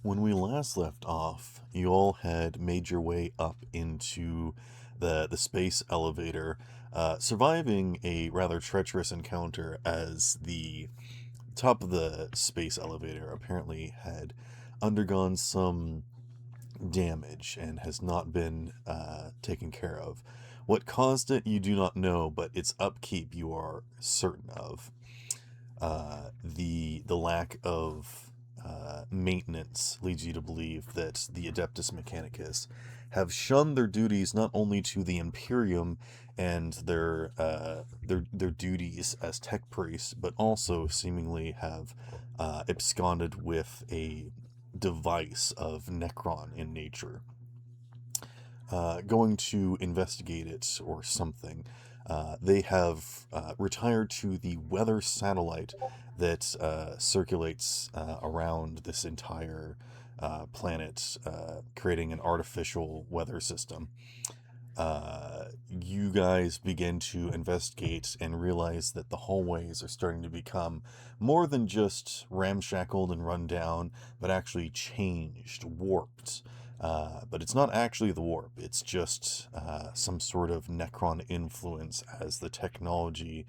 When we last left off, you all had made your way up into the space elevator, surviving a rather treacherous encounter as the top of the space elevator apparently had undergone some damage and has not been taken care of. What caused it, you do not know, but its upkeep you are certain of. The lack of maintenance leads you to believe that the Adeptus Mechanicus have shunned their duties not only to the Imperium and their duties as tech priests, but also seemingly have absconded with a device of Necron in nature. Going to investigate it or something. They have retired to the weather satellite that circulates around this entire planet, creating an artificial weather system. You guys begin to investigate and realize that the hallways are starting to become more than just ramshackled and run down, but actually changed, warped. But it's not actually the warp, it's just some sort of Necron influence as the technology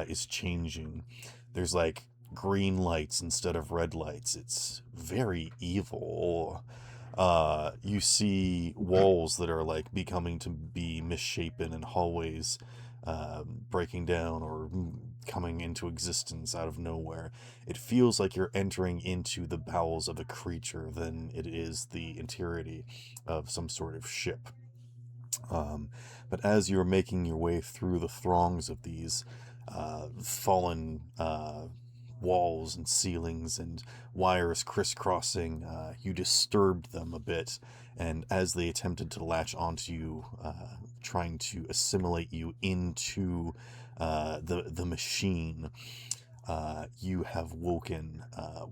is changing. There's like green lights instead of red lights. It's very evil. You see walls that are like becoming to be misshapen and hallways breaking down or coming into existence out of nowhere. It feels like you're entering into the bowels of a creature than it is the interiority of some sort of ship. But as you're making your way through the throngs of these fallen walls and ceilings and wires crisscrossing, you disturbed them a bit, and as they attempted to latch onto you, trying to assimilate you into the machine, you have woken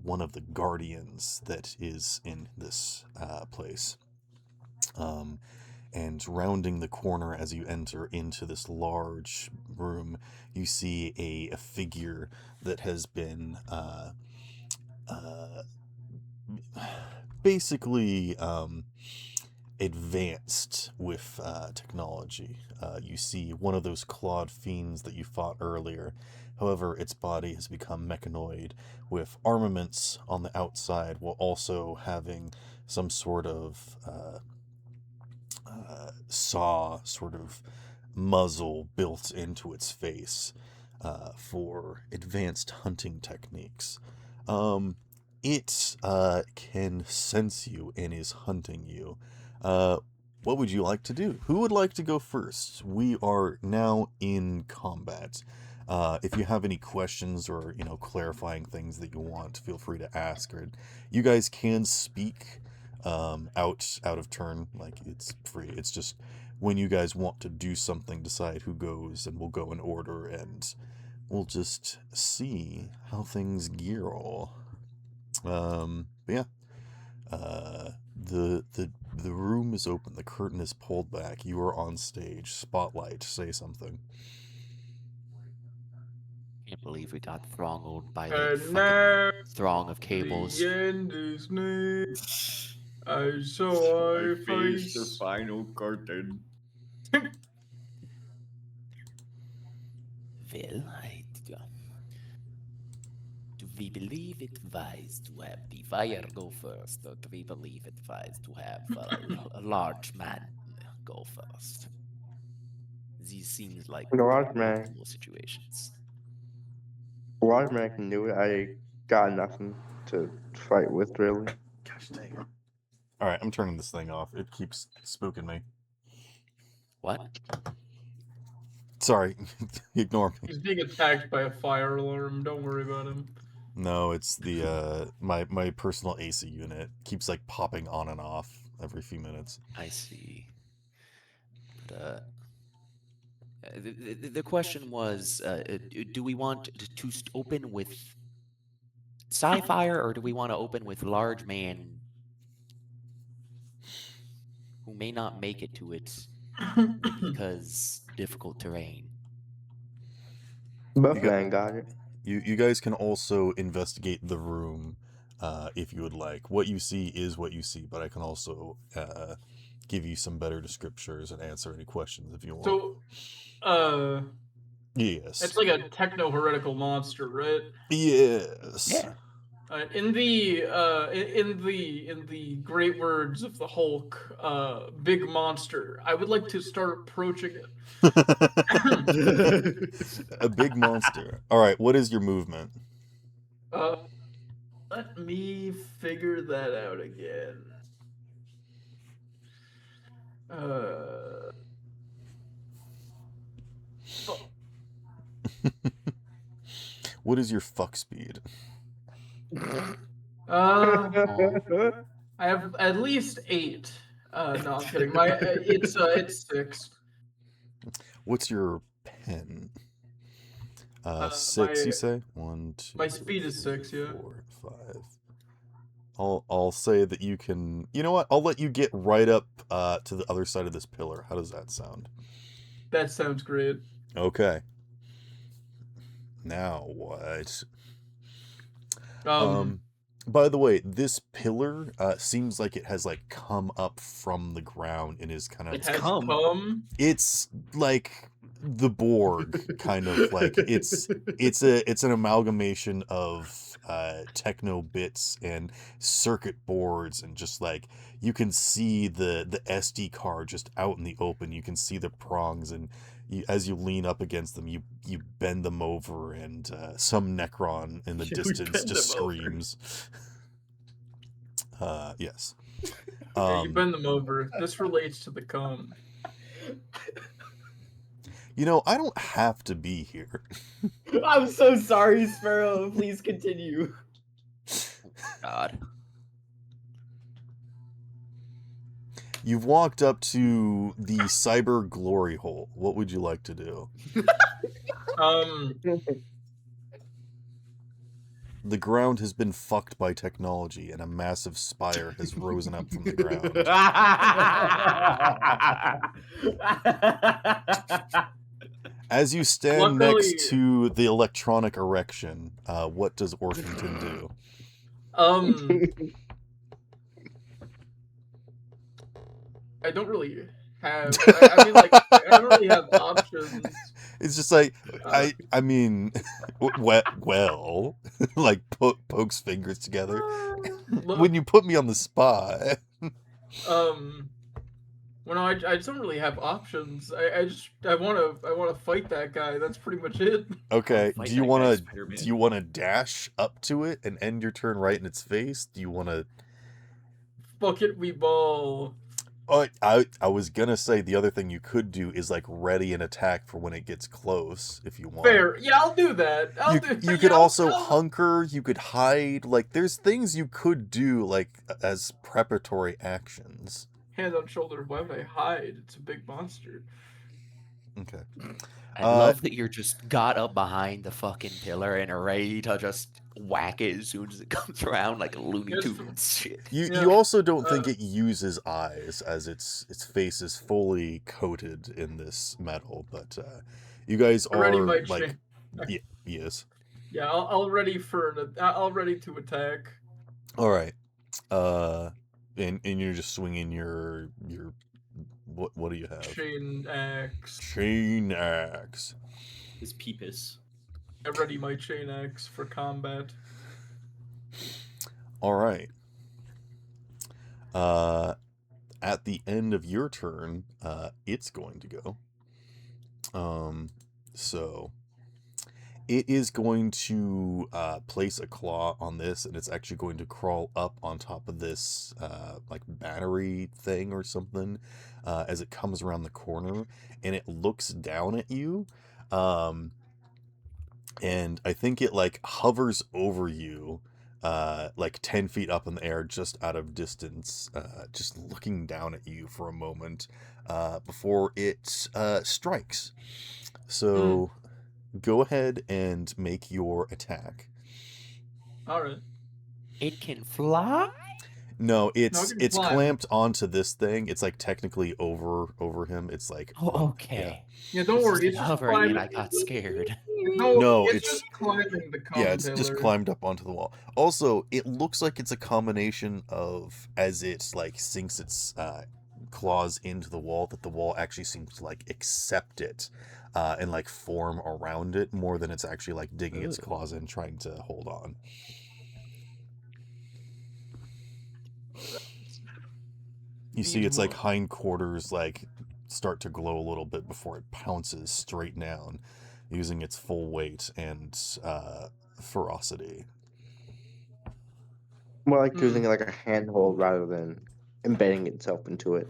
one of the guardians that is in this place. And rounding the corner as you enter into this large room, you see a figure that has been basically advanced with technology. You see one of those clawed fiends that you fought earlier. However, its body has become mechanoid with armaments on the outside while also having some sort of saw sort of muzzle built into its face for advanced hunting techniques. It can sense you and is hunting you. What would you like to do? Who would like to go first? We are now in combat. If you have any questions or clarifying things that you want, feel free to ask. Or you guys can speak out of turn. Like, it's free. It's just when you guys want to do something, decide who goes, and we'll go in order, and we'll just see how things gear. But yeah, the room is open. The curtain is pulled back. You are on stage. Spotlight. Say something. Can't believe we got thronged by a And fucking now throng of cables. the end is near. I saw I a face the face. final curtain. Well, do we believe it wise to have the fire go first, or do we believe it wise to have a large man go first? These seems like The large pretty man. optimal situations. A large man can do it. I got nothing to fight with, really. Gosh dang it. Alright, I'm turning this thing off. It keeps spooking me. What? Sorry. Ignore me. He's being attacked by a fire alarm. Don't worry about him. No, it's the my personal AC unit keeps like popping on and off every few minutes. I see. But, the question was, do we want to open with sci-fire, or do we want to open with large man who may not make it to it because difficult terrain? Both You got- men got it. You guys can also investigate the room if you would like. What you see is what you see, but I can also give you some better descriptors and answer any questions if you want. So, yes. it's like a techno-heretical monster, right? Yes. Yeah. In the great words of the Hulk, big monster, I would like to start approaching it. A big monster. All right, what is your movement? Let me figure that out again. What is your fuck speed? I have at least 8. No, I'm kidding. It's 6. What's your pen? 6, you say? 1, 2. My speed is 6, yeah. 4, 5. I'll say that you can. You know what? I'll let you get right up to the other side of this pillar. How does that sound? That sounds great. Okay. Now what? By the way, this pillar seems like it has like come up from the ground and is kind of. It has come. It's like the Borg, kind of like it's an amalgamation of techno bits and circuit boards, and just like you can see the SD card just out in the open. You can see the prongs, and as you lean up against them, you bend them over, and some Necron in the distance just screams. Yes. Yeah, you bend them over. This relates to the cum. You know, I don't have to be here. I'm so sorry, Sparrow. Please continue. God. You've walked up to the cyber glory hole. What would you like to do? The ground has been fucked by technology, and a massive spire has risen up from the ground. As you stand next to the electronic erection, what does Orpington do? I don't really have. I mean, like, I don't really have options. It's just like I mean, well, like pokes fingers together. When you put me on the spot. Well, no, I just don't really have options. I want to fight that guy. That's pretty much it. Okay. Do you want to dash up to it and end your turn right in its face? Do you want to? Fuck it, we ball. Oh, I was gonna say the other thing you could do is like ready an attack for when it gets close if you want. Fair. Yeah, I'll do that. You could also hunker. You could hide. Like there's things you could do like as preparatory actions. Hand on shoulder. Why would I hide? It's a big monster. Okay. I love that you're just got up behind the fucking pillar and are ready to just whack it as soon as it comes around like a Looney Tunes shit. You also don't think it uses eyes, as its face is fully coated in this metal, but you guys are like yes. Yeah, I'll ready to attack. All right. And you're just swinging your what do you have? Chain axe. Chain axe. His peepus. I ready my chain axe for combat. All right. At the end of your turn, it's going to go. So it is going to place a claw on this, and it's actually going to crawl up on top of this like battery thing or something as it comes around the corner, and it looks down at you. And I think it like hovers over you like 10 feet up in the air, just out of distance, just looking down at you for a moment before it strikes. So go ahead and make your attack. All right. It can fly? No, it's clamped onto this thing. It's like technically over him. It's like okay. Yeah, don't worry. It's hovering and I got scared. No, it's it's- just climbing the Yeah, it's just pillar. climbed up onto the wall. Also, it looks like it's a combination of, as it like sinks its claws into the wall, that the wall actually seems to like accept it and like form around it more than it's actually like digging its claws in, trying to hold on. You see its like hindquarters like start to glow a little bit before it pounces straight down, using its full weight and ferocity. More like using like a handhold rather than embedding itself into it.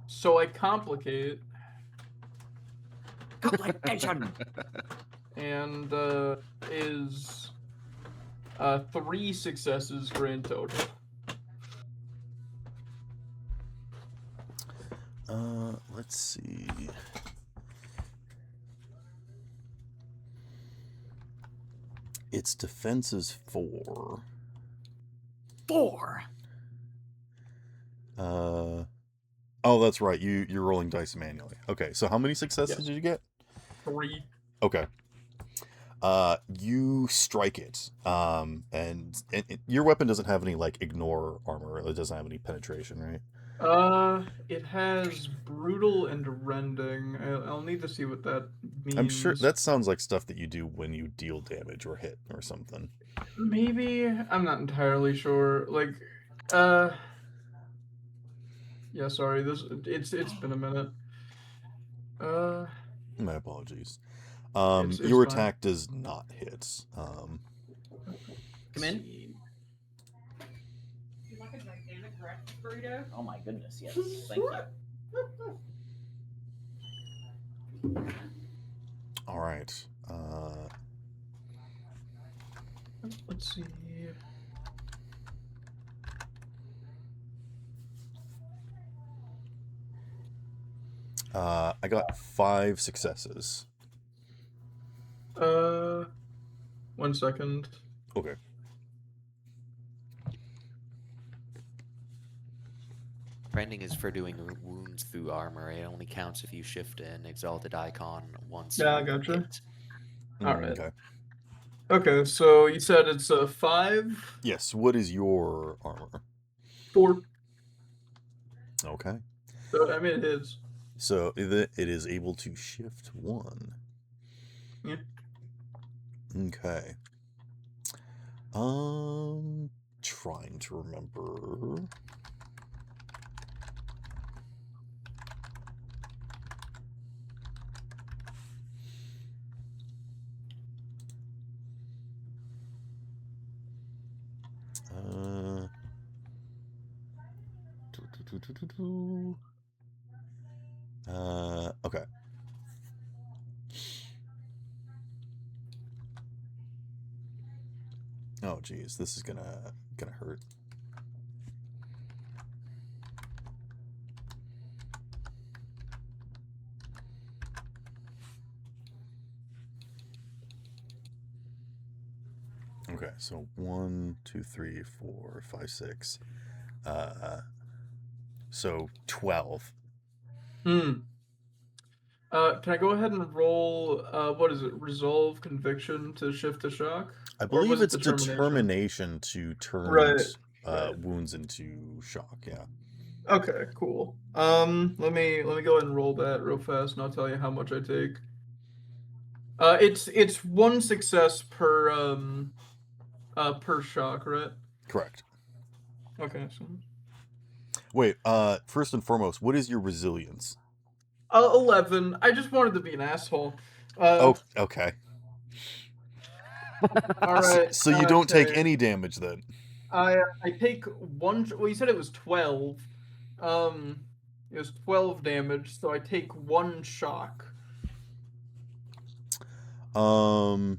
So I complicate. Complication. And is 3 successes grand total. Let's see. Its defense is 4. 4. Oh, that's right. You're rolling dice manually. Okay, so how many successes did you get? 3. Okay. You strike it. And your weapon doesn't have any like ignore armor. It doesn't have any penetration, right? It has brutal and rending. I'll need to see what that means. I'm sure that sounds like stuff that you do when you deal damage or hit or something. Maybe, I'm not entirely sure. Like, yeah, sorry. It's been a minute. My apologies. It's Your fine. attack does not hit. Come in. You like a gigantic breakfast burrito? Oh my goodness, yes. Thank you. All right. Let's see. I got 5 successes. 1 second. Okay. Branding is for doing wounds through armor. It only counts if you shift an exalted icon once. Yeah, I you gotcha. hit. All right. Okay. Okay, so you said it's a 5? Yes. What is your armor? 4. Okay. So, I mean, it is. So it is able to shift 1. Yeah. Okay. Trying to remember. Okay. Oh geez, this is gonna hurt. Okay, so 1, 2, 3, 4, 5, 6. So 12. Can I go ahead and roll, what is it, Resolve Conviction to shift the shock? I Or believe was it it's determination to turn Right. wounds into shock. Yeah. Okay, cool. Let me go ahead and roll that real fast, and I'll tell you how much I take. It's 1 success per shock, right? Correct. Okay, so Wait. First and foremost, what is your resilience? 11. I just wanted to be an asshole. Okay. All right. So you don't take okay. any damage then. I take 1. Well, you said it was 12. It was 12 damage, so I take 1 shock. I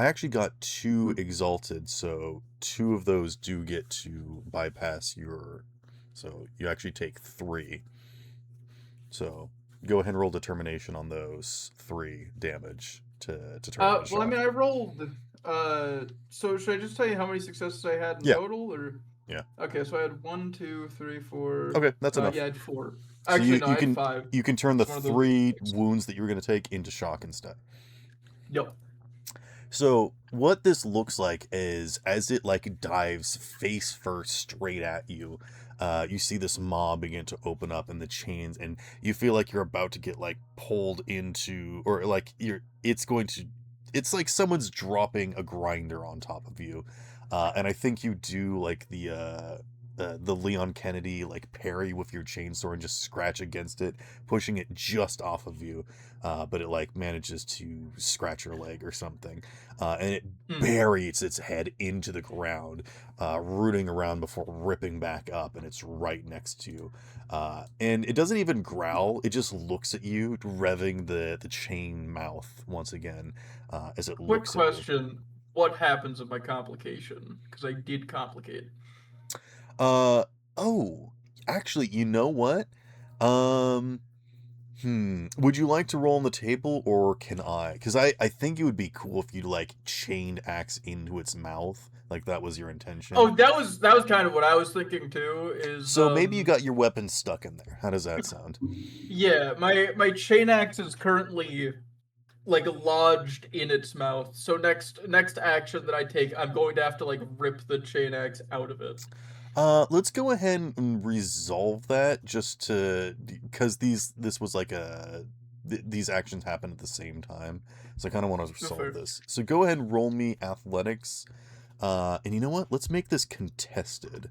actually got 2 exalted, so 2 of those do get to bypass your. So you actually take 3. So go ahead and roll determination on those 3 damage to turn into shock. Well, I mean, I rolled. So should I just tell you how many successes I had in Yeah. total, or? Okay, so I had 1, 2, 3, 4. Okay, that's enough. Yeah, I had 4. So Actually, no, you I can had 5. you can turn the It's one of those 3 mistakes. wounds that you were going to take into shock instead. Yep. So what this looks like is as it like dives face first straight at you, you see this maw begin to open up in the chains, and you feel like you're about to get like pulled into, or like it's like someone's dropping a grinder on top of you, and I think you do like the Leon Kennedy like parry with your chainsaw and just scratch against it, pushing it just off of you, but it like manages to scratch your leg or something. And it buries its head into the ground, rooting around before ripping back up, and it's right next to you. And it doesn't even growl; it just looks at you, revving the chain mouth once again as it Quick looks at you. question: what happens if my complication? Because I did complicate. Oh, actually, you know what? Would you like to roll on the table, or can I? Because I think it would be cool if you like chained axe into its mouth, like that was your intention. Oh, that was kind of what I was thinking too. Is So maybe you got your weapon stuck in there. How does that sound? Yeah, my chain axe is currently like lodged in its mouth. So next action that I take, I'm going to have to like rip the chain axe out of it. Let's go ahead and resolve that just to, because this was like these actions happen at the same time, so I kind of want to resolve this. So go ahead and roll me athletics, and you know what? Let's make this contested.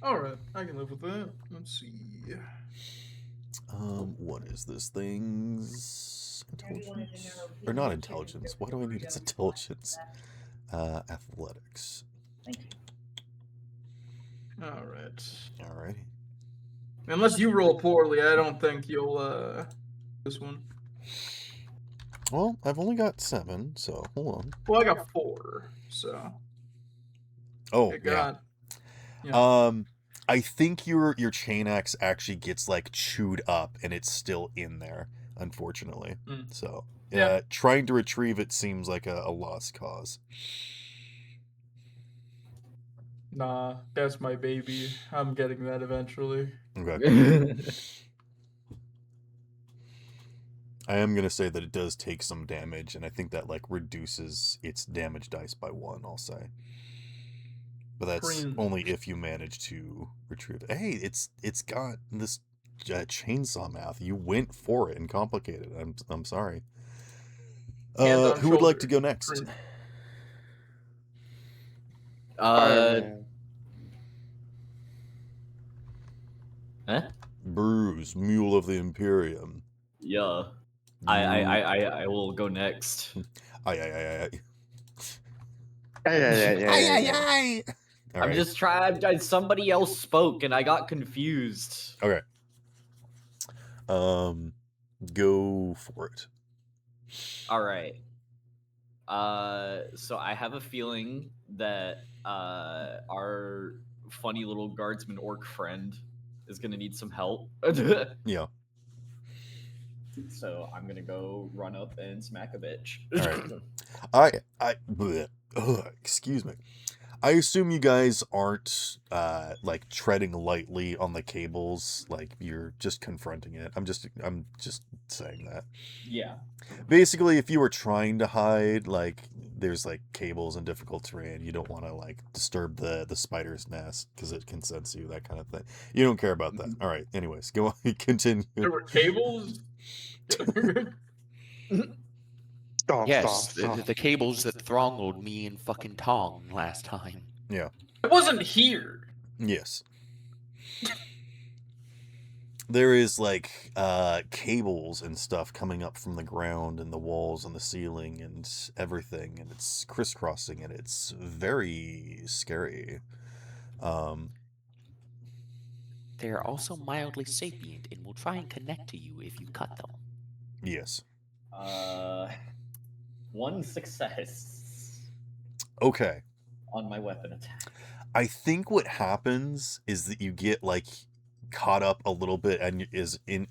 All right, I can live with that. Let's see. What is this thing's intelligence or not intelligence? Why do I need its intelligence? Athletics. Thank you. All right. Alrighty. Unless you roll poorly, I don't think you'll this one. Well, I've only got 7, so hold on. Well, I got 4, so. Oh, It got, yeah. I think your chain axe actually gets like chewed up and it's still in there, unfortunately. So yeah, trying to retrieve it seems like a lost cause. Nah, that's my baby. I'm getting that eventually. Okay. I am gonna say that it does take some damage, and I think that like reduces its damage dice by 1, I'll say. But that's only if you manage to retrieve it. Hey, it's got this chainsaw mouth. You went for it and complicated. I'm sorry. Who would like to go next? Bruce, Mule of the Imperium. Yeah. I will go next. Aye. I'm just trying. Somebody else spoke and I got confused. Okay. Go for it. All right. So I have a feeling that our funny little guardsman orc friend is gonna need some help. Yeah. So I'm gonna go run up and smack a bitch. All right. Excuse me. I assume you guys aren't like treading lightly on the cables, like you're just confronting it. I'm just saying that. Yeah. Basically, if you were trying to hide, like there's like cables and difficult terrain, you don't want to like disturb the spider's nest because it can sense you, that kind of thing. You don't care about that. All right. Anyways, go on. Continue. There were cables. Yes, the cables that throttled me and fucking Tong last time. Yeah. I wasn't here. Yes. There is like cables and stuff coming up from the ground and the walls and the ceiling and everything, and it's crisscrossing, and it's very scary. They're also mildly sapient and will try and connect to you if you cut them. Yes. 1 success. Okay. On my weapon attack. I think what happens is that you get like caught up a little bit, and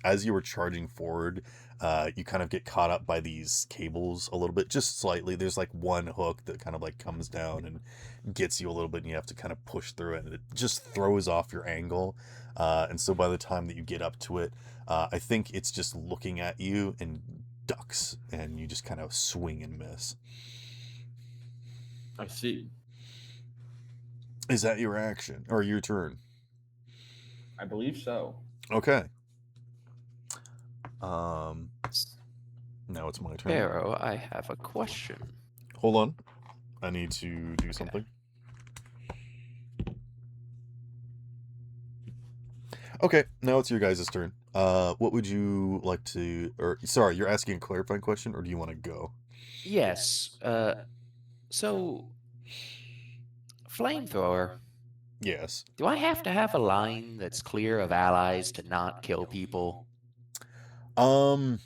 as you were charging forward, you kind of get caught up by these cables a little bit, just slightly. There's like one hook that kind of like comes down and gets you a little bit, and you have to kind of push through it, and it just throws off your angle. And so by the time that you get up to it, I think it's just looking at you and ducks, and you just kind of swing and miss. I see. Is that your action or your turn? I believe so. Okay. Now it's my turn. Pharaoh, I have a question. Hold on. I need to do something. Okay, now it's your guys' turn. What would you like to, or sorry, you're asking a clarifying question, or do you want to go? Yes. So, flamethrower. Yes. Do I have to have a line that's clear of allies to not kill people? Um.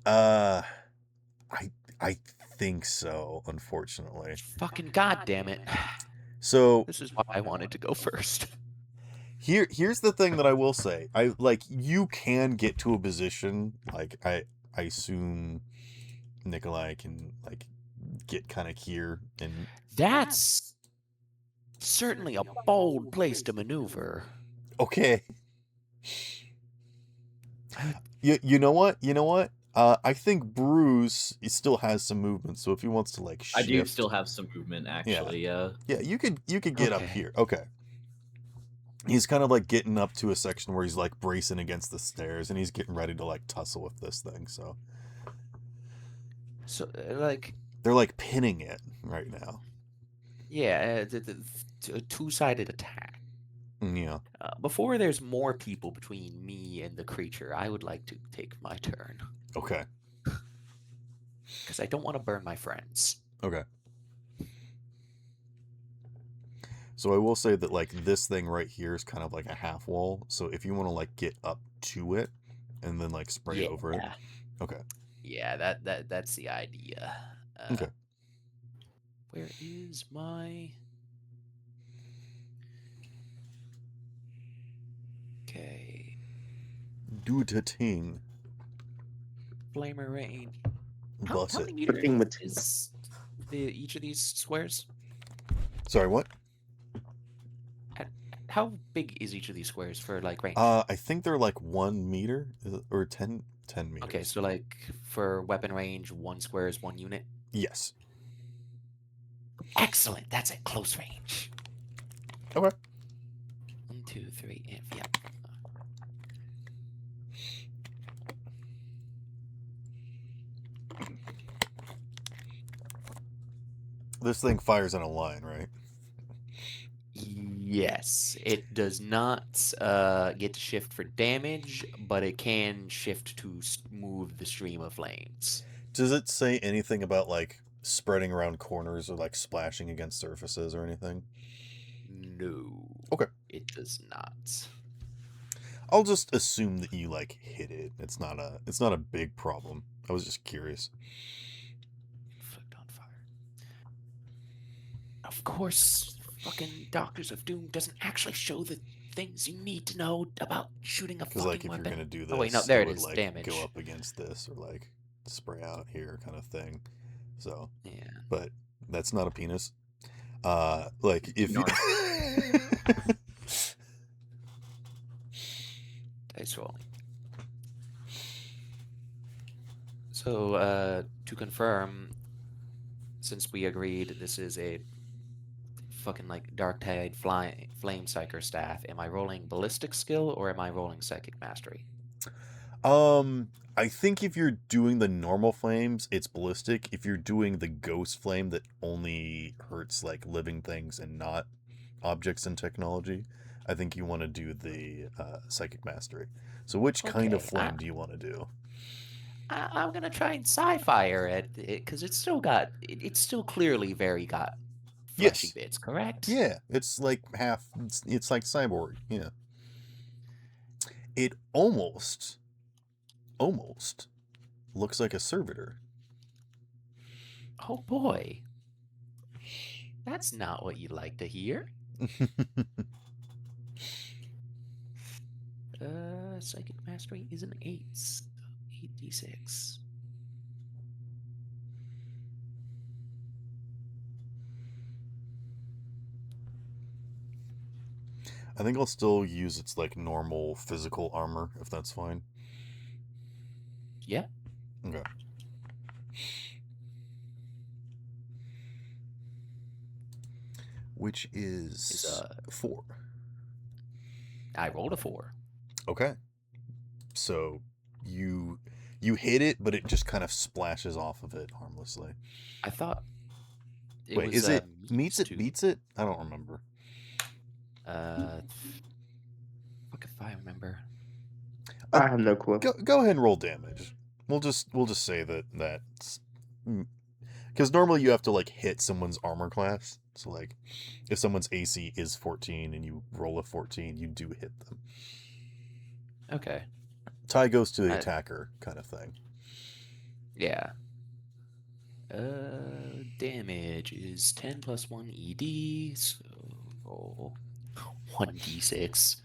Uh. I think so. Unfortunately. Fucking goddamn it! So This is why I wanted to go first. here's the thing that I will say. I like you can get to a position like I assume Nikolai can like get kind of here and That's certainly a bold place to maneuver. okay. You know what? You know what? I think Bruce still has some movement, so if he wants to like I shift, do still have some movement, actually. yeah, you could get up Okay. here. Okay. He's kind of like getting up to a section where he's like bracing against the stairs, and he's getting ready to like tussle with this thing. So So, like, they're like pinning it right now. yeah, a two-sided attack. Yeah. Before there's more people between me and the creature, I would like to take my turn. Okay. Because I don't want to burn my friends. Okay. So I will say that like this thing right here is kind of like a half wall. So if you want to like get up to it and then like spray over it. Okay. Yeah, that's the idea. Okay. Where is my... Okay. Do the ting. Flamer rain. Bust How it. many The meters thing with- is each of these squares? Sorry, what? How big is each of these squares for like range? I think they're like 1 meter or 10 meters. Okay, so like for weapon range, 1 square is 1 unit. Yes. Excellent. That's at close range. Okay. 1, 2, 3, and yeah. This thing fires in a line, right? Yes, it does not get to shift for damage, but it can shift to move the stream of flames. Does it say anything about like spreading around corners or like splashing against surfaces or anything? No. Okay. It does not. I'll just assume that you like hit it. It's not a big problem. I was just curious. Flicked on fire. Of course, fucking Doctors of Doom doesn't actually show the things you need to know about shooting a Because fucking like if weapon. you're gonna do this, Oh wait, no, there it would is. like Damage. go up against this or like spray out here kind of thing. So, Yeah. but that's not a penis. Like if you... Dice rolling. So, to confirm, since we agreed this is a fucking like dark tide flame psyker staff, am I rolling ballistic skill or am I rolling psychic mastery? I think if you're doing the normal flames, it's ballistic. If you're doing the ghost flame that only hurts like living things and not objects and technology, I think you want to do the psychic mastery. So which kind of Okay, flame do you want to do? I'm gonna try and sci-fire it because it's still got it's still clearly very got fleshy Yes. bits, correct? Yeah, it's like half. It's like cyborg. Yeah. It almost looks like a servitor. Oh boy, that's not what you'd like to hear. Psychic mastery is an 8. 8d6. I think I'll still use its like normal physical armor if that's fine. Yeah. Okay. Which is 4. I rolled a 4. Okay. So you hit it, but it just kind of splashes off of it harmlessly. I thought it Wait, was, is it meets it, beats it? I don't remember. Fuck if I remember. I have no clue. Go ahead and roll damage. We'll just say that's because normally you have to like hit someone's armor class. So like if someone's AC is 14 and you roll a 14, you do hit them. Okay. Tie goes to the attacker kind of thing. Yeah. Damage is 10 plus 1 ED, so roll 1d6.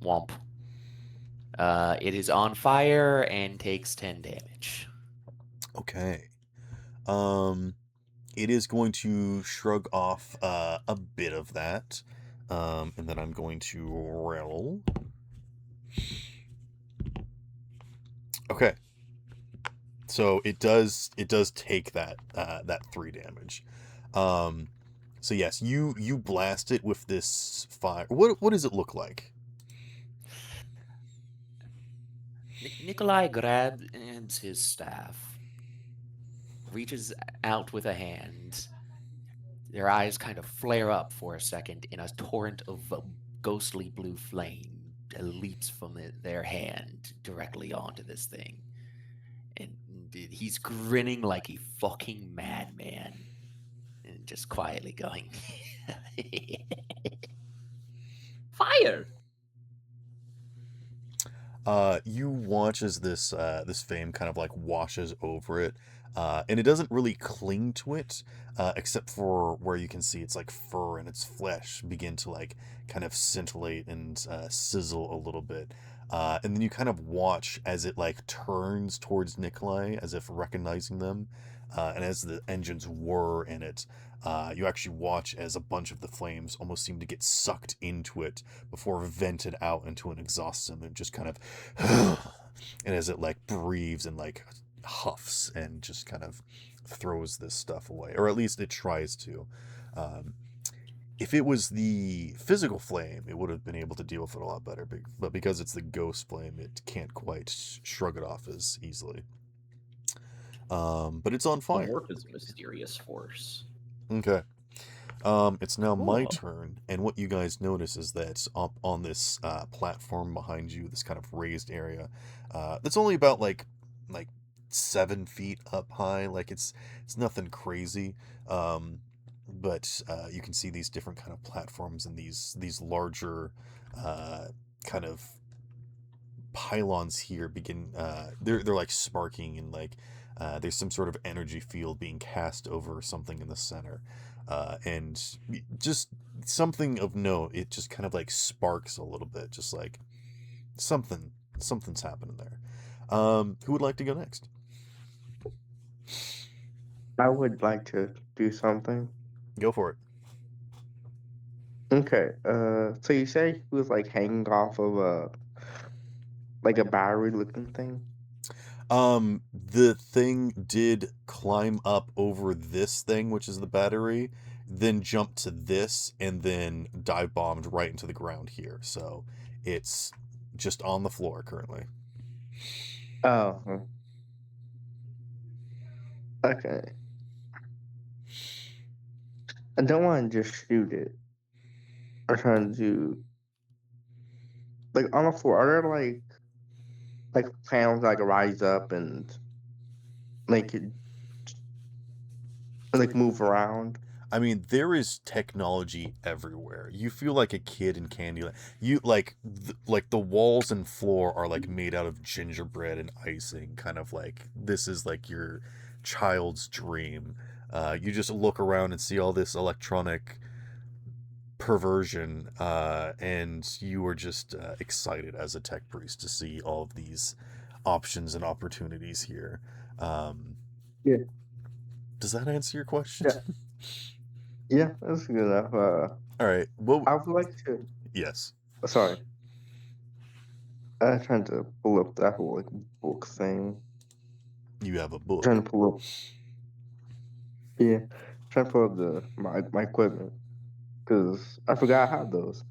Womp. It is on fire and takes 10 damage. Okay. It is going to shrug off a bit of that. And then I'm going to roll. Okay. So it does take that 3 damage. So yes, you blast it with this fire. What does it look like? Nikolai grabs his staff, reaches out with a hand. Their eyes kind of flare up for a second in a torrent of ghostly blue flame that leaps from their hand directly onto this thing. And he's grinning like a fucking madman and just quietly going, Fire! You watch as this flame kind of like washes over it, and it doesn't really cling to it, except for where you can see its like fur and its flesh begin to like kind of scintillate and sizzle a little bit, and then you kind of watch as it like turns towards Nikolai as if recognizing them, and as the engines whir in it. You actually watch as a bunch of the flames almost seem to get sucked into it before vented out into an exhaustum and just kind of and as it like breathes and like huffs and just kind of throws this stuff away, or at least it tries to. If it was the physical flame, it would have been able to deal with it a lot better, but because it's the ghost flame, it can't quite shrug it off as easily. But it's on The fire. warp is a mysterious force. Okay. It's now my turn, and what you guys notice is that up on this platform behind you, this kind of raised area, that's only about like 7 feet up high. Like it's nothing crazy, but you can see these different kind of platforms and these larger kind of pylons here begin. They're like sparking and like. There's some sort of energy field being cast over something in the center. And just something of note, it just kind of like sparks a little bit, just like something's happening there. Who would like to go next? I would like to do something. Go for it. Okay. So you say he was like hanging off of a battery looking thing? The thing did climb up over this thing, which is the battery, then jumped to this, and then dive bombed right into the ground here. So it's just on the floor currently. Oh. Okay. I don't want to just shoot it. I'm trying to like on the floor. Are there like panels like rise up and make it like move around? I mean, there is technology everywhere. You feel like a kid in Candyland. You like the walls and floor are like made out of gingerbread and icing, kind of like this is like your child's dream. You just look around and see all this electronic perversion, and you are just excited as a tech priest to see all of these options and opportunities here. Yeah. Does that answer your question? Yeah. Yeah, that's good enough. All right. Well, I would like to. yes. Sorry. I'm trying to pull up that whole like book thing. You have a book. Trying to pull up. Yeah, trying to pull up my equipment because I forgot I have those.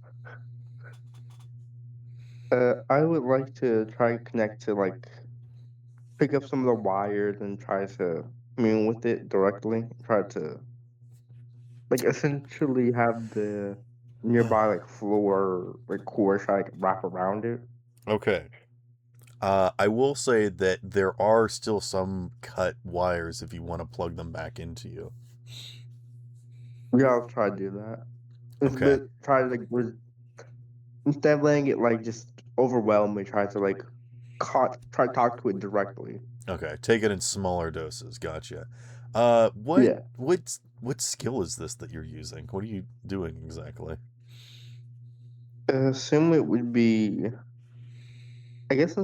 I would like to try and connect to like pick up some of the wires and try to commune with it directly. Try to like essentially have the nearby like floor like core try to like, wrap around it. Okay. I will say that there are still some cut wires if you want to plug them back into you. Yeah, I'll try to do that. Okay. But try to like instead of letting it like just overwhelm me, try to like try to talk to it directly. Okay. Take it in smaller doses. Gotcha. Yeah. What skill is this that you're using? What are you doing exactly? Assume it would be. I guess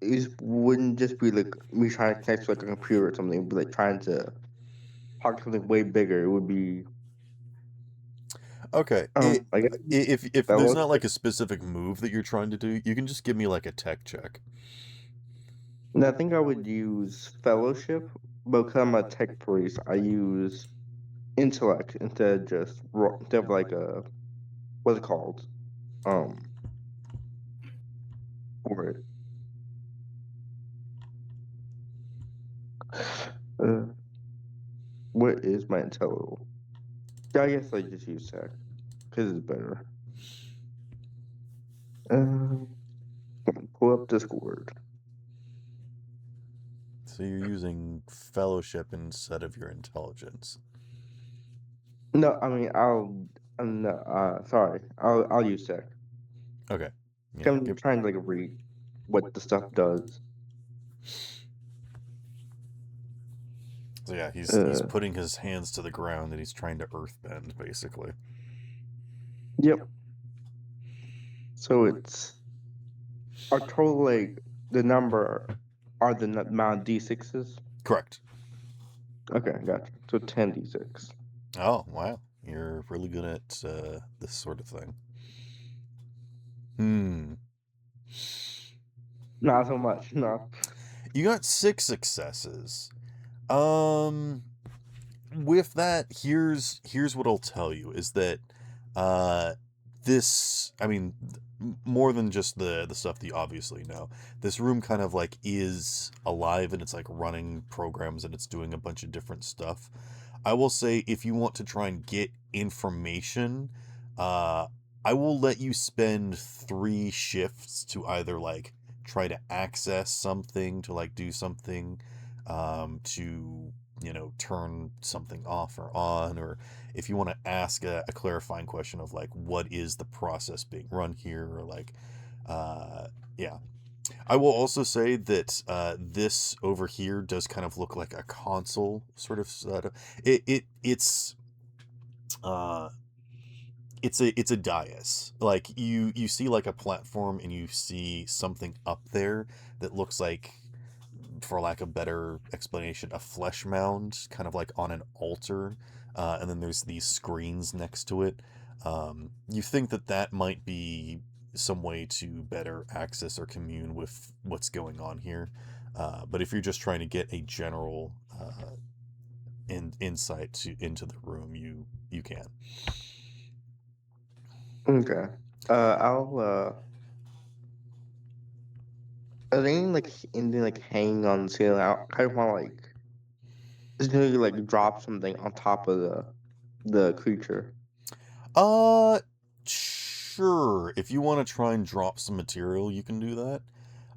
it wouldn't just be like me trying to connect to like a computer or something. It'd be like trying to talk to something way bigger. It would be. Okay. I guess If that there's was. not like a specific move that you're trying to do, you can just give me like a tech check. And I think I would use fellowship, but because I'm a tech priest, I use intellect instead of like a what's it called? Um, for it. Uh, what is my intelligence? Yeah, I guess I just use tech because it's better. Pull up Discord. So you're using fellowship instead of your intelligence. No, I mean I'm not, sorry. I'll use tech. Okay. Yeah. I'm trying to like read what the stuff does. So yeah, he's putting his hands to the ground and he's trying to earthbend, basically. Yep. So it's our total like the number are the amount of d6s. Correct. Okay, gotcha. So 10d6. Oh wow, you're really good at this sort of thing. Not so much, no. You got 6 successes. With that, here's what I'll tell you is that this, I mean, more than just the stuff that you obviously know, this room kind of like is alive and it's like running programs and it's doing a bunch of different stuff. I will say if you want to try and get information, I will let you spend 3 shifts to either like try to access something, to like do something, to turn something off or on, or if you want to ask a clarifying question of like what is the process being run here, or like yeah. I will also say that this over here does kind of look like a console sort of setup. It's a dais. Like you see like a platform and you see something up there that looks like, for lack of better explanation, a flesh mound, kind of like on an altar, and then there's these screens next to it. You think that might be some way to better access or commune with what's going on here, but if you're just trying to get a general insight into the room, you can. Okay. I'll are there anything like hanging on the ceiling? I kind of want to like just maybe like drop something on top of the creature. Sure. If you want to try and drop some material, you can do that.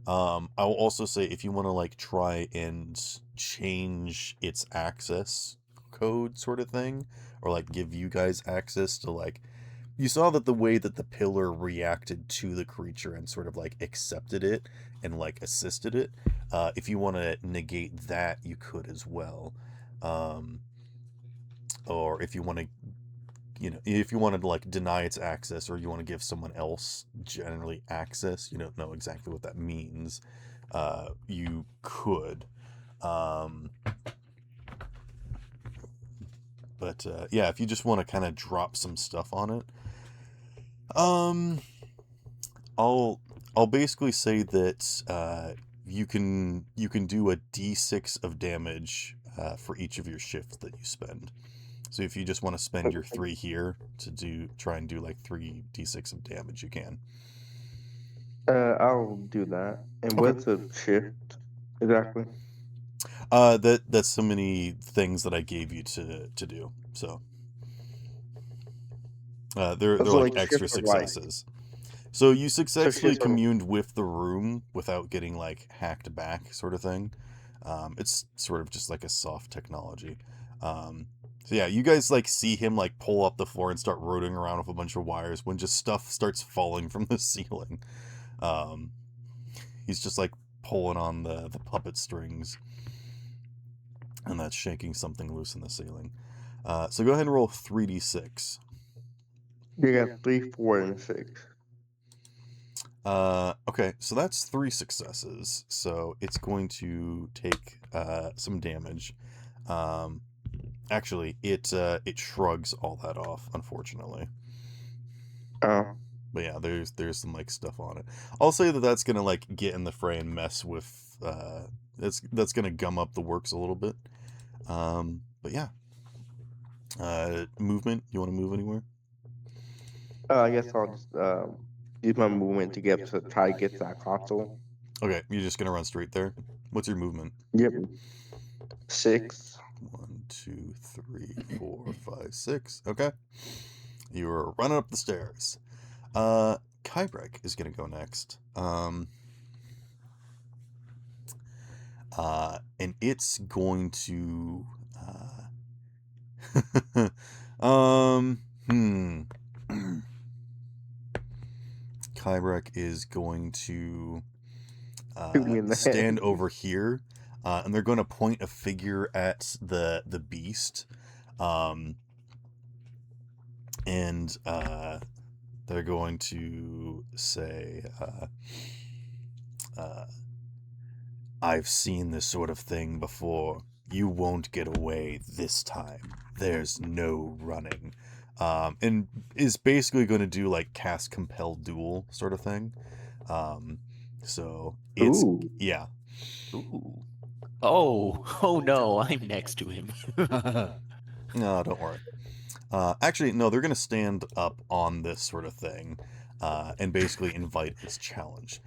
I will also say if you want to like try and change its access code sort of thing, or like give you guys access to like, you saw that the way that the pillar reacted to the creature and sort of like accepted it and like assisted it. If you want to negate that, you could as well. or if you want to, if you wanted to like deny its access, or you want to give someone else generally access, you don't know exactly what that means. You could. But yeah, if you just want to kind of drop some stuff on it, I'll basically say that you can do a d6 of damage for each of your shifts that you spend. So if you just want to spend your 3 here to try and do like 3 d6 of damage, you can. I'll do that. And what's a shift exactly? That's so many things that I gave you to do. So they're So, like like, extra shift of, like- successes. So you successfully shift of- communed with the room without getting like hacked back, sort of thing. It's sort of just like a soft technology. So yeah, you guys like see him like pull up the floor and start rooting around with a bunch of wires when just stuff starts falling from the ceiling. He's just like pulling on the puppet strings, and that's shaking something loose in the ceiling. So go ahead and roll 3d6. You got 3, 4, and 6. Okay, so that's 3 successes. So it's going to take some damage. Actually, it shrugs all that off, unfortunately. Oh. But yeah, there's some like stuff on it. I'll say that that's gonna like get in the fray and mess with that's gonna gum up the works a little bit. But yeah. Movement. You want to move anywhere? I guess I'll just use my movement to get to try to get to that console. Okay, you're just gonna run straight there. What's your movement? Yep. 6. 1, 2, 3, 4, 5, 6. Okay. You're running up the stairs. Kybrek is gonna go next. And it's going to Kybrek is going to Shoot me in the stand head. over here, and they're going to point a figure at the beast, and they're going to say, I've seen this sort of thing before. You won't get away this time. There's no running. And is basically going to do like cast compel duel sort of thing. So it's Ooh. yeah. Ooh. Oh no, I'm next to him. No, don't worry. Actually, no, they're going to stand up on this sort of thing, and basically invite its challenge.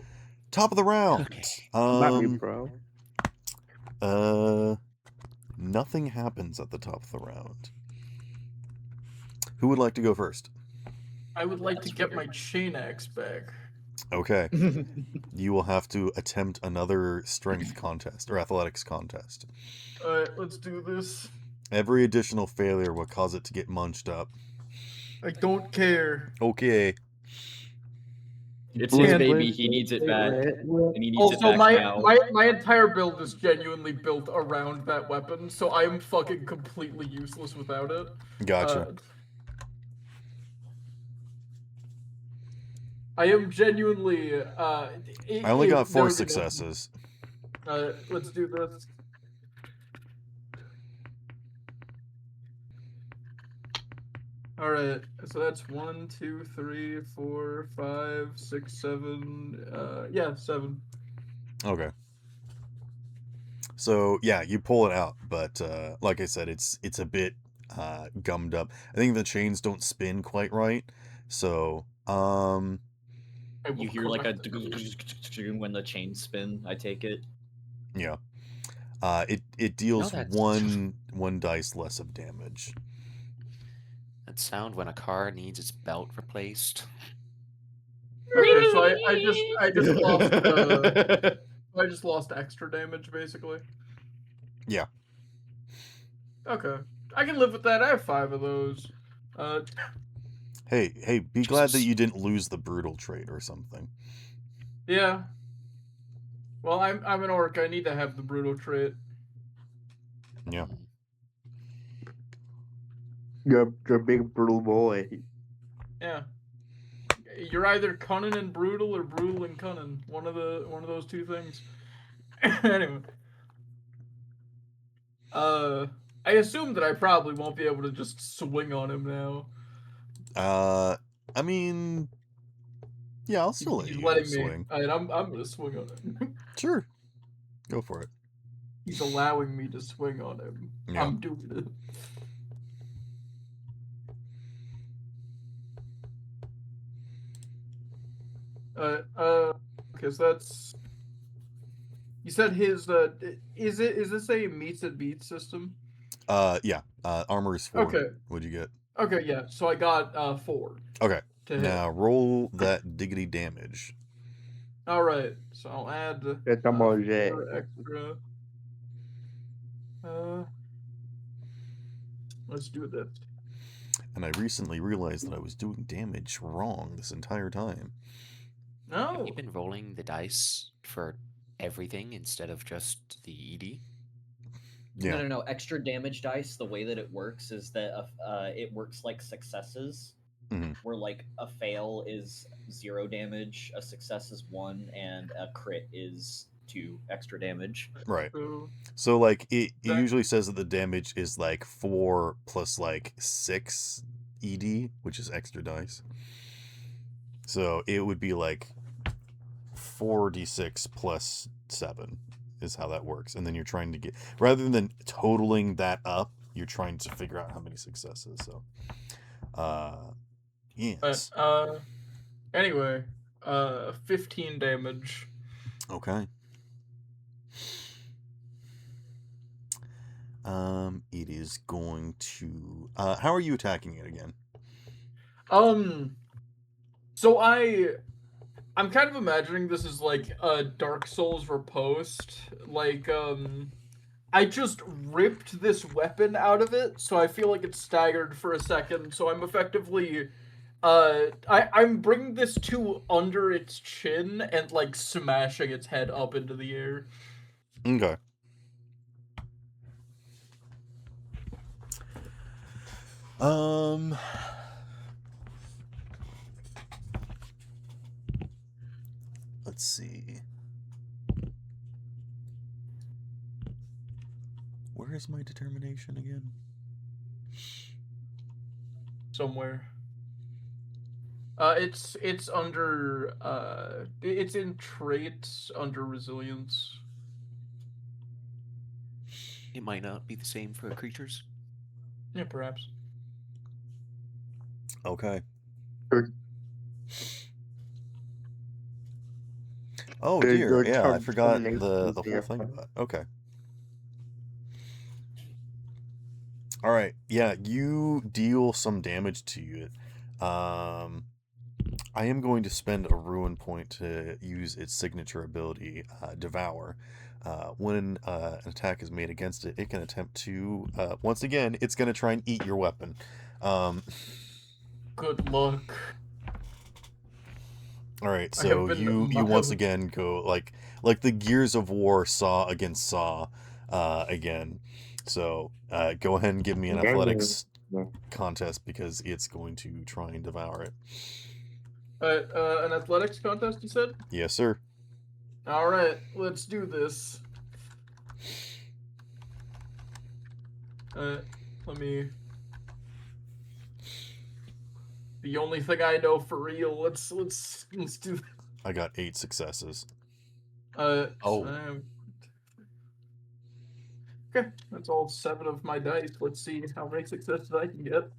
Top of the round. Okay. Not me, bro. Nothing happens at the top of the round. Who would like to go first? I would like to get my chain axe back. Okay. You will have to attempt another strength contest or athletics contest. Alright, let's do this. Every additional failure will cause it to get munched up. I don't care. Okay. It's his And- baby. He needs it back, and he needs it Also, back now. my entire build is genuinely built around that weapon, so I'm fucking completely useless without it. Gotcha. I am genuinely. I only got 4 successes. Let's do this. Alright, so that's 1, 2, 3, 4, 5, 6, 7. Yeah, 7. Okay. So yeah, you pull it out, but like I said, it's a bit gummed up. I think the chains don't spin quite right. So You hear like a when the chains spin. I take it. yeah. It deals that's- one dice less of damage. That sound when a car needs its belt replaced. Okay, so I just lost I just lost extra damage basically. Yeah. Okay, I can live with that. I have 5 of those. Hey, be glad that Jesus. you didn't lose the brutal trait or something. Yeah. Well, I'm an orc. I need to have the brutal trait. Yeah. You're a big brutal boy. Yeah. You're either cunning and brutal or brutal and cunning. One of those two things. Anyway. I assume that I probably won't be able to just swing on him now. I mean, yeah, I'll still let He's you letting me. swing. I'm gonna swing on him. Sure. Go for it. He's allowing me to swing on him. Yeah. I'm doing it. Because that's. You said his. Is this a meets and beats system? Yeah. Armor is 4. Okay. What'd you get? Okay, yeah. So I got 4. Okay. To hit. Now roll that diggity damage. All right. So I'll add. Estamos 4 extra. Let's do this. And I recently realized that I was doing damage wrong this entire time. No. Have you been rolling the dice for everything instead of just the ED? Yeah. No. Extra damage dice, the way that it works is that it works like successes, where like a fail is 0 damage, a success is 1, and a crit is 2 extra damage. Right. So like it usually says that the damage is like 4 plus like 6 ED, which is extra dice. So it would be like 4d6 plus 7 is how that works. And then you're trying to get, rather than totaling that up, you're trying to figure out how many successes. So yes. Anyway, 15 damage. Okay. It is going to how are you attacking it again? So I'm kind of imagining this is like a Dark Souls riposte. Like, I just ripped this weapon out of it, so I feel like it's staggered for a second. So I'm effectively, I'm bringing this to under its chin and like smashing its head up into the air. Okay. Let's see. Where is my determination again? Somewhere. It's under it's in traits under resilience. It might not be the same for creatures. Yeah, perhaps. Okay. Sure. Oh There's dear, no yeah, I forgot the whole termination thing here. about. Okay. All right, yeah, you deal some damage to it. I am going to spend a ruin point to use its signature ability, Devour. When an attack is made against it, it can attempt to, once again, it's going to try and eat your weapon. Good luck. All right, so you once again go like the Gears of War saw against saw again. So go ahead and give me an athletics contest because it's going to try and devour it. An athletics contest, you said? Yes, sir. All right, let's do this. Let me. The only thing I know for real. Let's do. I got 8 successes. Okay, that's all 7 of my dice. Let's see how many successes I can get.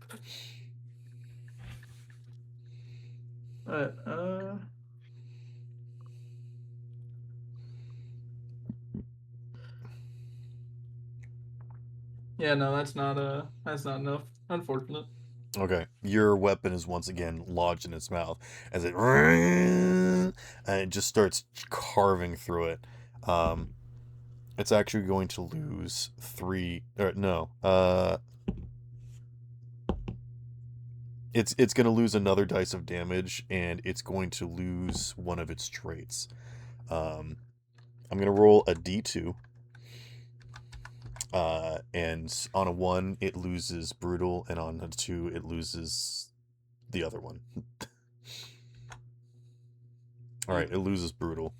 Yeah, no, that's not enough. Unfortunate. Okay, your weapon is once again lodged in its mouth as and it just starts carving through it. It's actually going to lose 3. Or no, it's going to lose another dice of damage, and it's going to lose one of its traits. I'm going to roll a d2. And on a 1, it loses brutal, and on a 2, it loses the other one. All right, it loses brutal.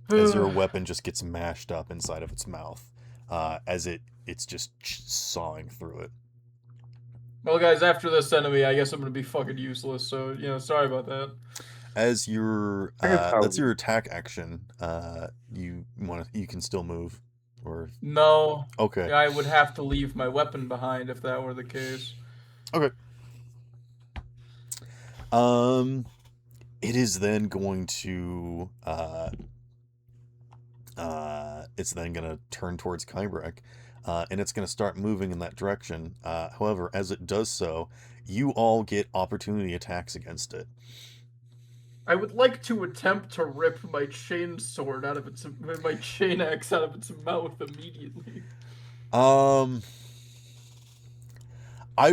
As your weapon just gets mashed up inside of its mouth, as it's just sawing through it. Well, guys, after this enemy, I guess I'm gonna be fucking useless. So sorry about that. As your that's your attack action. You can still move, or No. okay. I would have to leave my weapon behind if that were the case. Okay. It is then going to it's then gonna turn towards Kybrek, and it's gonna start moving in that direction. However, as it does so, you all get opportunity attacks against it. I would like to attempt to rip my chain sword out of my chain axe out of its mouth immediately. I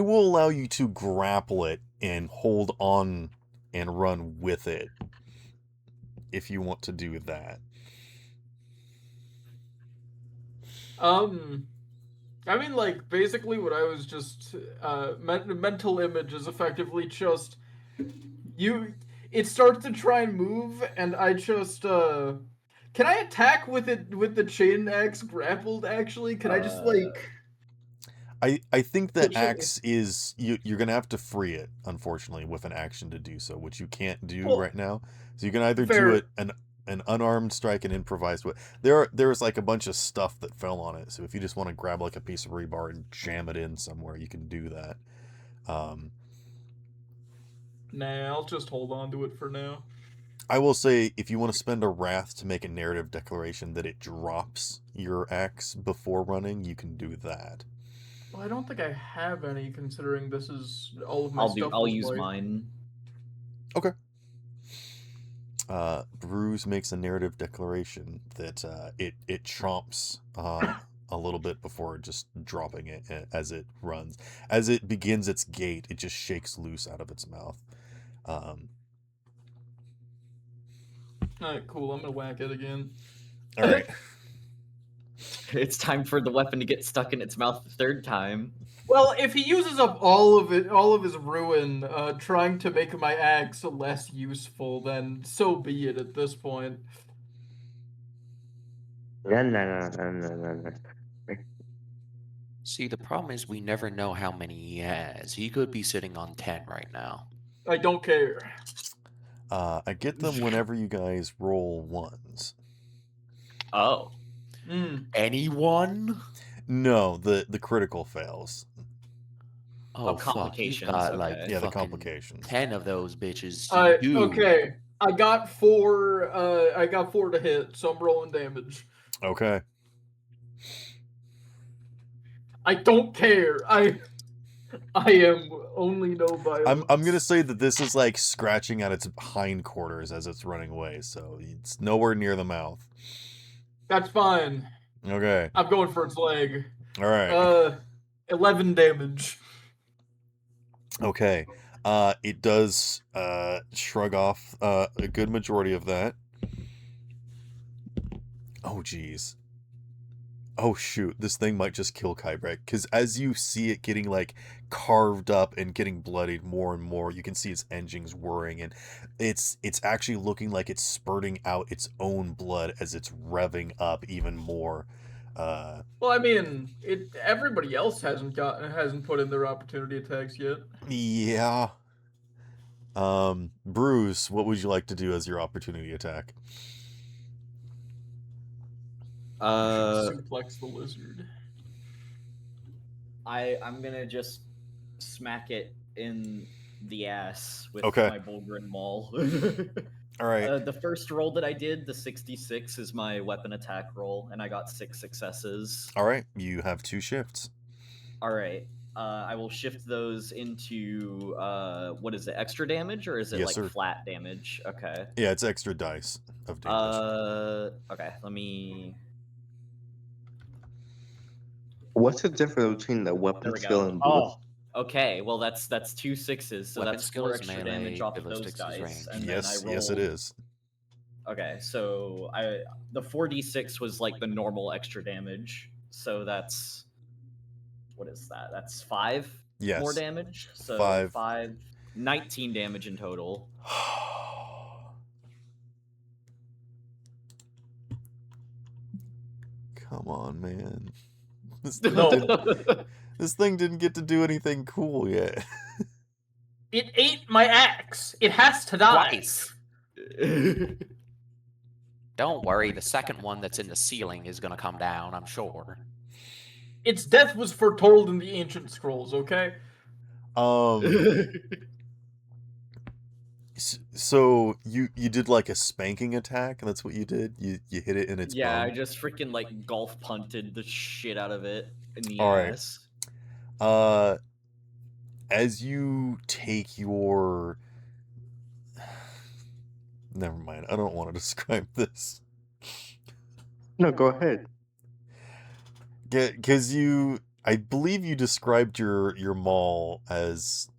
will allow you to grapple it and hold on and run with it if you want to do that. I mean, like, basically what I was just, mental image is effectively just, it starts to try and move, and I just, can I attack with it, with the chain axe grappled, actually? Can I just, like... I think that axe is, you're going to have to free it, unfortunately, with an action to do so, which you can't do right now. So you can either do it an unarmed strike and improvise with. There's like a bunch of stuff that fell on it, so if you just want to grab like a piece of rebar and jam it in somewhere, you can do that. Nah, I'll just hold on to it for now. I will say, if you want to spend a wrath to make a narrative declaration that it drops your axe before running, you can do that. Well, I don't think I have any, considering this is all of my stuff. I'll use mine. Okay. Bruise makes a narrative declaration that it chomps a little bit before just dropping it as it runs. As it begins its gait, it just shakes loose out of its mouth. Alright, cool. I'm gonna whack it again. All right. It's time for the weapon to get stuck in its mouth the third time. Well, if he uses up all of his ruin, trying to make my axe less useful, then so be it at this point. No. See, the problem is we never know how many he has. He could be sitting on 10 right now. I don't care. I get them whenever you guys roll ones. Oh. Anyone? No, the critical fails. Oh, complications. Fuck. Okay. Like, Yeah, the complications. 10 of those bitches. Okay. I got 4 to hit, so I'm rolling damage. Okay. I don't care. I am only no violence. I'm gonna say that this is like scratching at its hindquarters as it's running away, so it's nowhere near the mouth. That's fine. Okay. I'm going for its leg. All right. 11 damage. Okay. It does shrug off a good majority of that. Oh geez. Oh shoot, this thing might just kill Kybrek, because as you see it getting like carved up and getting bloodied more and more, you can see its engines whirring, and it's actually looking like it's spurting out its own blood as it's revving up even more. Well, I mean, everybody else hasn't put in their opportunity attacks yet. Yeah. Bruce, what would you like to do as your opportunity attack? Suplex the lizard. I'm gonna just smack it in the ass with my Bulgrin Maul. All right. The first roll that I did, the 66, is my weapon attack roll, and I got 6 successes. All right, you have 2 shifts. All right. I will shift those into what is it? Extra damage, or is it flat damage? Okay. Yeah, it's extra dice of damage. Okay. Let me. What's the difference between the weapon skill and boost? Oh, okay. Well, that's 2 6s, so weapon that's 4 extra melee, damage off of those dice. And yes, then I roll... yes, it is. Okay, so the 4d6 was like the normal extra damage. So that's what is that? That's 5 Yes. more damage. So 5. 19 damage in total. Come on, man. This thing didn't get to do anything cool yet. It ate my axe. It has to die. Twice. Don't worry, the second one that's in the ceiling is gonna come down, I'm sure. Its death was foretold in the ancient scrolls, okay? So you did like a spanking attack, and that's what you did? You hit it in its Yeah, I bum? just freaking like golf punted the shit out of it in the All right. ass. As you take your... Never mind, I don't want to describe this. No, go ahead. Because I believe you described your maul as...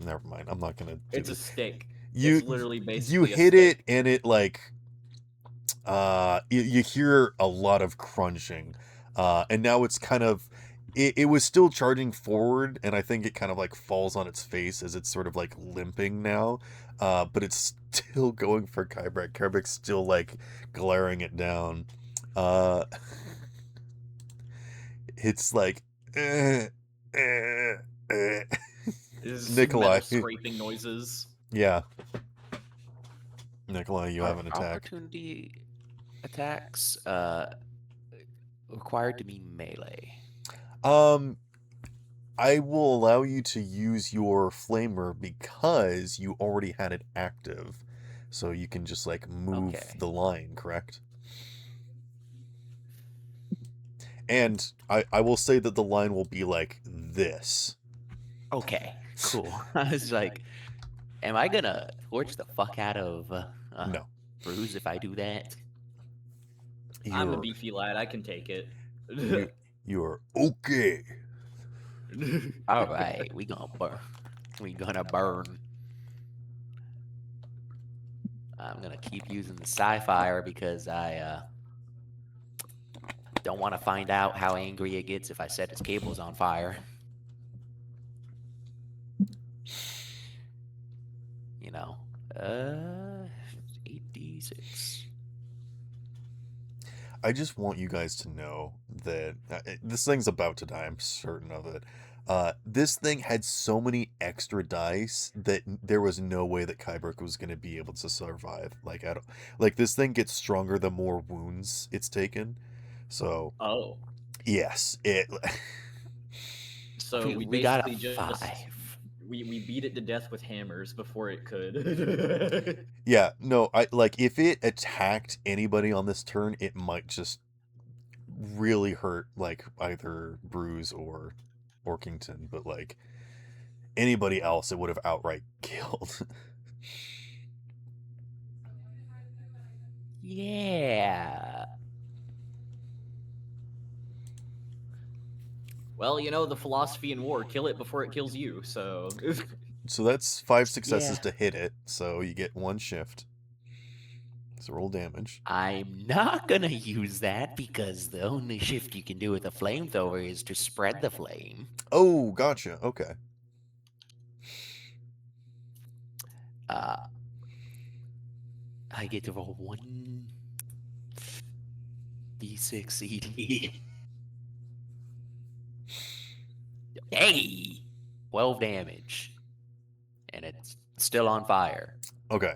Never mind, I'm not gonna do It's a this. stick. It's literally basically you a hit stick. it, and it like... you hear a lot of crunching. And now it's kind of... It was still charging forward, and I think it kind of like falls on its face as it's sort of like limping now. But it's still going for Kybrek. Kybrek's still like glaring it down. It's like... Nikolai. Metal scraping noises. Yeah. Nikolai, you have an attack. Opportunity attacks required to be melee. I will allow you to use your flamer because you already had it active. So you can just like move the line, correct? And I will say that the line will be like this. Okay, cool. I was like, am I gonna torch the fuck out of No. Bruce if I do that? I'm a beefy lad. I can take it. You're okay. All right, we gonna burn. We gonna burn. I'm gonna keep using the sci-fire because I don't want to find out how angry it gets if I set its cables on fire. You know, 8d6. I just want you guys to know that this thing's about to die. I'm certain of it. This thing had so many extra dice that there was no way that Kybrek was going to be able to survive. Like, this thing gets stronger the more wounds it's taken. So, oh, yes, so we got a basically 5. We beat it to death with hammers before it could. Yeah, no, if it attacked anybody on this turn, it might just really hurt, like, either Bruce or Orkington, but, like, anybody else it would have outright killed. Yeah. Well, you know, the philosophy in war, kill it before it kills you, so... So that's 5 successes to hit it, so you get 1 shift. So roll damage. I'm not gonna use that because the only shift you can do with a flamethrower is to spread the flame. Oh, gotcha. Okay. I get to roll 1 d6 CD. Hey! 12 damage. And it's still on fire. Okay.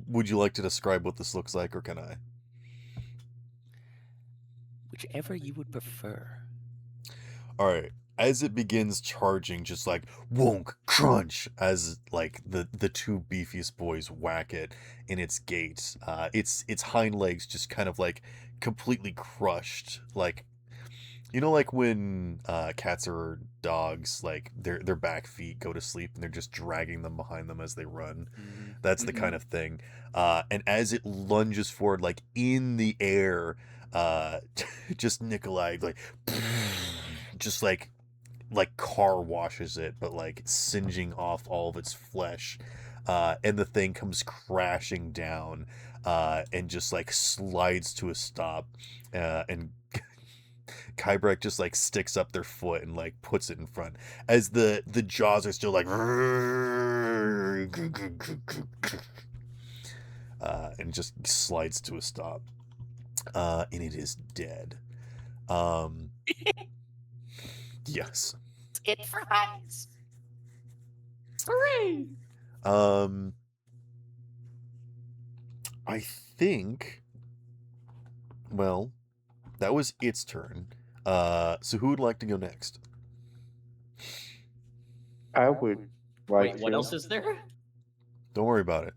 Would you like to describe what this looks like, or can I? Whichever you would prefer. All right. As it begins charging, just like wonk crunch, as like the 2 beefiest boys whack it in its gait. Its hind legs just kind of like completely crushed, like, you know, like when cats or dogs, like their back feet go to sleep and they're just dragging them behind them as they run. Mm-hmm. That's the kind of thing. And as it lunges forward, like in the air, just Nikolai, like, just like car washes it, but like singeing off all of its flesh. And the thing comes crashing down. and just like slides to a stop, and Kybrek just like sticks up their foot and like puts it in front as the jaws are still like and just slides to a stop, and it is dead. Yes. It fries. Hooray! I think, well, that was its turn. So who would like to go next? I would like Wait, what to. else is there? Don't worry about it.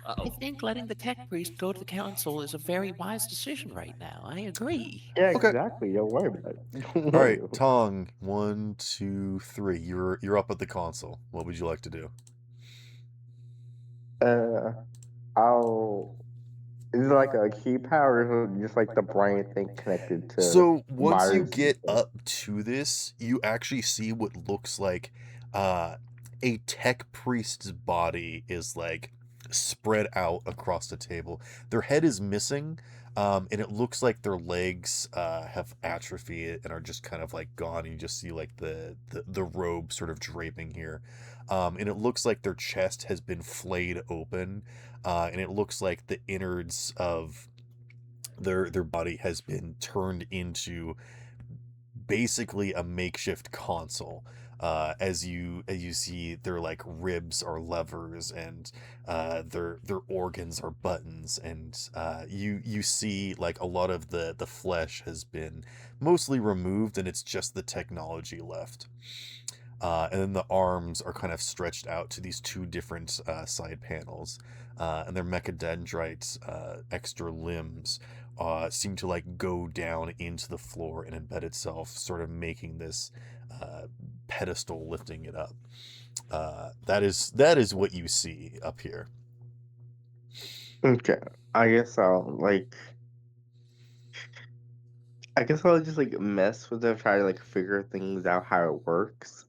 I Uh-oh. think letting the tech priest go to the council is a very wise decision right now. I agree. Yeah, Okay. exactly. Don't worry about it. Don't All worry right, about it. Tong. 1, 2, 3. You're up at the console. What would you like to do? I'll. Is it like a keypad or is it just like the brain thing connected to So once you Myers? get up to this, you actually see what looks like a tech priest's body is like spread out across the table. Their head is missing, and it looks like their legs have atrophied and are just kind of like gone. And you just see like the robe sort of draping here, and it looks like their chest has been flayed open, and it looks like the innards of their body has been turned into basically a makeshift console. As you see, their like ribs are levers, and their organs are buttons, and you see like a lot of the flesh has been mostly removed, and it's just the technology left. And then the arms are kind of stretched out to these two different side panels, and their mechadendrite extra limbs seem to like go down into the floor and embed itself, sort of making this pedestal, lifting it up. That is what you see up here. Okay. I guess I'll like. I guess I'll just like mess with it, try to like figure things out how it works.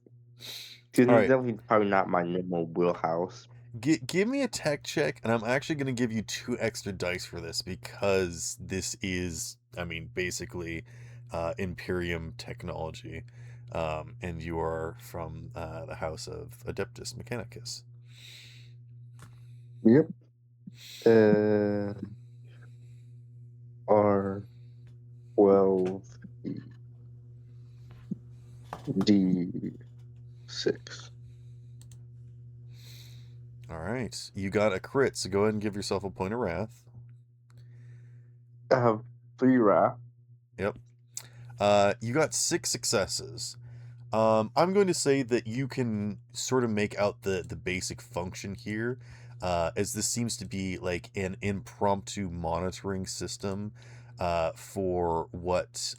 Because All it's right. definitely probably not my normal wheelhouse. Give me a tech check, and I'm actually going to give you 2 extra dice for this because this is, I mean, basically Imperium technology, and you are from the house of Adeptus Mechanicus. Yep. R12 D6. All right, you got a crit, so go ahead and give yourself a point of wrath. I have 3 wrath. Yep. You got 6 successes. I'm going to say that you can sort of make out the basic function here, as this seems to be like an impromptu monitoring system for what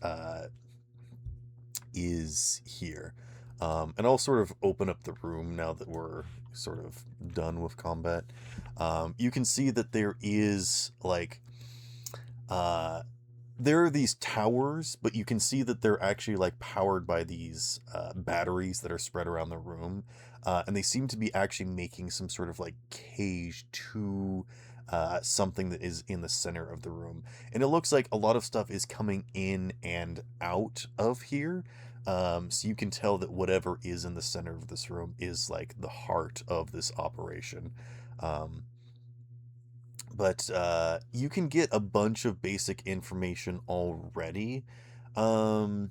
is here. And I'll sort of open up the room now that we're sort of done with combat. You can see that there is like there are these towers, but you can see that they're actually like powered by these batteries that are spread around the room, and they seem to be actually making some sort of like cage to something that is in the center of the room. And it looks like a lot of stuff is coming in and out of here. So you can tell that whatever is in the center of this room is like the heart of this operation. But you can get a bunch of basic information already. I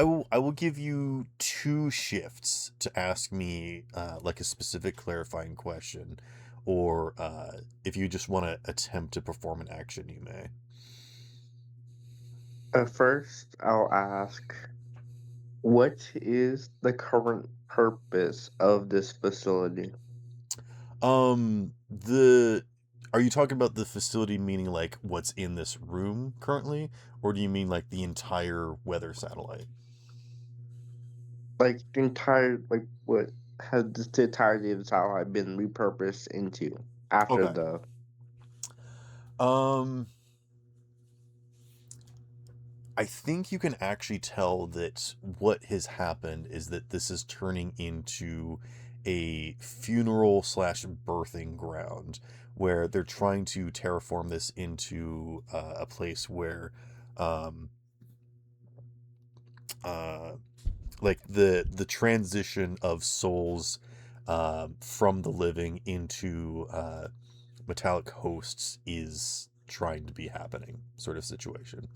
will give you 2 shifts to ask me like a specific clarifying question, or if you just want to attempt to perform an action, you may. First, I'll ask, what is the current purpose of this facility? The Are you talking about the facility, meaning like what's in this room currently, or do you mean like the entire weather satellite? Like the entire, like what has the entirety of the satellite been repurposed into after Okay. the? I think you can actually tell that what has happened is that this is turning into a funeral / birthing ground where they're trying to terraform this into a place where like the transition of souls from the living into metallic hosts is trying to be happening, sort of situation.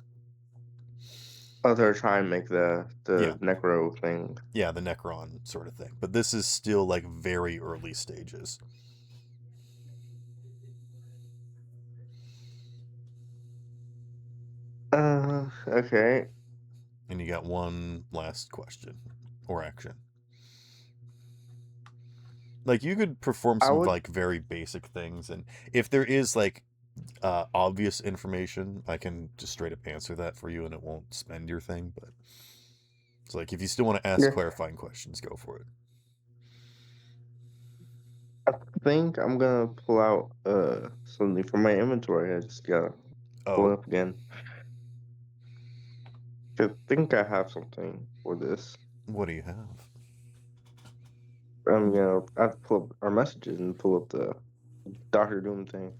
Oh, they're trying to make the Yeah. necro thing. Yeah, the Necron sort of thing. But this is still like very early stages. Okay. And you got one last question or action. Like, you could perform I some would. like very basic things, and if there is like obvious information, I can just straight up answer that for you and it won't spend your thing. But it's like, if you still want to ask Yeah. clarifying questions, go for it. I think I'm gonna pull out something from my inventory. I just gotta pull it Oh, up again. I think I have something for this. what do you have? I'm gonna I have to pull up our messages and pull up the Doctor Doom thing.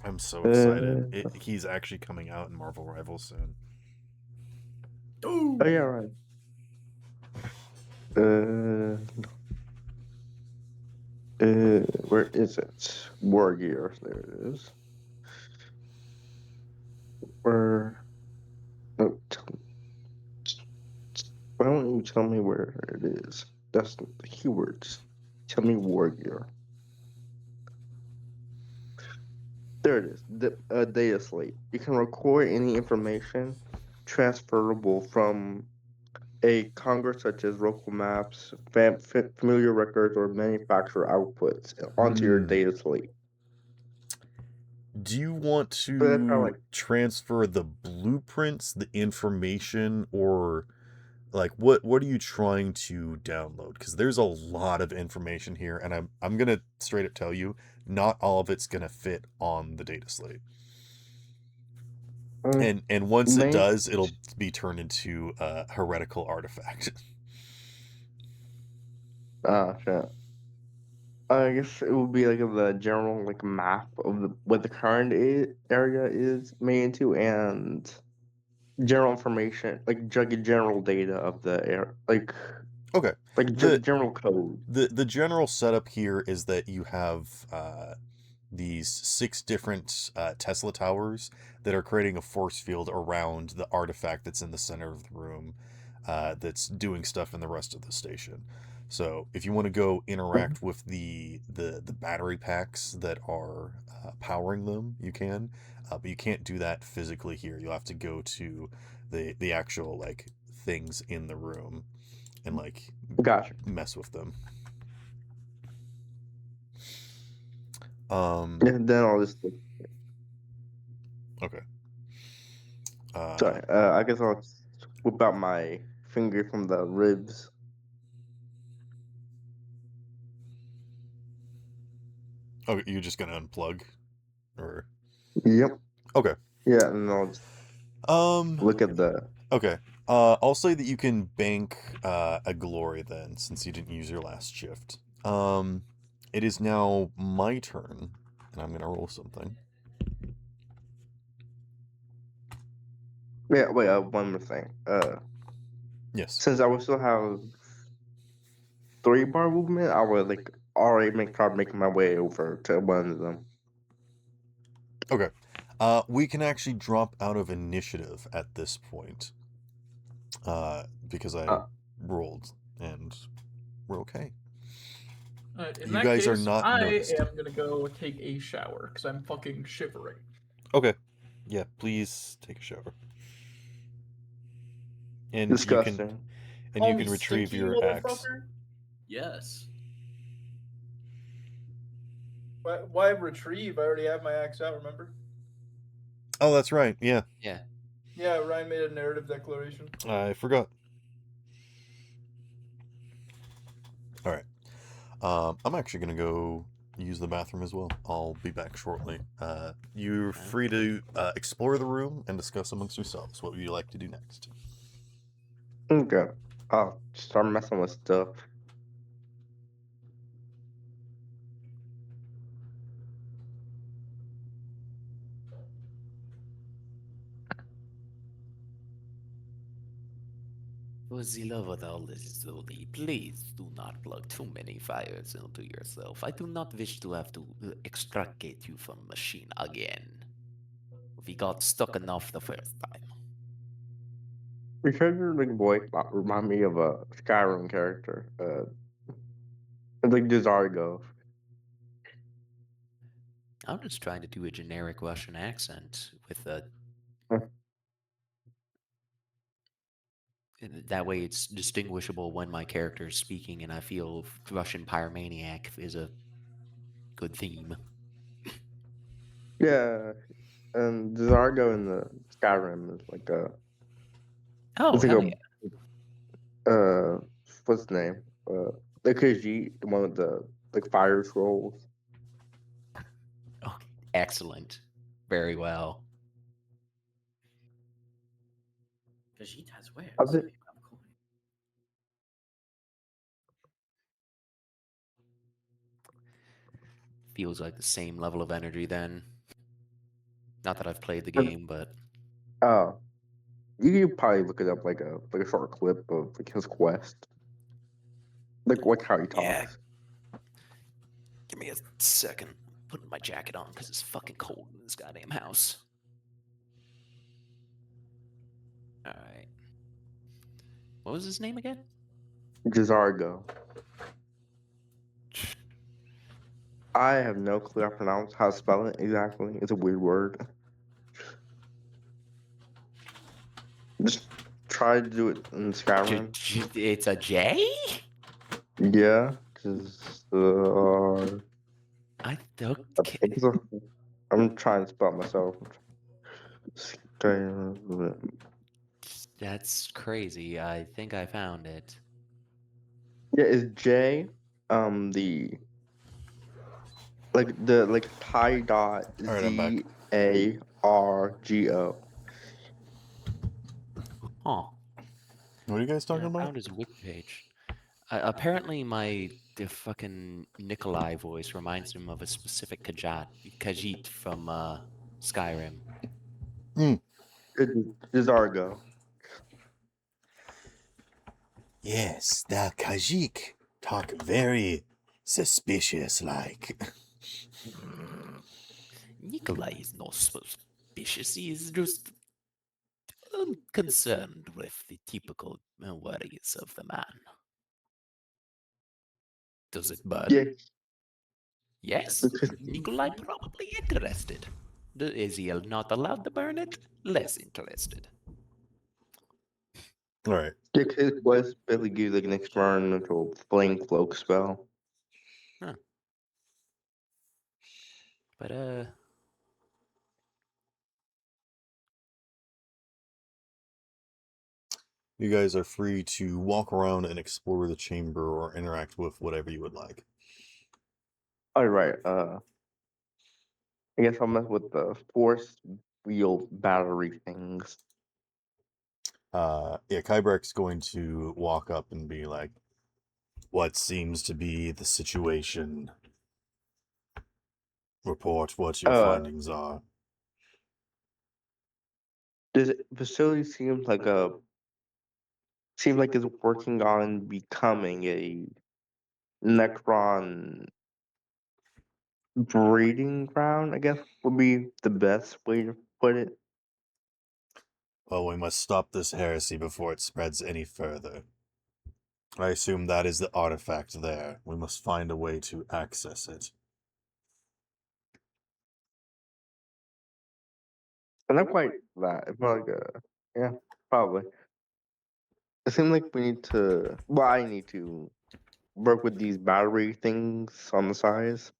I'm so excited. He's actually coming out in Marvel Rivals soon. Oh yeah, right. Where is it? War Gear. There it is. Where? No, why don't you tell me where it is? That's the keywords. Tell me War Gear. There it is. The data slate. You can record any information transferable from a Congress such as local maps, familiar records, or manufacturer outputs onto your data slate. Do you want So that's how, to like, transfer the blueprints, the information, or like what are you trying to download? Because there's a lot of information here, and I'm gonna straight up tell you, not all of it's gonna fit on the data slate. And once it does, it'll be turned into a heretical artifact. Shit. I guess it would be like the general like map of what the current area is made into, and general information, like general data of the air, like Okay. general code. The general setup here is that you have these 6 different Tesla towers that are creating a force field around the artifact that's in the center of the room, that's doing stuff in the rest of the station. So if you want to go interact with the battery packs that are powering them, you can, but you can't do that physically here. You'll have to go to the actual like things in the room and like Gotcha. mess with them. And then I'll just Okay. sorry. I guess I'll whip out my finger from the ribs. Oh, you're just gonna unplug, or? Yep. Okay. Yeah, and I'll just look at the. Okay. I'll say that you can bank a glory then, since you didn't use your last shift. It is now my turn, and I'm gonna roll something. Yeah. Wait. One more thing. Yes. Since I will still have 3-bar movement, I would like already try making my way over to one of them. Okay. We can actually drop out of initiative at this point. Because I rolled, and we're okay. In You that guys case, are not I noticed. am gonna go take a shower because I'm fucking shivering. Okay. Yeah, please take a shower. And Disgusting. you can retrieve Stinky your axe. motherfucker? Yes. Why retrieve? I already have my axe out, remember? Oh, that's right. Yeah. Yeah. Yeah, Ryan made a narrative declaration. I forgot. All right. I'm actually going to go use the bathroom as well. I'll be back shortly. You're free to explore the room and discuss amongst yourselves. What would you like to do next? Okay. I'll start messing with stuff. For the love of all that is holy, please do not plug too many fires into yourself. I do not wish to have to extricate you from machine again. We got stuck enough the first time. Your character like voice remind me of a Skyrim character. It's like Desargo. I'm just trying to do a generic Russian accent with a. That way it's distinguishable when my character is speaking, and I feel Russian pyromaniac is a good theme. Yeah, and Desargo in the Skyrim is like a. Oh, It's like hell yeah. What's the name? The Khajiit, the one with the like fire scrolls. Oh, excellent. Very well. Vegeta has wares. I think- Feels like the same level of energy then. Not that I've played the game, but Oh, you could probably look it up like a short clip of like his quest, like how he yeah. talks. Give me a second. Putting my jacket on because it's fucking cold in this goddamn house. All right. What was his name again? Desargo. I have no clue how to pronounce how to spell it exactly. It's a weird word. Just try to do it in Skyrim. It's a J? Yeah, just I don't. I'm trying to spell it myself. That's crazy. I think I found it. Yeah, is J the pi dot All right, I'm back. ZARGO. Huh. What are you guys talking I about? found his wiki page. Apparently, the fucking Nikolai voice reminds him of a specific Khajiit from Skyrim. Desargo. Yes, the Khajiit talk very suspicious like. Nikolai is not suspicious. He is just unconcerned with the typical worries of the man. Does it burn? Yeah, Yes. Nikolai probably interested. Is he not allowed to burn it? Less interested. All right. yeah, his quest basically gives like an experimental flame cloak spell. But You guys are free to walk around and explore the chamber or interact with whatever you would like. All right. I guess I'll mess with the force wheel battery things. Yeah, Kybrek's going to walk up and be like, what seems to be the situation? Report what your findings are. This facility seems like it's working on becoming a Necron breeding ground, I guess would be the best way to put it. Well, we must stop this heresy before it spreads any further. I assume that is the artifact there. We must find a way to access it. But not quite that. It's more like yeah, probably. It seems like we need to. Well, I need to work with these battery things on the sides.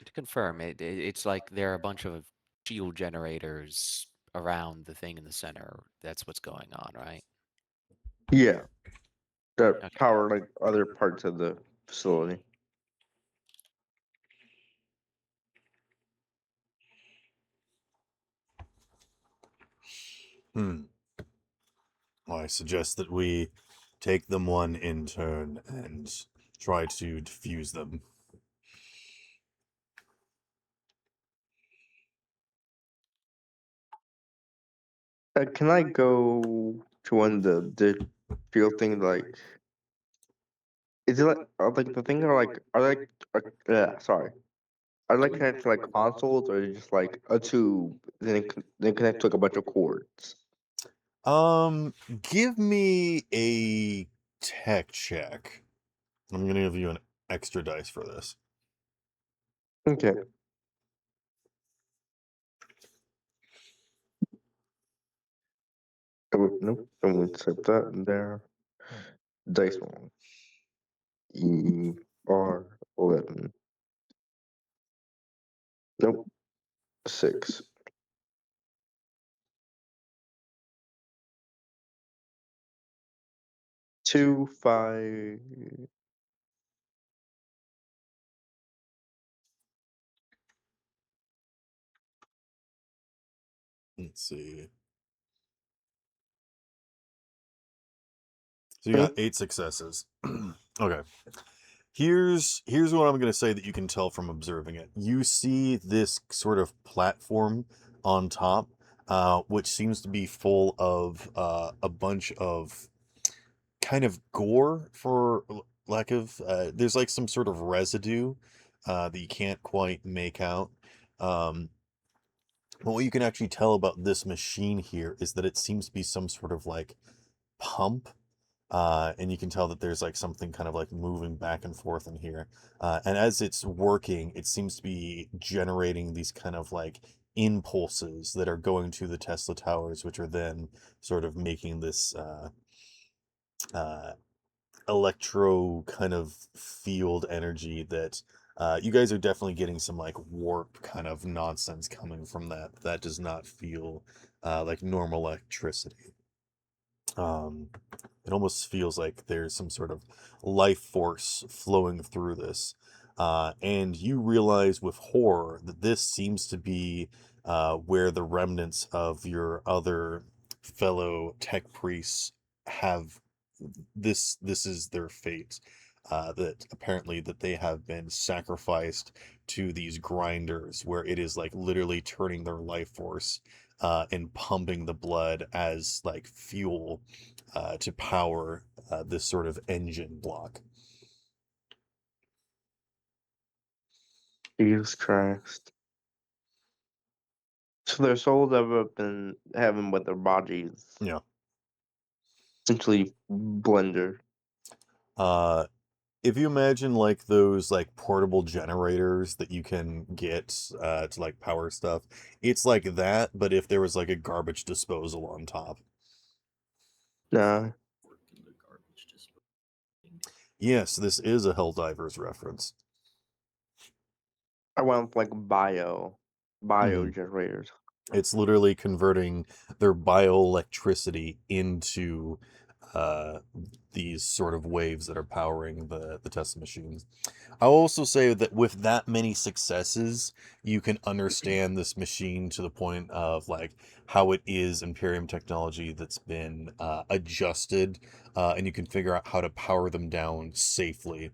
to confirm, it's like there are a bunch of shield generators around the thing in the center. That's what's going on, right? Yeah, that Okay. power like other parts of the facility. Well, I suggest that we take them one in turn and try to defuse them. Can I go to one of the field things? Like, is it like the thing are like sorry, are they like connected to like consoles, or is it just like a tube then connect to like a bunch of cords? Give me a tech check. I'm gonna give you an extra dice for this. Okay. Nope. I'm gonna accept that and there. Dice one. ER11. Nope. 6. 2, 5. Let's see. So you got 8 successes. Okay. Here's what I'm going to say that you can tell from observing it. You see this sort of platform on top, which seems to be full of a bunch of kind of gore, for lack of. There's like some sort of residue that you can't quite make out. Um, but what you can actually tell about this machine here is that it seems to be some sort of like pump, and you can tell that there's like something kind of like moving back and forth in here. And as it's working, it seems to be generating these kind of like impulses that are going to the Tesla towers, which are then sort of making this uh, electro kind of field energy that you guys are definitely getting some like warp kind of nonsense coming from that. That does not feel like normal electricity. It almost feels like there's some sort of life force flowing through this. And you realize with horror that this seems to be where the remnants of your other fellow tech priests have this is their fate. That apparently that they have been sacrificed to these grinders, where it is like literally turning their life force and pumping the blood as like fuel to power this sort of engine block. Jesus Christ. So their souls have up in heaven, but their bodies Yeah. essentially blender. If you imagine like those like portable generators that you can get to like power stuff, it's like that, but if there was like a garbage disposal on top. Nah. Yes, this is a Helldivers reference. I went with like bio Mhm. generators. It's literally converting their bioelectricity into these sort of waves that are powering the Tesla machines. I'll also say that with that many successes, you can understand this machine to the point of like how it is Imperium technology that's been adjusted, and you can figure out how to power them down safely,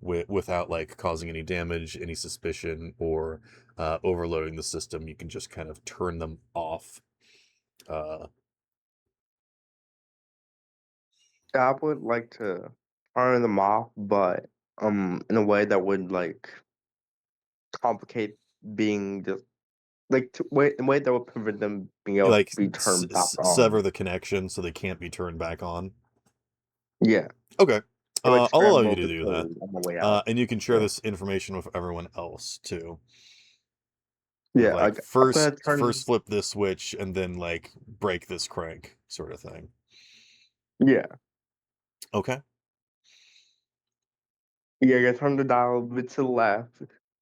without like causing any damage, any suspicion, or overloading the system. You can just kind of turn them off. I would like to turn them off, but in a way that would like complicate being just like in a way that would prevent them being able Like to be turned back sever on. the connection so they can't be turned back on. Yeah. Okay. Or like I'll allow you scramble to the do that. code on the way out. And you can share Yeah. this information with everyone else too. Yeah, Like I'm gonna first flip this switch and then like break this crank sort of thing. Yeah. Okay. Yeah, you turn the dial a bit to the left,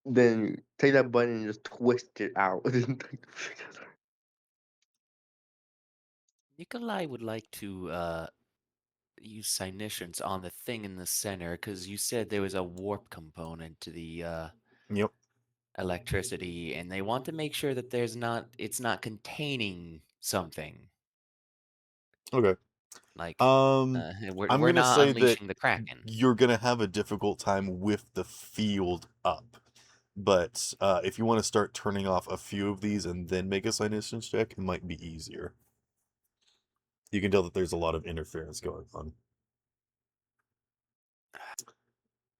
then take that button and just twist it out. Nikolai would like to use Cynicians on the thing in the center, because you said there was a warp component to the Yep. electricity, and they want to make sure that it's not containing something. Okay. Like, I'm we're gonna not say that unleashing the Kraken. you're gonna have a difficult time with the field up. But if you want to start turning off a few of these and then make a sinus check, it might be easier. You can tell that there's a lot of interference going on.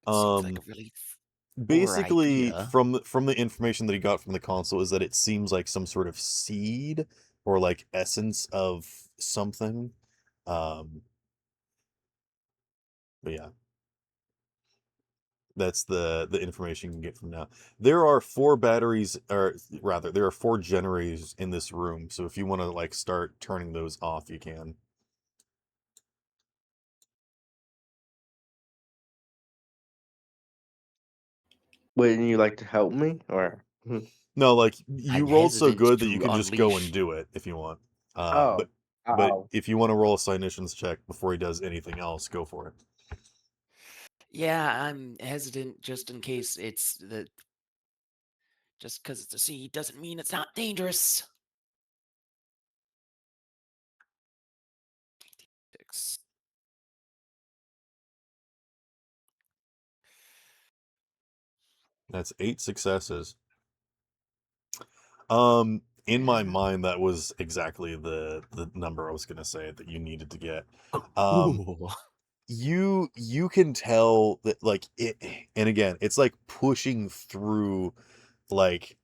Seems like a really poor Basically, idea. from the information that he got from the console, is that it seems like some sort of seed or like essence of something. But yeah, that's the information you can get from now. There are 4 batteries, or rather, there are 4 generators in this room. So if you want to like start turning those off, you can. Wouldn't you like to help me, or? No, like you I'm rolled so hesitant good that you to can just go and unleash. do it if you want. Oh, But oh, if you want to roll a cognitions check before he does anything else, go for it. Yeah, I'm hesitant just in case it's the. Just because it's a seed doesn't mean it's not dangerous. 6. That's 8 successes. In my mind, that was exactly the number I was gonna say that you needed to get. Ooh. You can tell that like it, and again, it's like pushing through, like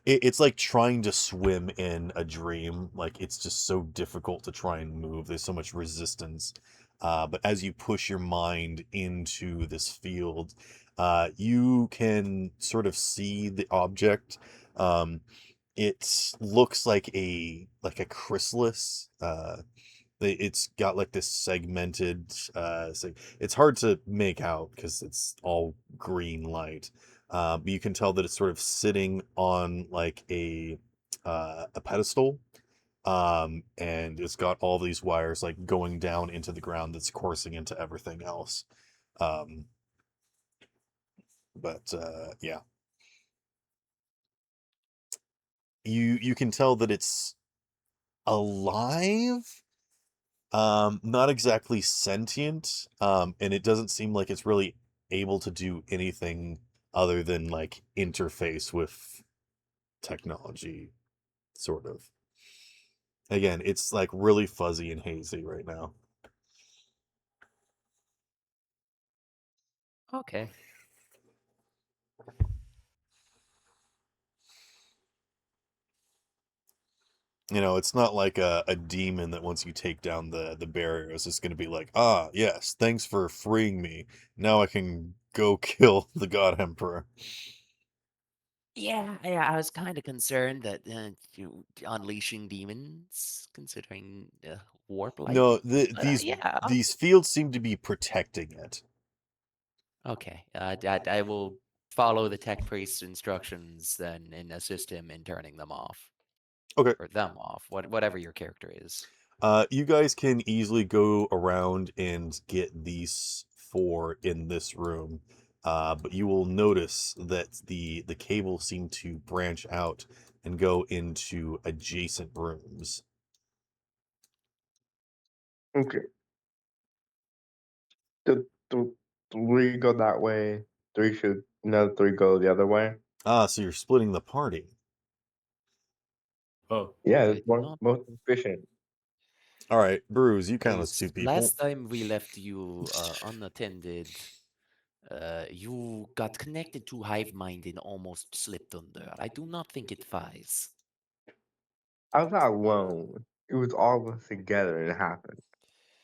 it's like trying to swim in a dream. Like it's just so difficult to try and move. There's so much resistance. But as you push your mind into this field, you can sort of see the object. It looks like a chrysalis. It's got like this segmented. It's hard to make out because it's all green light. But you can tell that it's sort of sitting on like a pedestal. And it's got all these wires like going down into the ground that's coursing into everything else. Um, but yeah, you can tell that it's alive, not exactly sentient, and it doesn't seem like it's really able to do anything other than like interface with technology, sort of. Again, it's like really fuzzy and hazy right now. Okay. You know, it's not like a demon that once you take down the barriers, it's going to be like, ah, yes, thanks for freeing me. Now I can go kill the God Emperor. Yeah, I was kind of concerned that unleashing demons, considering warp No, lightning. Yeah. these fields seem to be protecting it. Okay. I will follow the tech priest's instructions then and assist him in turning them off. Okay. Or them off. Whatever your character is. You guys can easily go around and get these 4 in this room, but you will notice that the cables seem to branch out and go into adjacent rooms. okay. The 3 go that way. 3 should another 3 go the other way. Ah, so you're splitting the party. Oh, Yeah, Okay, it's more not most efficient. All right, Bruce, you count as 2 because people. last time we left you unattended, you got connected to Hive Mind and almost slipped under. I do not think it flies. I was not alone. It was all of us together and it happened.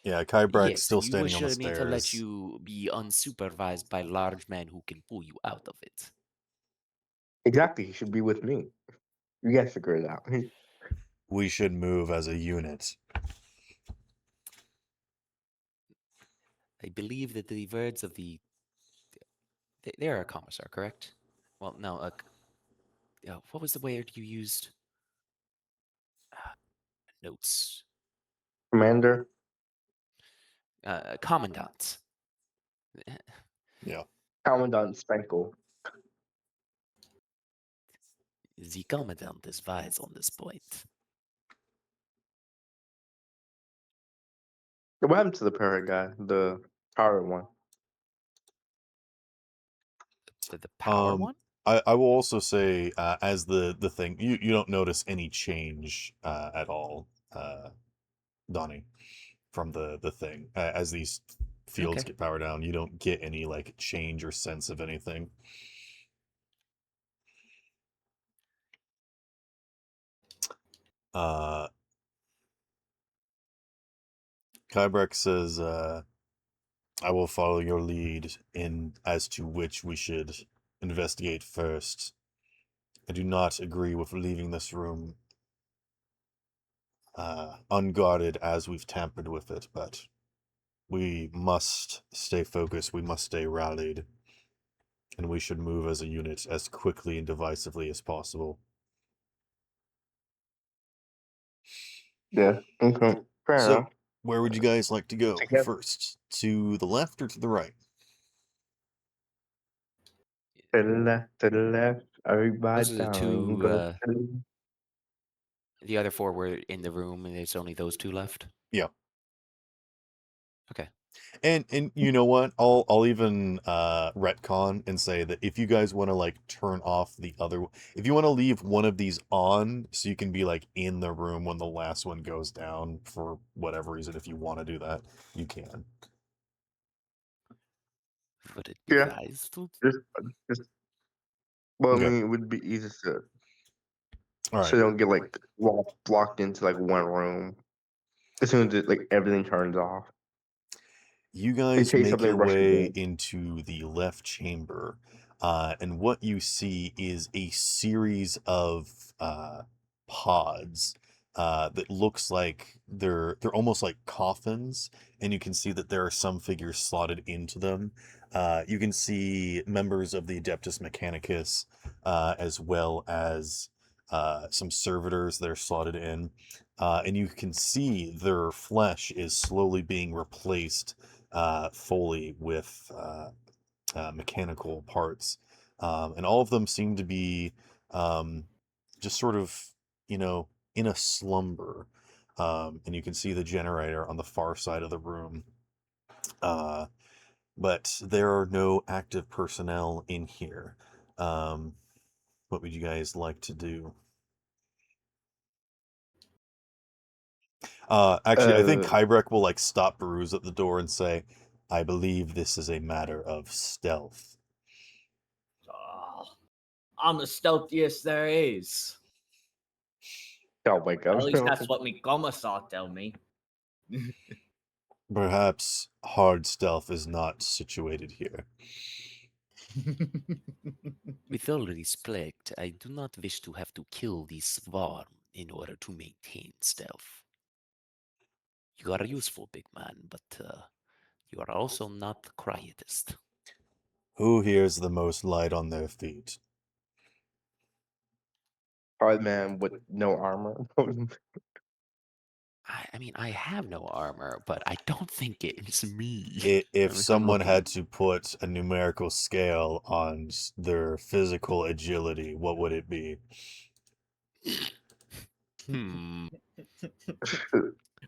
Yeah, Kybrak's Yes, still you standing on the wish me to let stairs. you be unsupervised by large men who can pull you out of it. Exactly, he should be with me. You guys figure it out. We should move as a unit. I believe that the words of the they're a commissar, correct? Well, no. What was the word you used? Notes. Commander, Commandant. Yeah. Commandant Spankel. The commandant is wise on this point. What happened to the parrot guy? The power one. The power one? I will also say, as the thing, you don't notice any change at all, Donnie, from the thing. As these fields Okay. get powered down, you don't get any like change or sense of anything. Kybrek says, I will follow your lead in as to which we should investigate first. I do not agree with leaving this room unguarded as we've tampered with it, but we must stay focused, we must stay rallied, and we should move as a unit as quickly and decisively as possible. Yeah. Okay. Fair So, enough. where would you guys like to go Together. first? To the left or to the right? To the left, to the left. Everybody Those are the down. two. Go to the The other four were in the room, and there's only those two left. Yeah. Okay. And you know what? I'll even retcon and say that if you guys want to like turn off the other, if you want to leave one of these on so you can be like in the room when the last one goes down for whatever reason, if you want to do that, you can. Would it be Yeah. wise to? Just well, Okay. I mean, it would be easy to All so right. they don't get like blocked into like one room as soon as like everything turns off. You In guys case make somebody your rushes way in. into the left chamber, and what you see is a series of pods that looks like they're almost like coffins, and you can see that there are some figures slotted into them. You can see members of the Adeptus Mechanicus, as well as some servitors that are slotted in. And you can see their flesh is slowly being replaced fully with mechanical parts. And all of them seem to be just sort of, in a slumber. And you can see the generator on the far side of the room. But there are no active personnel in here. What would you guys like to do? Actually, I think Kybrek will like stop Baruz at the door and say, I believe this is a matter of stealth. Oh, I'm the stealthiest there is. Oh my god. At least that's what my commissar tell me. Perhaps hard stealth is not situated here. With all respect, I do not wish to have to kill the swarm in order to maintain stealth. You are useful, big man, but you are also not the quietest. Who here is the most light on their feet? Hard man with no armor. I mean, I have no armor, but I don't think it's me. If I'm someone looking. had to put a numerical scale on their physical agility, what would it be?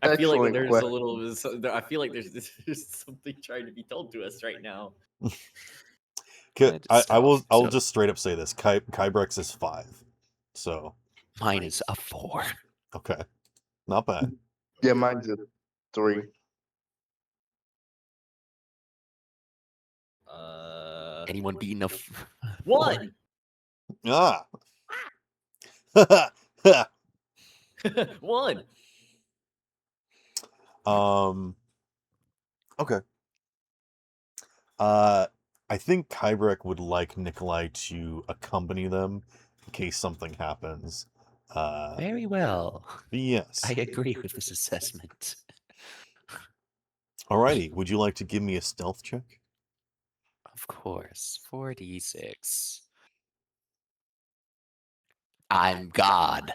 I feel like Excellent there's question. a little. I feel like there's something trying to be told to us right now. I'll just straight up say this. Kybrex is 5. So mine is a 4. Okay. Not bad. Yeah, mine's a 3. Anyone beating a 1? Ah. 1. Okay. I think Kybrek would like Nikolai to accompany them in case something happens. Very well. Yes. I agree with this assessment. Alrighty, would you like to give me a stealth check? Of course. 4d6. I'm God.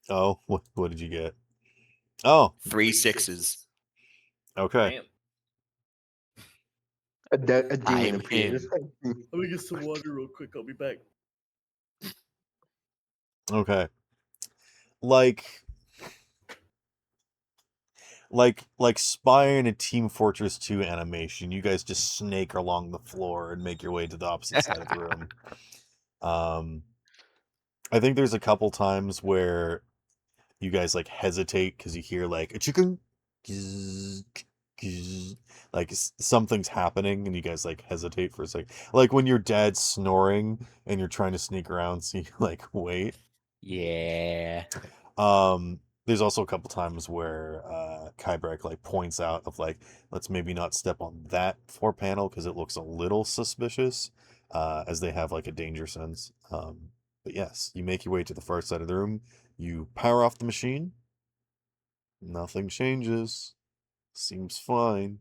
Oh, what did you get? Oh, 3 6s. Okay. Damn. A I demon am appears. him. Let me get some water real quick. I'll be back. Okay. Like, like Spy in a Team Fortress 2 animation, you guys just snake along the floor and make your way to the opposite side of the room. I think there's a couple times where you guys like hesitate because you hear like a chicken, like something's happening, and you guys like hesitate for a second. Like when your dad's snoring and you're trying to sneak around, so you like wait. Yeah. There's also a couple times where Kybrek like points out of like, let's maybe not step on that floor panel because it looks a little suspicious, as they have like a danger sense. But yes, you make your way to the far side of the room. You power off the machine. Nothing changes. Seems fine.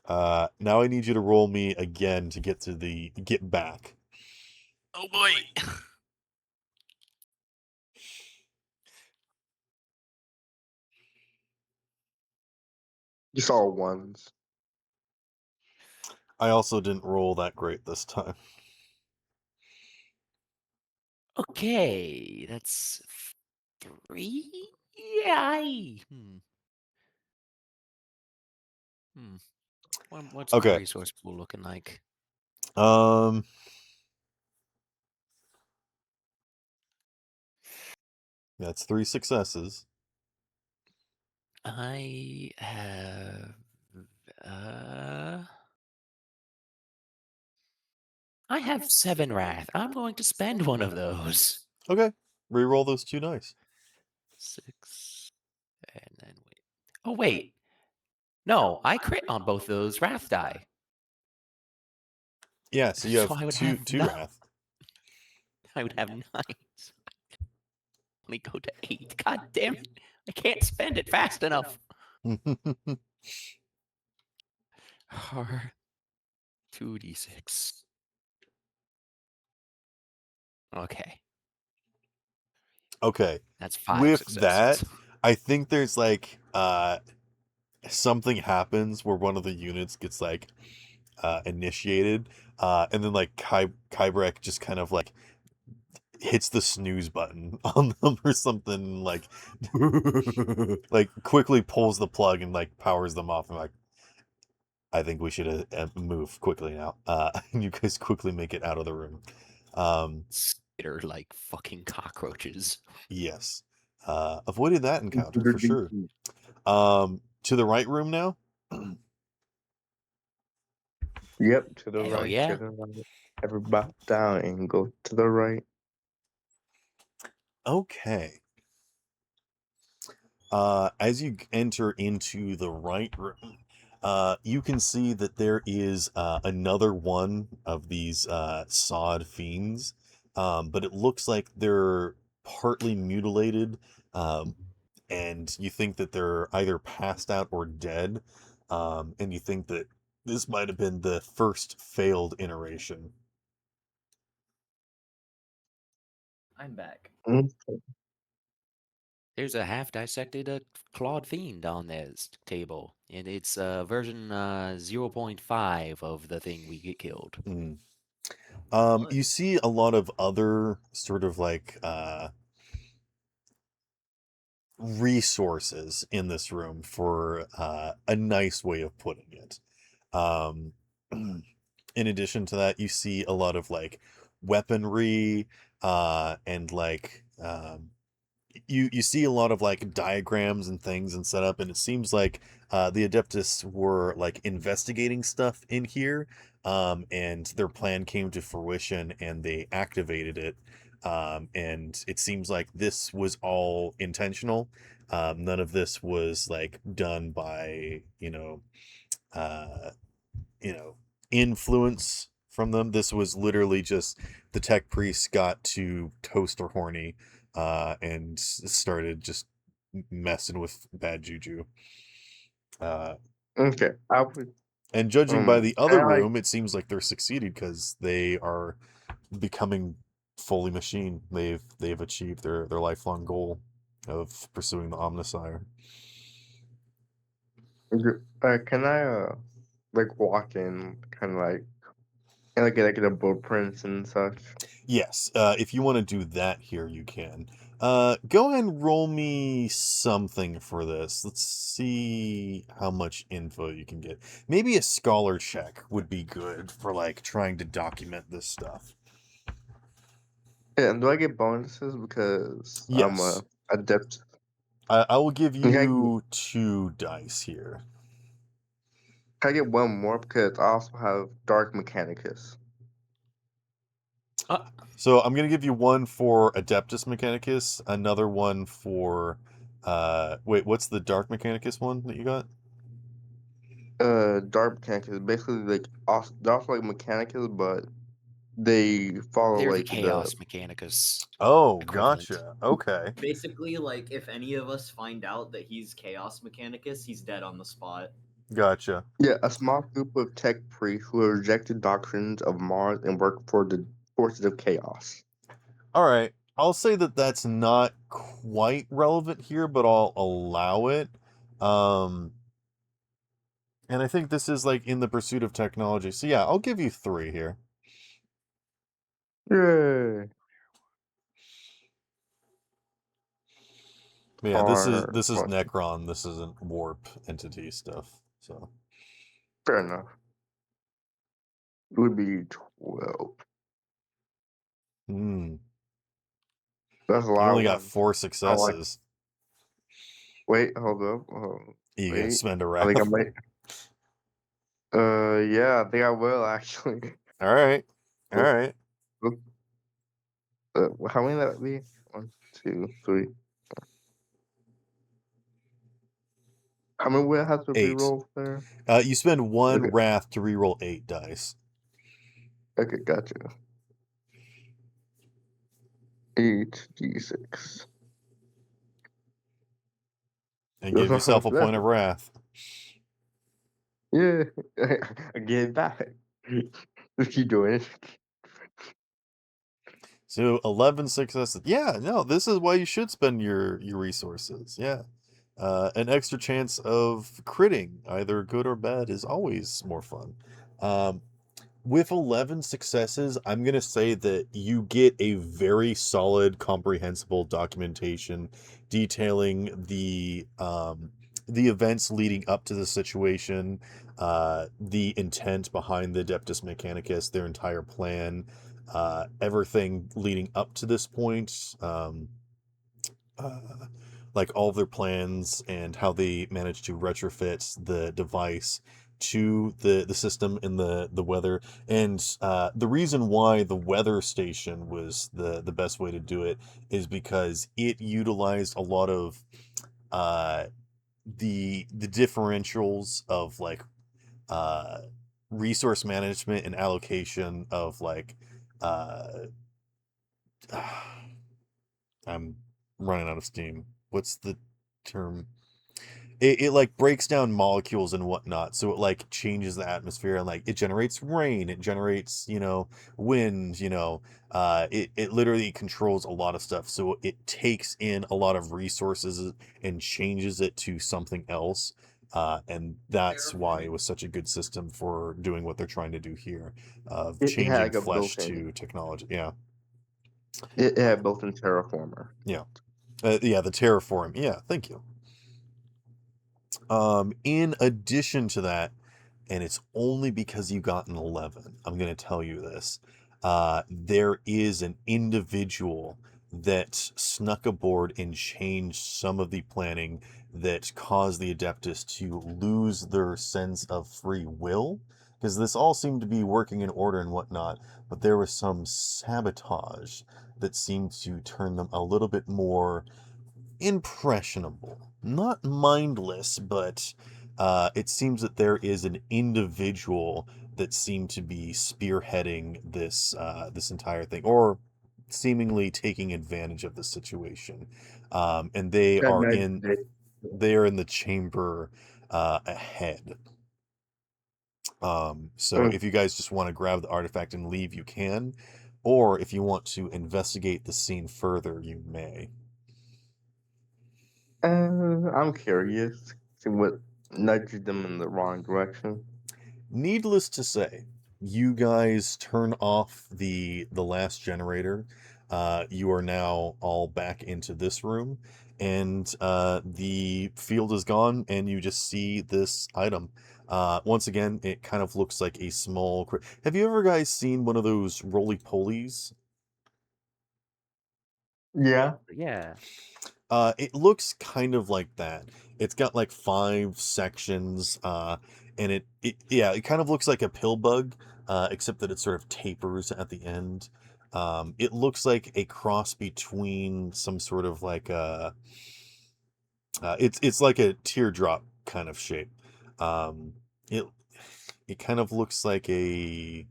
Now I need you to roll me again to get back. Oh boy. Just all ones. I also didn't roll that great this time. Okay, that's 3. Yeah. What's my Okay. resource pool looking like? That's 3 successes. I have I have 7 wrath. I'm going to spend one of those. Okay. Reroll those 2 dice. 6 and then wait. Oh wait. No, I crit on both those wrath die. Yeah, so you have I would two have two no- wrath. I would have 9. Only go to 8. God damn it. I can't spend it fast enough. 2d6. Okay. Okay. That's 5 With successes. that, I think there's like something happens where one of the units gets like initiated, and then like Kybrek just kind of like hits the snooze button on them or something, like like quickly pulls the plug and like powers them off, and like, I think we should move quickly now. And you guys quickly make it out of the room. Skitter like fucking cockroaches. Yes. Avoided that encounter for sure. To the right room now. Yep, to the Hell right. yeah. To the right. Everybody down and go to the right. Okay. As you enter into the right room, you can see that there is another one of these sod fiends, but it looks like they're partly mutilated, and you think that they're either passed out or dead, and you think that this might have been the first failed iteration. I'm back. There's a half dissected clawed fiend on this table, and it's version 0.5 of the thing we get killed. You see a lot of other sort of like resources in this room, for a nice way of putting it. In addition to that, you see a lot of like weaponry, and like you see a lot of like diagrams and things and setup, and it seems like the Adeptus were like investigating stuff in here, and their plan came to fruition and they activated it, and it seems like this was all intentional. None of this was like done by uh, influence from them. This was literally just the tech priests got too toaster horny, and started just messing with bad juju. Okay, I would. And judging by the other I like- room, it seems like they're succeeded because they are becoming fully machine. They've achieved their lifelong goal of pursuing the Omnissiah. Can I like walk in, kind of like, and like get the blueprints and such? Yes, if you want to do that here, you can. Go ahead and roll me something for this. Let's see how much info you can get. Maybe a scholar check would be good for like trying to document this stuff. Yeah, and do I get bonuses because I'm Yes. a adept? I will give Can you 2 dice here. I get one more because I also have Dark Mechanicus? So I'm gonna give you one for Adeptus Mechanicus, another one for wait, what's the Dark Mechanicus one that you got? Dark Mechanicus basically like they're also like Mechanicus, but they follow They're the like Chaos Mechanicus. Oh, equivalent. gotcha. Okay. Basically, like if any of us find out that he's Chaos Mechanicus, he's dead on the spot. Gotcha. a small group of tech priests who have rejected doctrines of Mars and work for the forces of chaos. All right. I'll say that that's not quite relevant here, but I'll allow it. And I think this is like in the pursuit of technology. So yeah, I'll give you 3 here. Yay! But yeah, this is Well, Necron. This isn't warp entity stuff. So fair enough. It would be 12. That's a you lot only of got ones. 4 I like. successes. Wait, hold up. You gonna Wait. spend a I think I wrath? might. Yeah, I think I will actually. All right. All right. How many that be? 1, 2, 3. How many would I have to 8. reroll there? You spend 1 Okay. wrath to reroll 8 dice. Okay, gotcha. 8d6. And give yourself a point of wrath. Yeah, I get it back. Just keep doing it. So 11 successes. Yeah, no, this is why you should spend your resources. Yeah. An extra chance of critting, either good or bad, is always more fun. With 11 successes, I'm going to say that you get a very solid, comprehensible documentation detailing the events leading up to the situation, the intent behind the Adeptus Mechanicus, their entire plan, everything leading up to this point, uh, like all of their plans and how they managed to retrofit the device to the system in the weather, and the reason why the weather station was the best way to do it is because it utilized a lot of the differentials of like uh resource management and allocation of like uh I'm running out of steam. What's the term? It like breaks down molecules and whatnot, so it like changes the atmosphere and like it generates rain, it generates, wind, it literally controls a lot of stuff. So it takes in a lot of resources and changes it to something else. And that's why it was such a good system for doing what they're trying to do here, of It had changing like a flesh built-in. to technology. Yeah. It had built-in terraformer. Yeah. Yeah, the terraform. Yeah, thank you. In addition to that, and it's only because you got an 11, I'm going to tell you this. There is an individual that snuck aboard and changed some of the planning that caused the Adeptus to lose their sense of free will. Because this all seemed to be working in order and whatnot, but there was some sabotage that seemed to turn them a little bit more impressionable. Not mindless, but it seems that there is an individual that seemed to be spearheading this entire thing, or seemingly taking advantage of the situation. And they I are imagine in they- they are in the chamber ahead. So if you guys just want to grab the artifact and leave, you can, or if you want to investigate the scene further, you may. I'm curious. See what nudged them in the wrong direction. Needless to say, you guys turn off the last generator. You are now all back into this room, and the field is gone, and you just see this item. Once again, it kind of looks like a small. Have you ever guys seen one of those roly-polies? Yeah. Yeah. It looks kind of like that. It's got like 5 sections, and it kind of looks like a pill bug, except that it sort of tapers at the end. It looks like a cross between some sort of like it's like a teardrop kind of shape. Um, it it kind of looks like a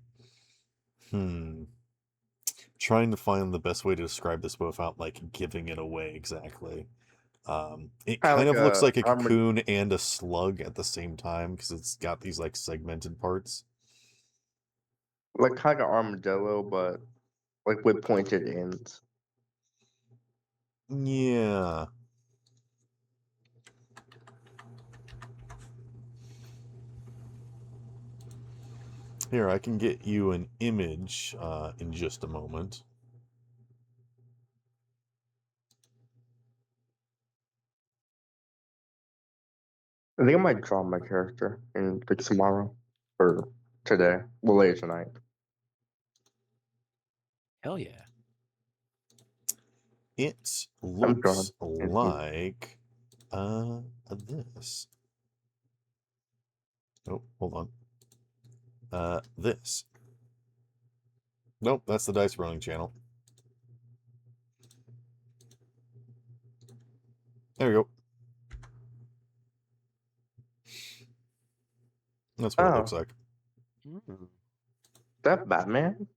trying to find the best way to describe this without like giving it away exactly. It Kind kind of of like looks a like a armored, cocoon and a slug at the same time because it's got these like segmented parts. like kind of armadillo, but like with pointed ends. Yeah. Here, I can get you an image in just a moment. I think I might draw my character in like tomorrow or today, well later tonight. Hell yeah. It I'm drawing. looks like this. Oh, hold on. This. Nope, that's the dice rolling channel. There we go. That's what it looks Oh, like. that Batman?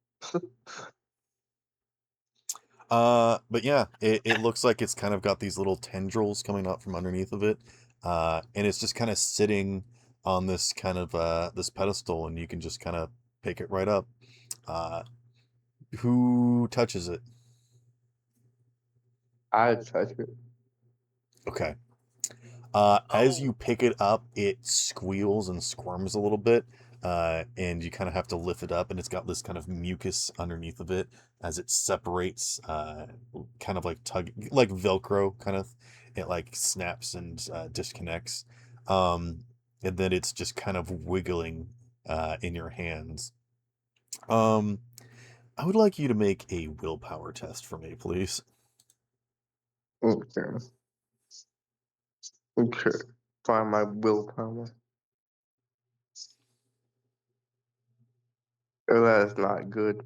But yeah, it looks like it's kind of got these little tendrils coming out from underneath of it. And it's just kind of sitting on this kind of this pedestal, and you can just kind of pick it right up. Who touches it? I touch it. Okay. As you pick it up, it squeals and squirms a little bit, and you kind of have to lift it up, and it's got this kind of mucus underneath of it as it separates, kind of like like Velcro, kind of. It like snaps and disconnects, and then it's just kind of wiggling in your hands. Um, I would like you to make a willpower test for me, please. Okay. Okay. Find my willpower. Oh, that's not good.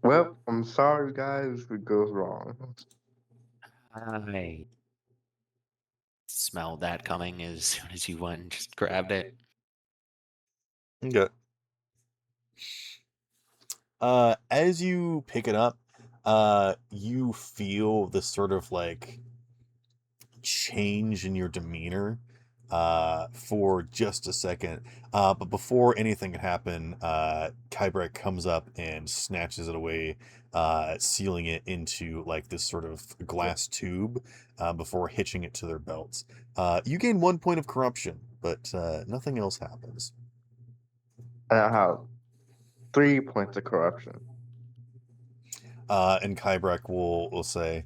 Well, I'm sorry, guys, if it goes wrong. I smelled that coming as soon as you went and just grabbed it. Okay. As you pick it up, you feel this sort of like change in your demeanor for just a second. But before anything can happen, Kybrek comes up and snatches it away, sealing it into like this sort of glass tube before hitching it to their belts. You gain 1 point of corruption, but nothing else happens. And I have 3 points of corruption. And Kybrek will say,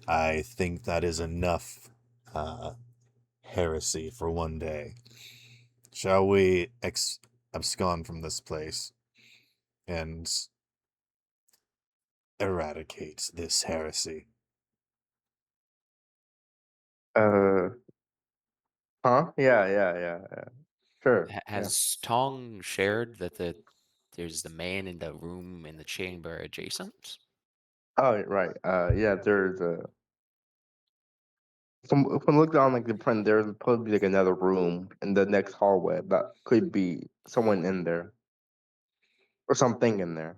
I think that is enough heresy for one day. Shall we abscond from this place and eradicate this heresy? Uh, huh? Yeah. Sure. Yeah. Has Tong shared that there's the man in the room in the chamber adjacent? Oh, right. Yeah, there's a. If I look down like the print, there's supposed to be like another room in the next hallway that could be someone in there or something in there.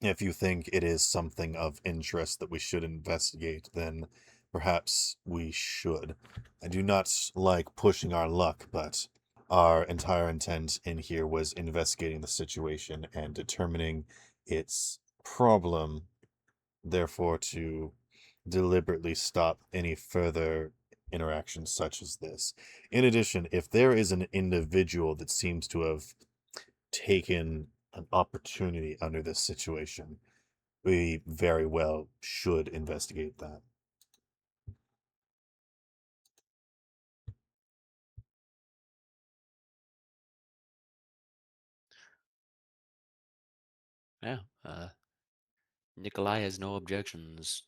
If you think it is something of interest that we should investigate, then perhaps we should. I do not like pushing our luck, but our entire intent in here was investigating the situation and determining its problem, therefore to deliberately stop any further interactions such as this. In addition, if there is an individual that seems to have taken an opportunity under this situation, we very well should investigate that. Yeah. Nikolai has no objections.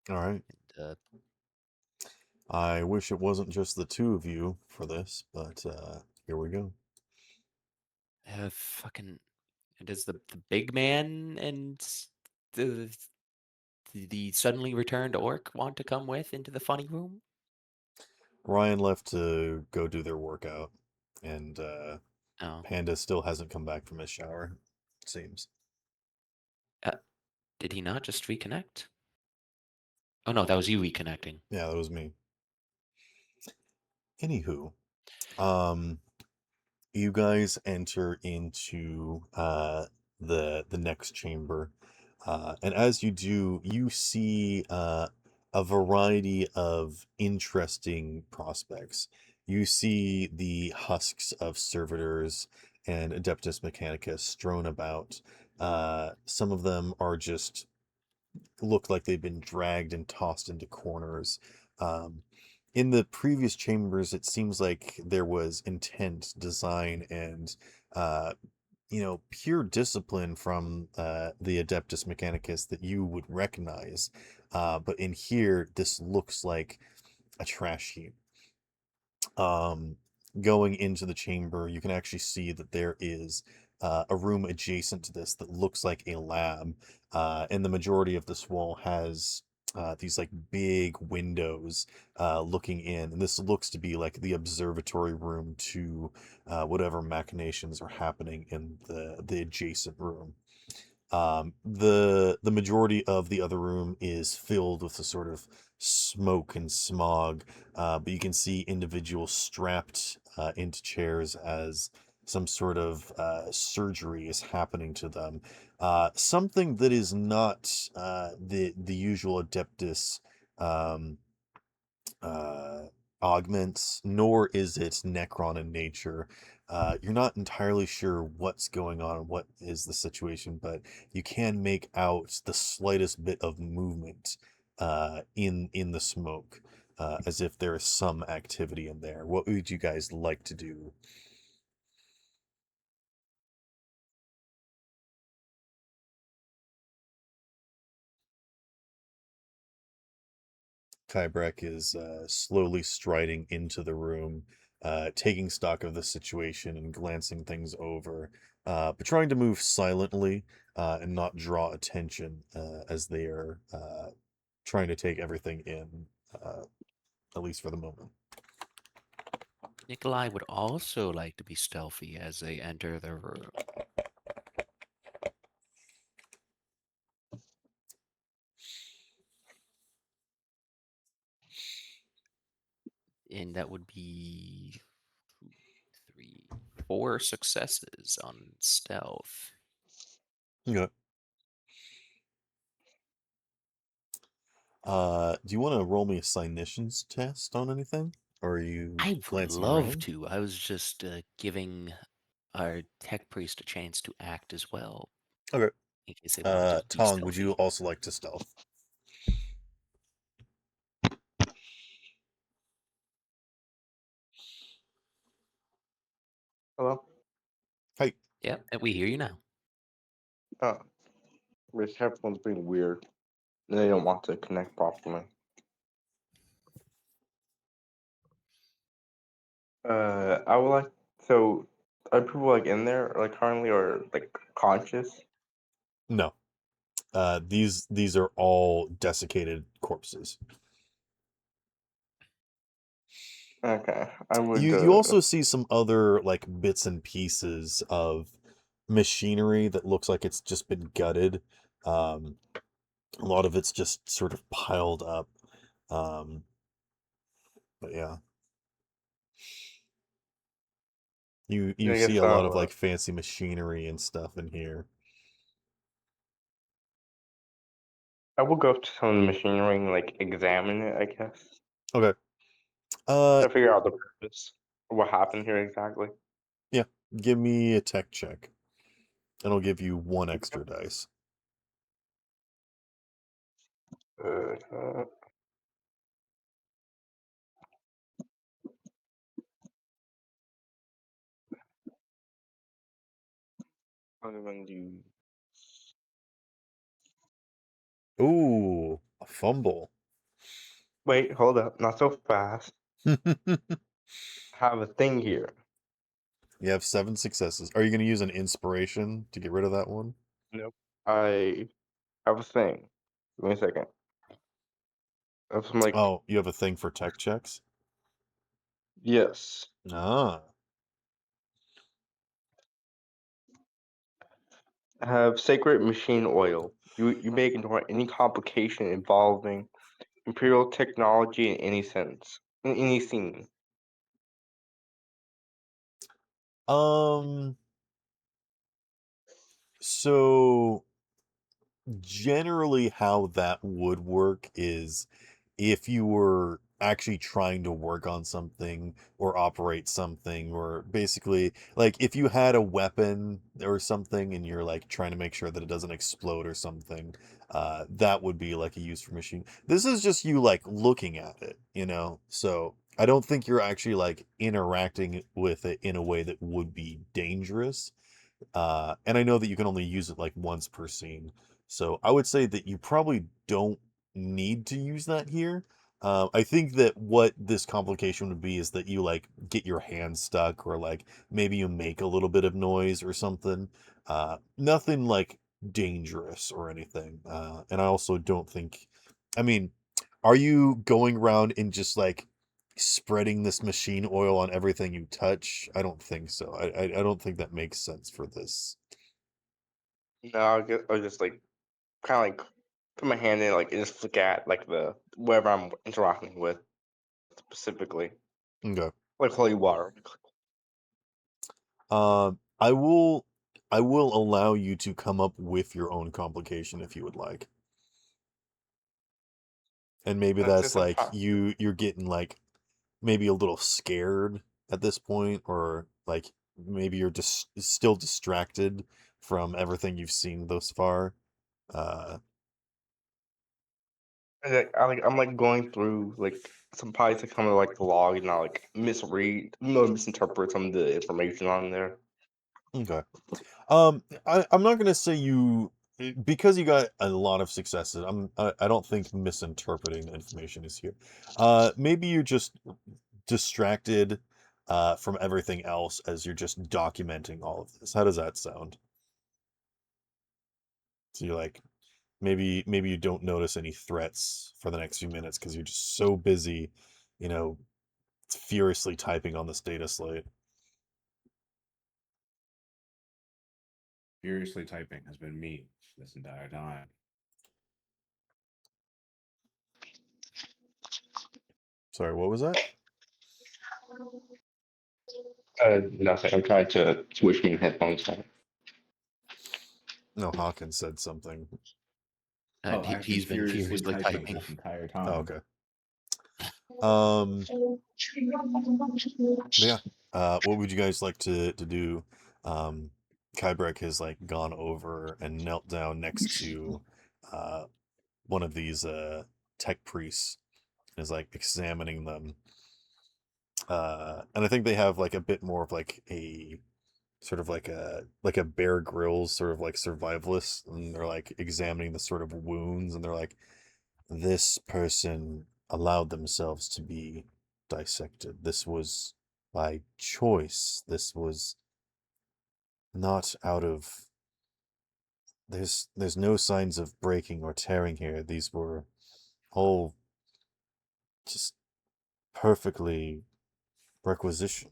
All right. And, I wish it wasn't just the two of you for this, but here we go. fucking. Does the big man and the the suddenly returned orc want to come with into the funny room? Ryan left to go do their workout, and Oh. Panda still hasn't come back from his shower, it seems. Did he not just reconnect? Oh no, that was you reconnecting. Yeah, that was me. Anywho, you guys enter into the next chamber, and as you do, you see a variety of interesting prospects. You see the husks of servitors and Adeptus Mechanicus strewn about. Some of them are just look like they've been dragged and tossed into corners. Um, in the previous chambers, it seems like there was intent, design, and uh, pure discipline from the Adeptus Mechanicus that you would recognize. But in here, this looks like a trash heap. Going into the chamber, you can actually see that there is a room adjacent to this that looks like a lab, and the majority of this wall has these like big windows looking in, and this looks to be like the observatory room to whatever machinations are happening in the adjacent room. The majority of the other room is filled with a sort of smoke and smog, but you can see individuals strapped into chairs as some sort of surgery is happening to them. Something that is not the usual Adeptus um, uh, augments, nor is it Necron in nature. You're not entirely sure what's going on, what is the situation, but you can make out the slightest bit of movement in the smoke, as if there is some activity in there. What would you guys like to do? Kybrek is slowly striding into the room, taking stock of the situation and glancing things over, but trying to move silently and not draw attention as they are trying to take everything in, at least for the moment. Nikolai would also like to be stealthy as they enter the room. And that would be 2, 3, 4 successes on stealth. Okay. Do you want to roll me a Cynicians test on anything? Or are you I would glancing love around? to. I was just giving our tech priest a chance to act as well, Okay. in case they wanted to be Tong, would you stealthy. also like to stealth? Hello? Hi. Yep, and we hear you now. Oh, this headphone's being weird. They don't want to connect properly. I would like, so are people like in there like currently or like conscious? No. These are all desiccated corpses. Okay, I would. You also see some other like bits and pieces of machinery that looks like it's just been gutted. A lot of it's just sort of piled up. But yeah, you I see guess a lot of like fancy machinery and stuff in here. I will go up to some of the machinery and like examine it, I guess. Okay. Uh, To figure out the purpose of what happened here exactly. yeah. Give me a tech check, and I'll give you 1 extra dice. Uh, I'm gonna do. Ooh, a fumble. Wait, hold up, not so fast. You I have a thing here. have 7 successes. Are you going to use an inspiration to get rid of that one? Nope. I have a thing. Give me a second. I have some like Oh, you have a thing for tech checks? yes. Ah. I have sacred machine oil. You may ignore any complication involving imperial technology in any sense. In any scene. Um, so generally how that would work is if you were actually trying to work on something or operate something, or basically like if you had a weapon or something and you're like trying to make sure that it doesn't explode or something, that would be like a use for machine. This is just you like looking at it, so I don't think you're actually like interacting with it in a way that would be dangerous. And I know that you can only use it like once per scene. So I would say that you probably don't need to use that here. I think that what this complication would be is that you like get your hand stuck, or like maybe you make a little bit of noise or something. Nothing like dangerous or anything. And I also don't think, I mean, are you going around and just like spreading this machine oil on everything you touch? I don't think so. I don't think that makes sense for this. No, I'll just like kind of like put my hand in like and just look at like the wherever I'm interacting with specifically. Okay. Like holy water. I will allow you to come up with your own complication if you would like. And maybe That's that's just I'm like trying. you're getting like maybe a little scared at this point, or like maybe you're just still distracted from everything you've seen thus far. Uh I'm like going through like some probably to come to like the log and I like misinterpret some of the information on there. okay. I'm not gonna say you, because you got a lot of successes. I don't think misinterpreting the information is here. Maybe you're just distracted from everything else as you're just documenting all of this. How does that sound? So you're like, maybe you don't notice any threats for the next few minutes because you're just so busy, you know, furiously typing on this data slate. Furiously typing has been me this entire time. Sorry, what was that? Nothing. I'm trying to switch my headphones on. No, Hawkins said something. Oh, I've been He's been furiously furiously typing typing. this entire Oh, time. okay. But yeah, what would you guys like to do? Kybrek has like gone over and knelt down next to uh one of these tech priests and is like examining them. And I think they have like a bit more of like a sort of like a Bear Grylls sort of like survivalist, and they're like examining the sort of wounds, and they're like, this person allowed themselves to be dissected. This was by choice. This was not out of, there's no signs of breaking or tearing here. These were all just perfectly requisitioned.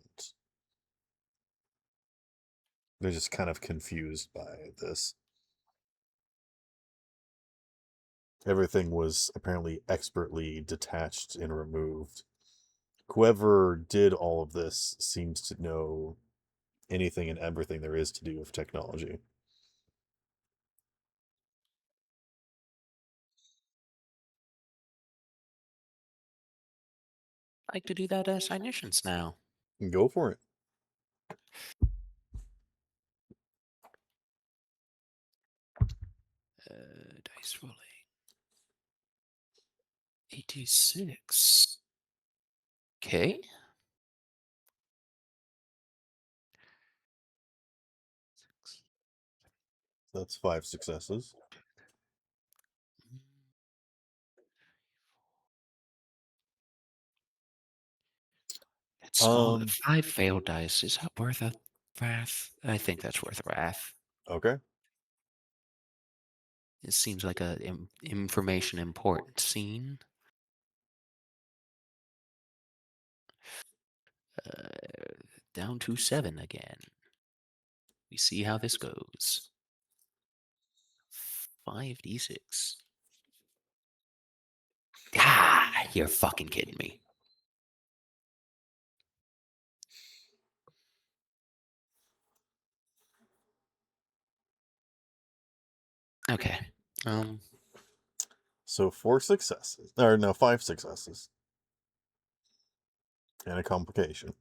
They're just kind of confused by this. Everything was apparently expertly detached and removed. Whoever did all of this seems to know anything and everything there is to do with technology. like to do that Cynicians now. Go for it. Dice rolling. 86. Okay. That's 5 successes. That's small. 5 failed dice. Is that worth a wrath? I think that's worth a wrath. Okay. It seems like a information important scene. Down to 7 again. We see how this goes. 5d6. Ah, you're fucking kidding me. Okay. So 4 successes. Or no, 5 successes. And a complication.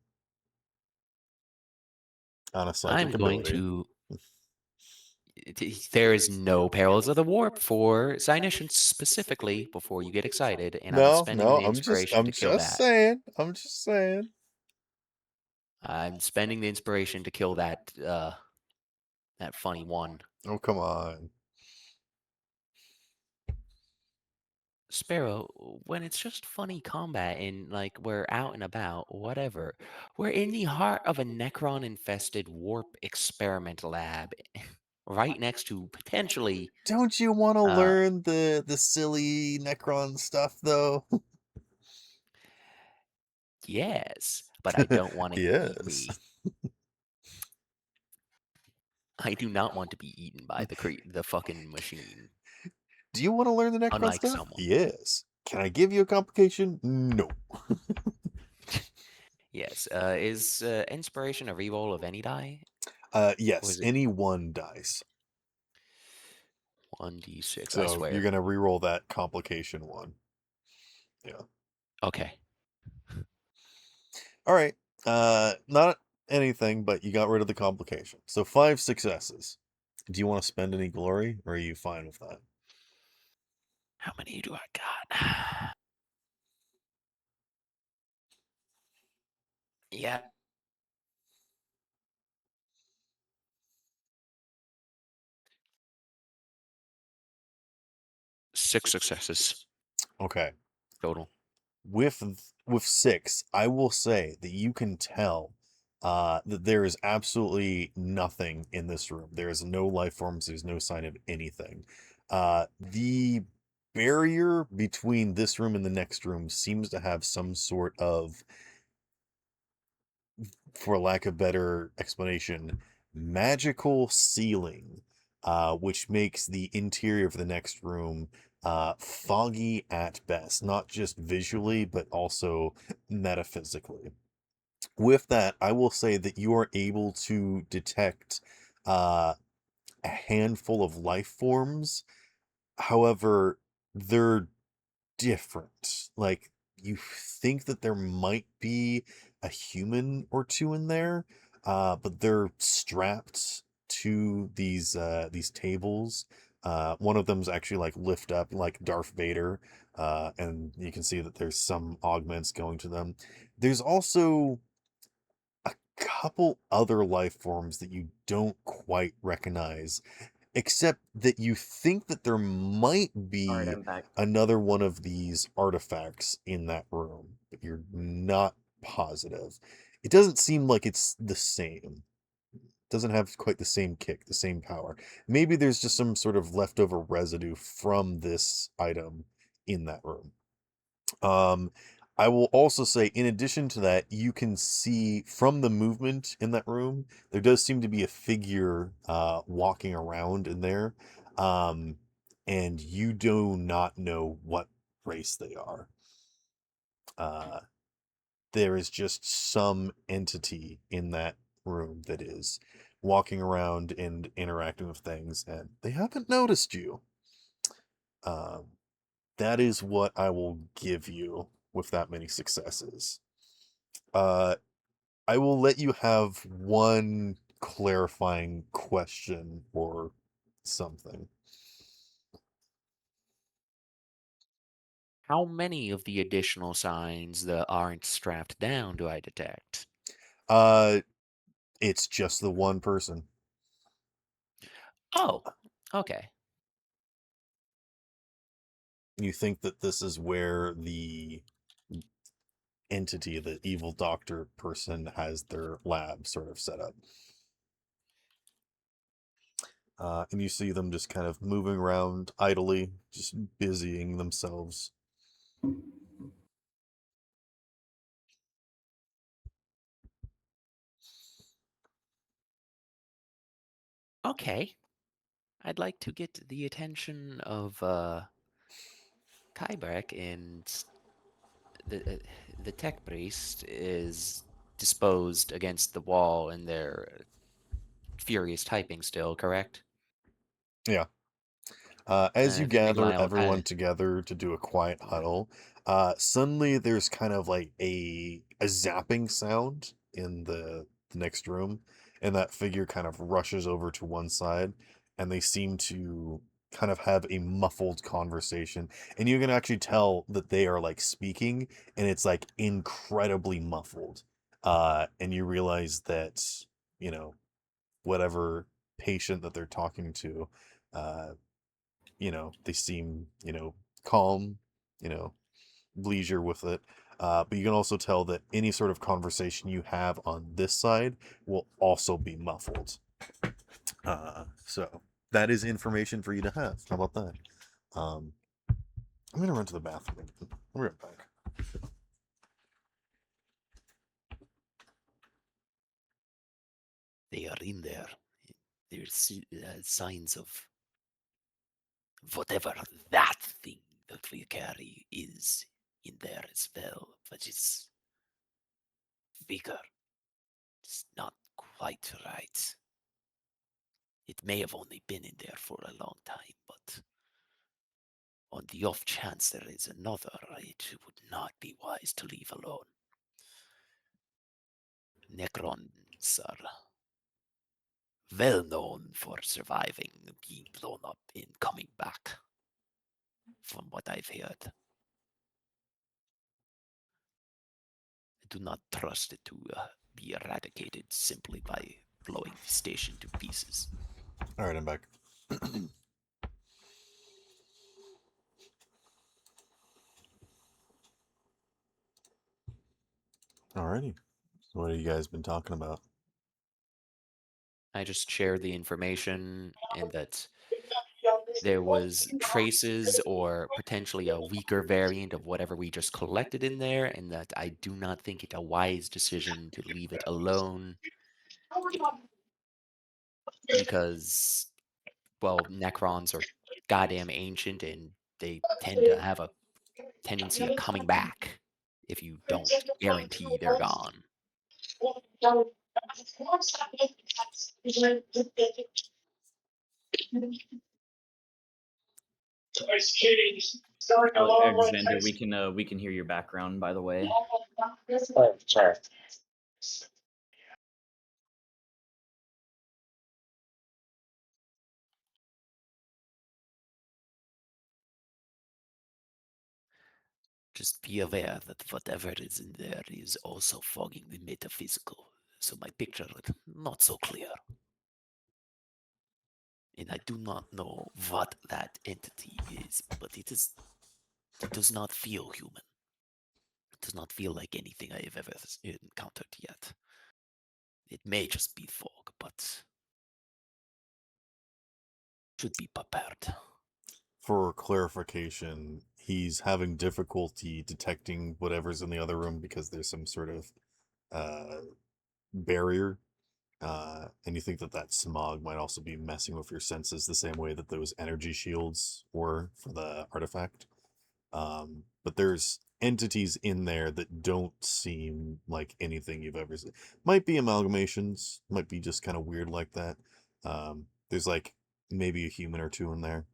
On a psychic I'm going ability. to. There is no perils of the warp for Cynicians specifically before you get excited, and I'm spending the inspiration to kill that. I'm just saying. I'm spending the inspiration to kill that that funny one. Oh, come on. Sparrow, when it's just funny combat and like we're out and about, whatever, we're in the heart of a Necron infested warp experiment lab, right next to potentially. Don't you want to learn the silly Necron stuff though? Yes, but I don't want to eat me. Yes. I do not want to be eaten by the fucking machine. Do you want to learn the Necron Unlike stuff? someone. Yes. Can I give you a complication? No. Yes. Is inspiration a reroll of any die? Yes, any 1 dice. 1d6. So I swear. you're gonna reroll that complication 1. Yeah. Okay. All right. Not anything, but you got rid of the complication. So 5 successes. Do you want to spend any glory, or are you fine with that? How many do I got? Yeah. Six successes. Okay. Total. With 6, I will say that you can tell that there is absolutely nothing in this room. There is no life forms. There's no sign of anything. The barrier between this room and the next room seems to have some sort of, for lack of better explanation, magical ceiling, which makes the interior of the next room foggy at best, not just visually, but also metaphysically. With that, I will say that you are able to detect a handful of life forms. However, they're different. Like, you think that there might be a human or 2 in there, but they're strapped to these tables. One of them's actually like lift up like Darth Vader, and you can see that there's some augments going to them. There's also a couple other life forms that you don't quite recognize, except that you think that there might be I'm back. another one of these artifacts in that room, but you're not positive. It doesn't seem like it's the same. It doesn't have quite the same kick, the same power. Maybe there's just some sort of leftover residue from this item in that room. I will also say, in addition to that, you can see from the movement in that room, there does seem to be a figure walking around in there, and you do not know what race they are. There is just some entity in that room that is walking around and interacting with things, and they haven't noticed you. That is what I will give you with that many successes. I will let you have one clarifying question or something. How many of the additional signs that aren't strapped down do I detect? It's just the one person. Oh, okay. You think that this is where the entity, the evil doctor person, has their lab sort of set up. And you see them just kind of moving around idly, just busying themselves. Okay. I'd like to get the attention of Kybrek, and the tech priest is disposed against the wall and they're furious typing still, correct? Yeah. As you gather Meanwhile, everyone together to do a quiet huddle, suddenly there's kind of like a zapping sound in the next room, and that figure kind of rushes over to one side, and they seem to kind of have a muffled conversation, and you can actually tell that they are like speaking, and it's like incredibly muffled. And you realize that, you know, whatever patient that they're talking to, uh, they seem, calm, you know, leisure with it. But you can also tell that any sort of conversation you have on this side will also be muffled. So that is information for you to have. How about that? I'm going to run to the bathroom. I'll be right back. they are in there. There's signs of whatever that thing that we carry is in there as well, but it's bigger. It's not quite right. It may have only been in there for a long time, but on the off chance there is another, it would not be wise to leave alone. Necrons are well known for surviving being blown up and coming back, from what I've heard. I do not trust it to be eradicated simply by blowing the station to pieces. All right, I'm back. Alrighty. So what have you guys been talking about? I just shared the information and that there was traces or potentially a weaker variant of whatever we just collected in there, and that I do not think it a wise decision to leave it alone because, well, Necrons are goddamn ancient and they tend to have a tendency of coming back if you don't guarantee they're gone. Alexander, we can hear your background, by the way. Just be aware that whatever is in there is also fogging the metaphysical, so my picture is not so clear. And I do not know what that entity is, but it does not feel human. It does not feel like anything I have ever encountered yet. It may just be fog, but should be prepared. For clarification, he's having difficulty detecting whatever's in the other room because there's some sort of barrier. And you think that smog might also be messing with your senses the same way that those energy shields were for the artifact. But there's entities in there that don't seem like anything you've ever seen. Might be amalgamations, might be just kind of weird like that. There's like maybe a human or two in there.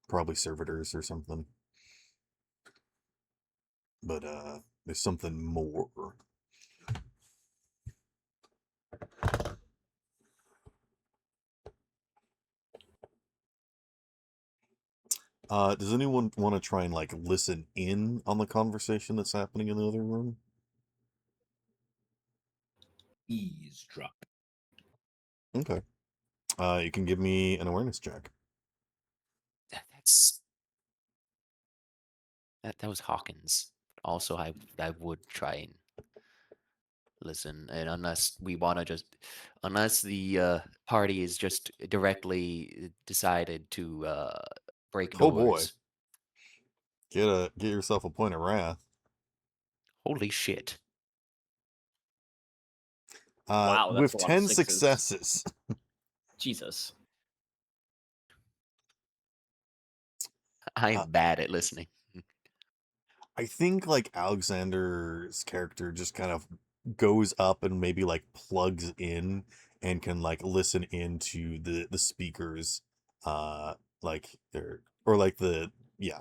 Probably servitors or something. but there's something more. Does anyone want to try and like listen in on the conversation that's happening in the other room? Eavesdrop. Okay. You can give me an awareness check. That was Hawkins. Also, I would try and listen, and unless the party is just directly decided to break Oh boy. doors. Get yourself a point of wrath. Holy shit. Wow, that's With a lot of 10 sixes. successes. Jesus. I am bad at listening. I think like Alexander's character just kind of goes up and maybe like plugs in and can like listen into the speakers like they're or like the yeah.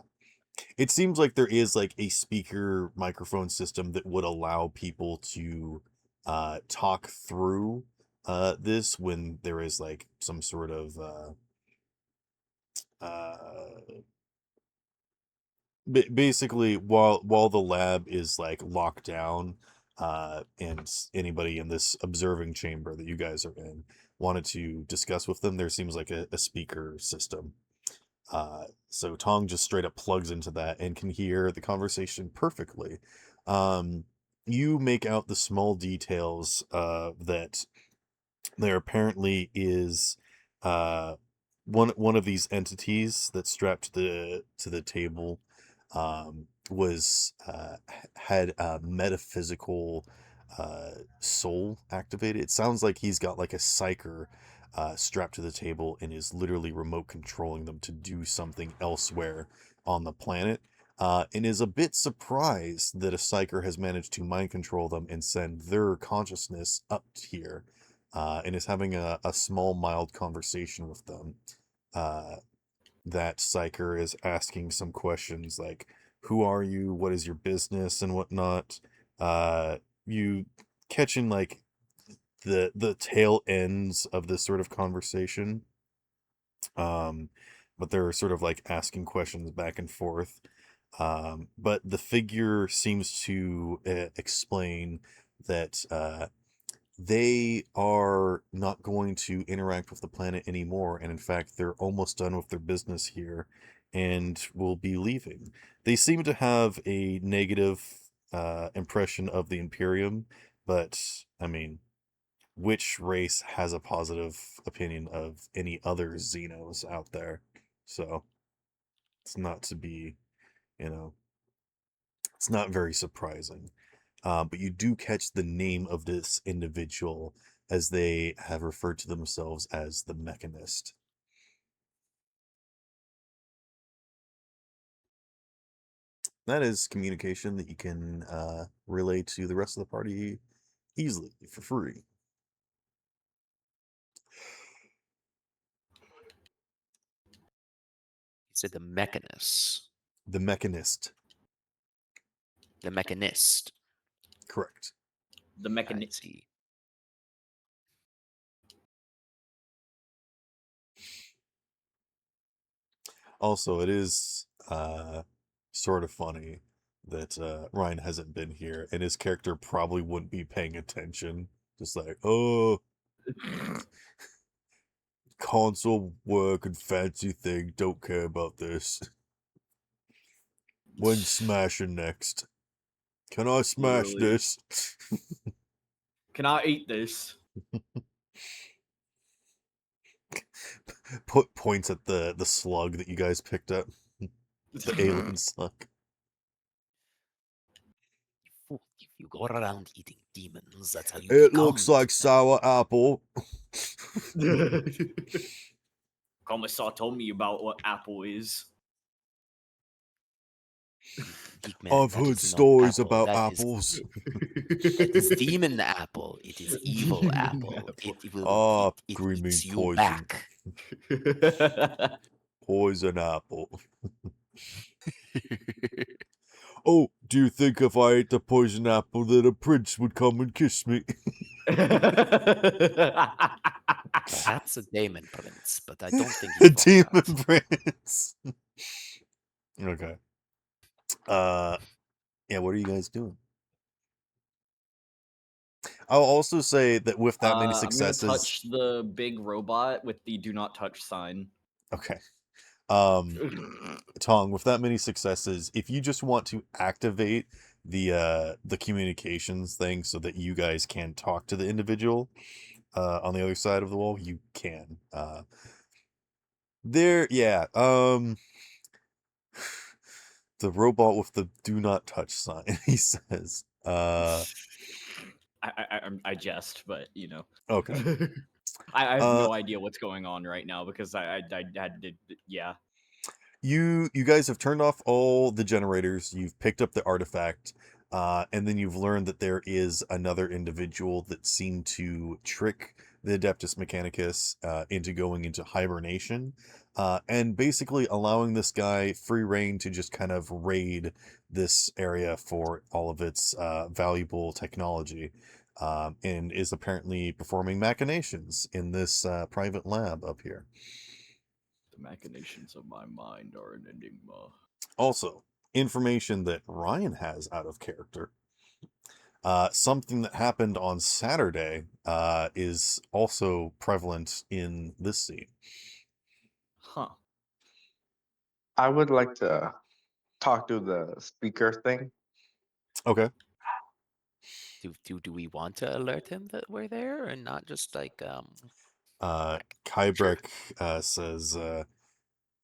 It seems like there is like a speaker microphone system that would allow people to talk through this when there is like some sort of basically while the lab is like locked down and anybody in this observing chamber that you guys are in wanted to discuss with them, there seems like a speaker system. So Tong just straight up plugs into that and can hear the conversation perfectly. You make out the small details that there apparently is one of these entities that's strapped to the table was had a metaphysical soul activated. It sounds like he's got like a psyker strapped to the table and is literally remote controlling them to do something elsewhere on the planet. And is a bit surprised that a psyker has managed to mind control them and send their consciousness up here, and is having a small, mild conversation with them. That psyker is asking some questions like, who are you? What is your business and whatnot? You catching like the tail ends of this sort of conversation. But they're sort of like asking questions back and forth. But the figure seems to explain that they are not going to interact with the planet anymore, and in fact, they're almost done with their business here and will be leaving. They seem to have a negative impression of the Imperium, but I mean, which race has a positive opinion of any other Xenos out there? So it's not to be, you know, it's not very surprising. But you do catch the name of this individual as they have referred to themselves as the Mechanist. That is communication that you can relay to the rest of the party easily for free. You said the Mechanist. The Mechanist. The Mechanist. Correct. The I Mechanist. see. Also, it is sort of funny that Ryan hasn't been here, and his character probably wouldn't be paying attention. Just like, oh, console work and fancy thing, don't care about this. When's smashing next? Can I smash Literally. this? Can I eat this? Put points at the slug that you guys picked up. The alien slug. Fool, if you go around eating demons, that's how you It become looks like demon. sour apple. Commissar told me about what apple is. Geek man, I've that heard is not stories apple, about that is- apples. That is demon apple. It is evil Demon apple. apple. It will Ah, it green eats means you poison. back. Poison apple. Oh, do you think if I ate the poison apple that a prince would come and kiss me? Perhaps a demon prince, but I don't think A he's far demon enough. prince. Okay. Yeah, what are you guys doing? I'll also say that with that many I'm gonna successes. touch the big robot with the "Do not touch" sign. Okay. Tong, with that many successes, if you just want to activate the communications thing so that you guys can talk to the individual on the other side of the wall, you can. Yeah. The robot with the "do not touch" sign, he says. I jest, but you know. Okay. I have no idea what's going on right now because I had to, yeah. You guys have turned off all the generators, you've picked up the artifact, and then you've learned that there is another individual that seemed to trick the Adeptus Mechanicus into going into hibernation, and basically allowing this guy free reign to just kind of raid this area for all of its valuable technology, and is apparently performing machinations in this private lab up here. The machinations of my mind are an enigma. Also, information that Ryan has out of character. Something that happened on Saturday is also prevalent in this scene. Huh. I would like to talk to the speaker thing. Okay. Do we want to alert him that we're there and not just like Kybrek says,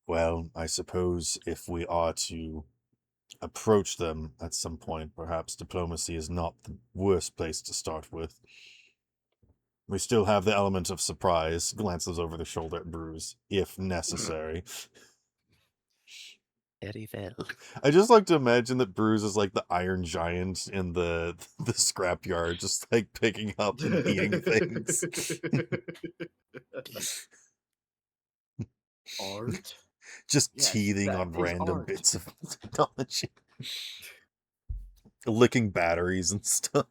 well, I suppose if we are to approach them at some point, perhaps diplomacy is not the worst place to start with. We still have the element of surprise, glances over the shoulder at Bruce, if necessary. very well. I just like to imagine that Bruce is like the Iron Giant in the scrapyard, just like picking up and eating things. Art? Just Yes, teething that on is random art. bits of technology. Licking batteries and stuff.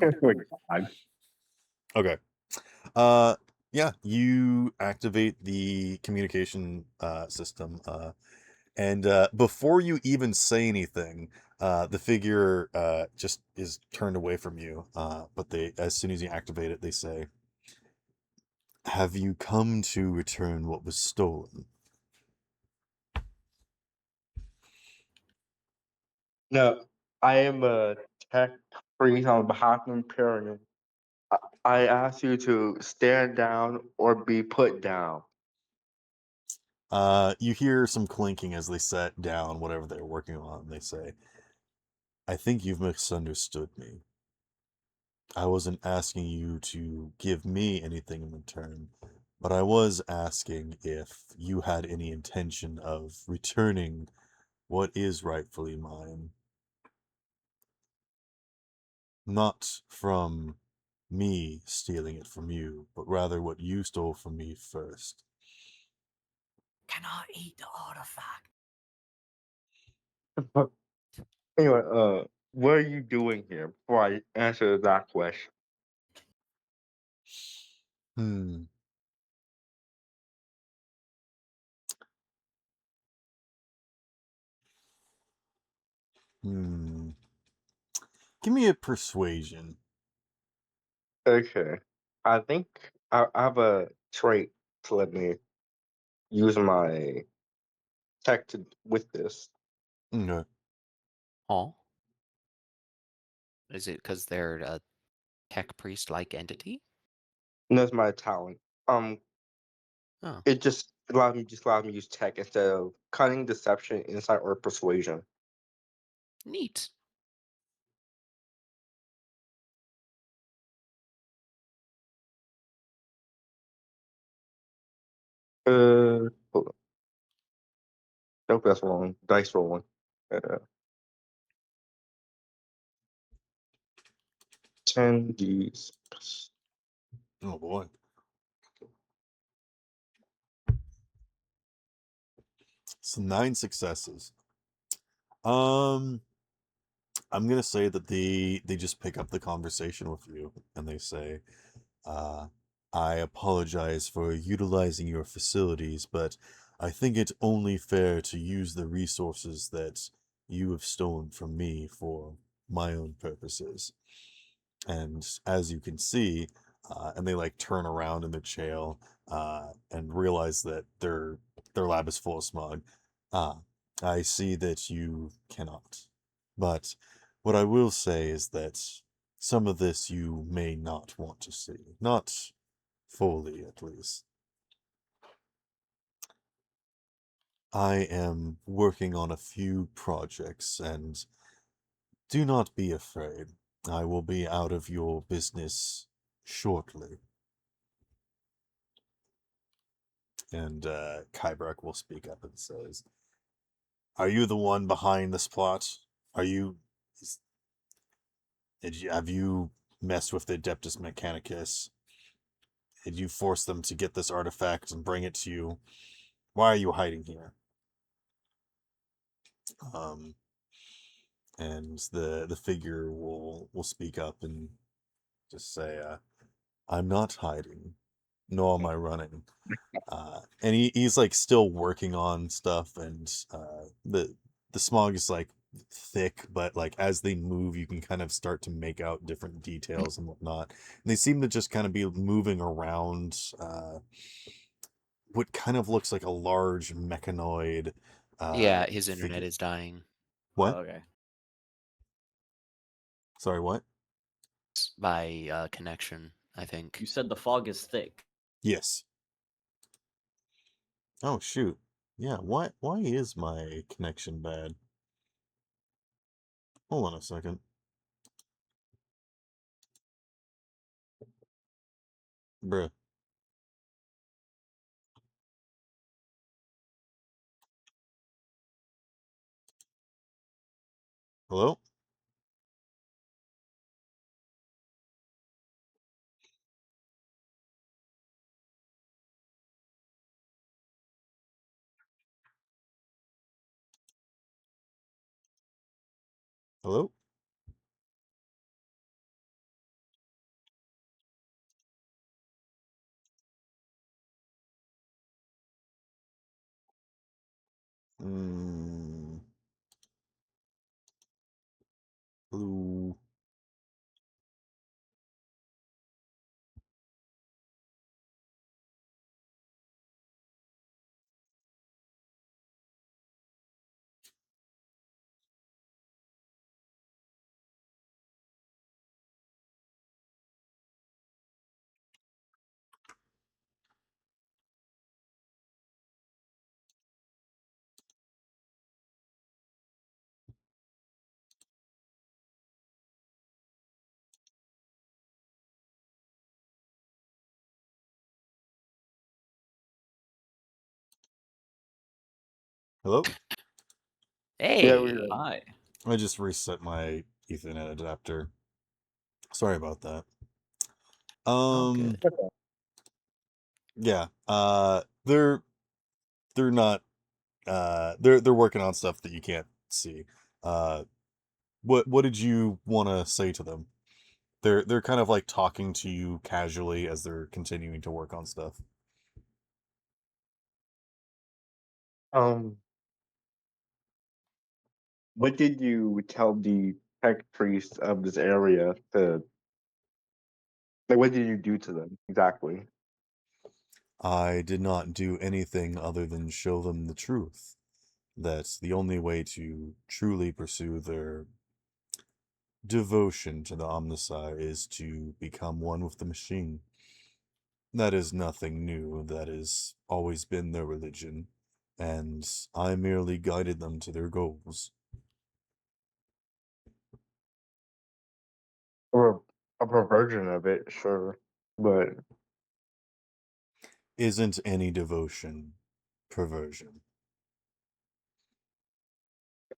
Oh my God. Okay. Yeah, you activate the communication system, and before you even say anything, the figure just is turned away from you. But as soon as you activate it, they say, "Have you come to return what was stolen?" No, I am a tech priest on behalf of Imperium. I ask you to stand down or be put down. You hear some clinking as they set down whatever they're working on. They say, "I think you've misunderstood me. I wasn't asking you to give me anything in return, but I was asking if you had any intention of returning what is rightfully mine. Not from me stealing it from you, but rather what you stole from me first." Can I eat the artifact? Anyway, what are you doing here before I answer that question? Hmm. Hmm. Give me a persuasion. Okay. I think I have a trait to let me use my tech with this. Okay. Huh? Is it because they're a tech priest-like entity? And that's my talent. Oh, It just allows me to use tech instead of cunning, deception, insight, or persuasion. neat. Hold on. Nope, that's wrong. Dice rolling. 10d6. Oh boy. So 9 successes. I'm gonna say that they just pick up the conversation with you and they say, uh, I apologize for utilizing your facilities, but I think it's only fair to use the resources that you have stolen from me for my own purposes. And as you can see, and they like turn around in their chair, and realize that their lab is full of smog. Uh, I see that you cannot. But what I will say is that some of this you may not want to see. Not fully, at least. I am working on a few projects, and do not be afraid. I will be out of your business shortly. And Kybrek will speak up and says, "Are you the one behind this plot? Are you? Have you messed with the Adeptus Mechanicus? Did you force them to get this artifact and bring it to you? Why are you hiding here?" Um, and the figure will speak up and just say, "I'm not hiding, nor am I running." And he's like still working on stuff, and the smog is like thick, but like as they move, you can kind of start to make out different details and whatnot. And they seem to just kind of be moving around what kind of looks like a large mechanoid. Yeah, his internet Figure. is dying. What? Oh, okay. Sorry, what? By connection, I think. You said the fog is thick. Yes. Oh shoot. Yeah. Why is my connection bad? Hold on a second. Bruh. Hello? Hello? Mm, hello? Hello? Yeah, we Hey, Hi. I just reset my Ethernet adapter. Sorry about that. oh good. Yeah. They're not they're working on stuff that you can't see. Uh what did you want to say to them? They're kind of like talking to you casually as they're continuing to work on stuff. um. What did you tell the tech priest of this area to like? What did you do to them exactly? I did not do anything other than show them the truth. That the only way to truly pursue their devotion to the Omnissiah is to become one with the machine. That is nothing new, that has always been their religion, and I merely guided them to their goals. Or a perversion of it, sure, but Isn't any devotion perversion?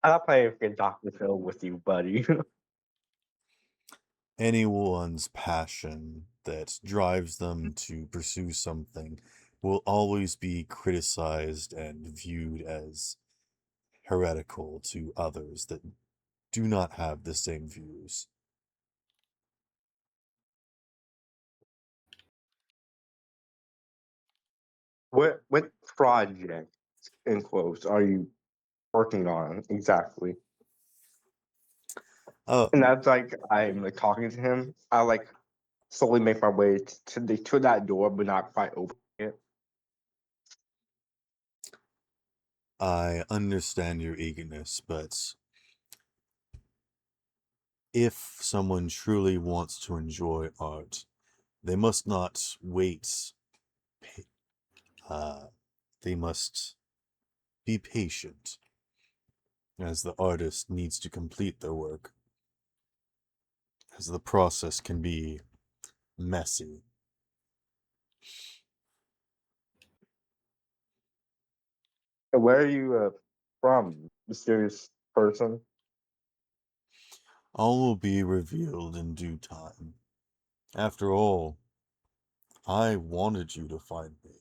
I'm not playing fucking Doctor Phil with you, buddy. Anyone's passion that drives them to pursue something will always be criticized and viewed as heretical to others that do not have the same views. What project in quotes are you working on exactly? And that's like I'm like talking to him. I like slowly make my way to that door, but not quite open it. I understand your eagerness, but if someone truly wants to enjoy art, they must not wait. They must be patient, as the artist needs to complete their work, as the process can be messy. And where are you from, mysterious person? All will be revealed in due time. After all, I wanted you to find me.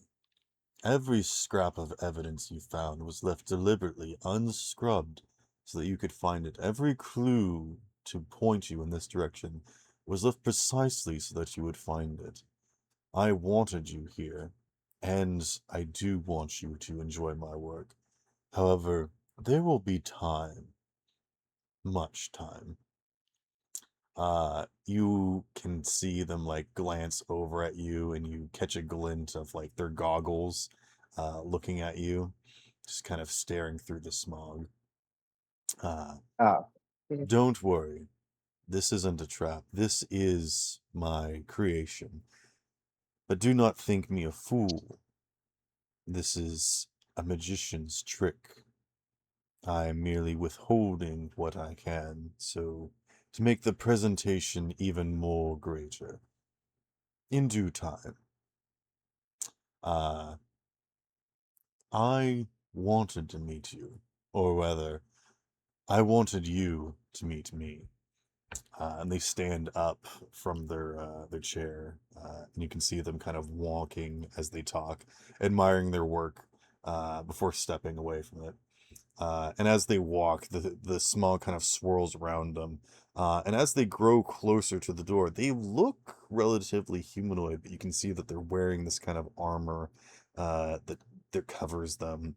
Every scrap of evidence you found was left deliberately unscrubbed so that you could find it. Every clue to point you in this direction was left precisely so that you would find it. I wanted you here, and I do want you to enjoy my work. However, there will be time, much time. You can see them like glance over at you, and you catch a glint of like their goggles, looking at you, just kind of staring through the smog. Ah, Don't worry, this isn't a trap. This is my creation. But do not think me a fool. This is a magician's trick. I am merely withholding what I can, so to make the presentation even more greater. In due time. I wanted to meet you, or rather, I wanted you to meet me. And they stand up from their chair, and you can see them kind of walking as they talk, admiring their work before stepping away from it. And as they walk, the smog kind of swirls around them. And as they grow closer to the door, they look relatively humanoid, but you can see that they're wearing this kind of armor that covers them.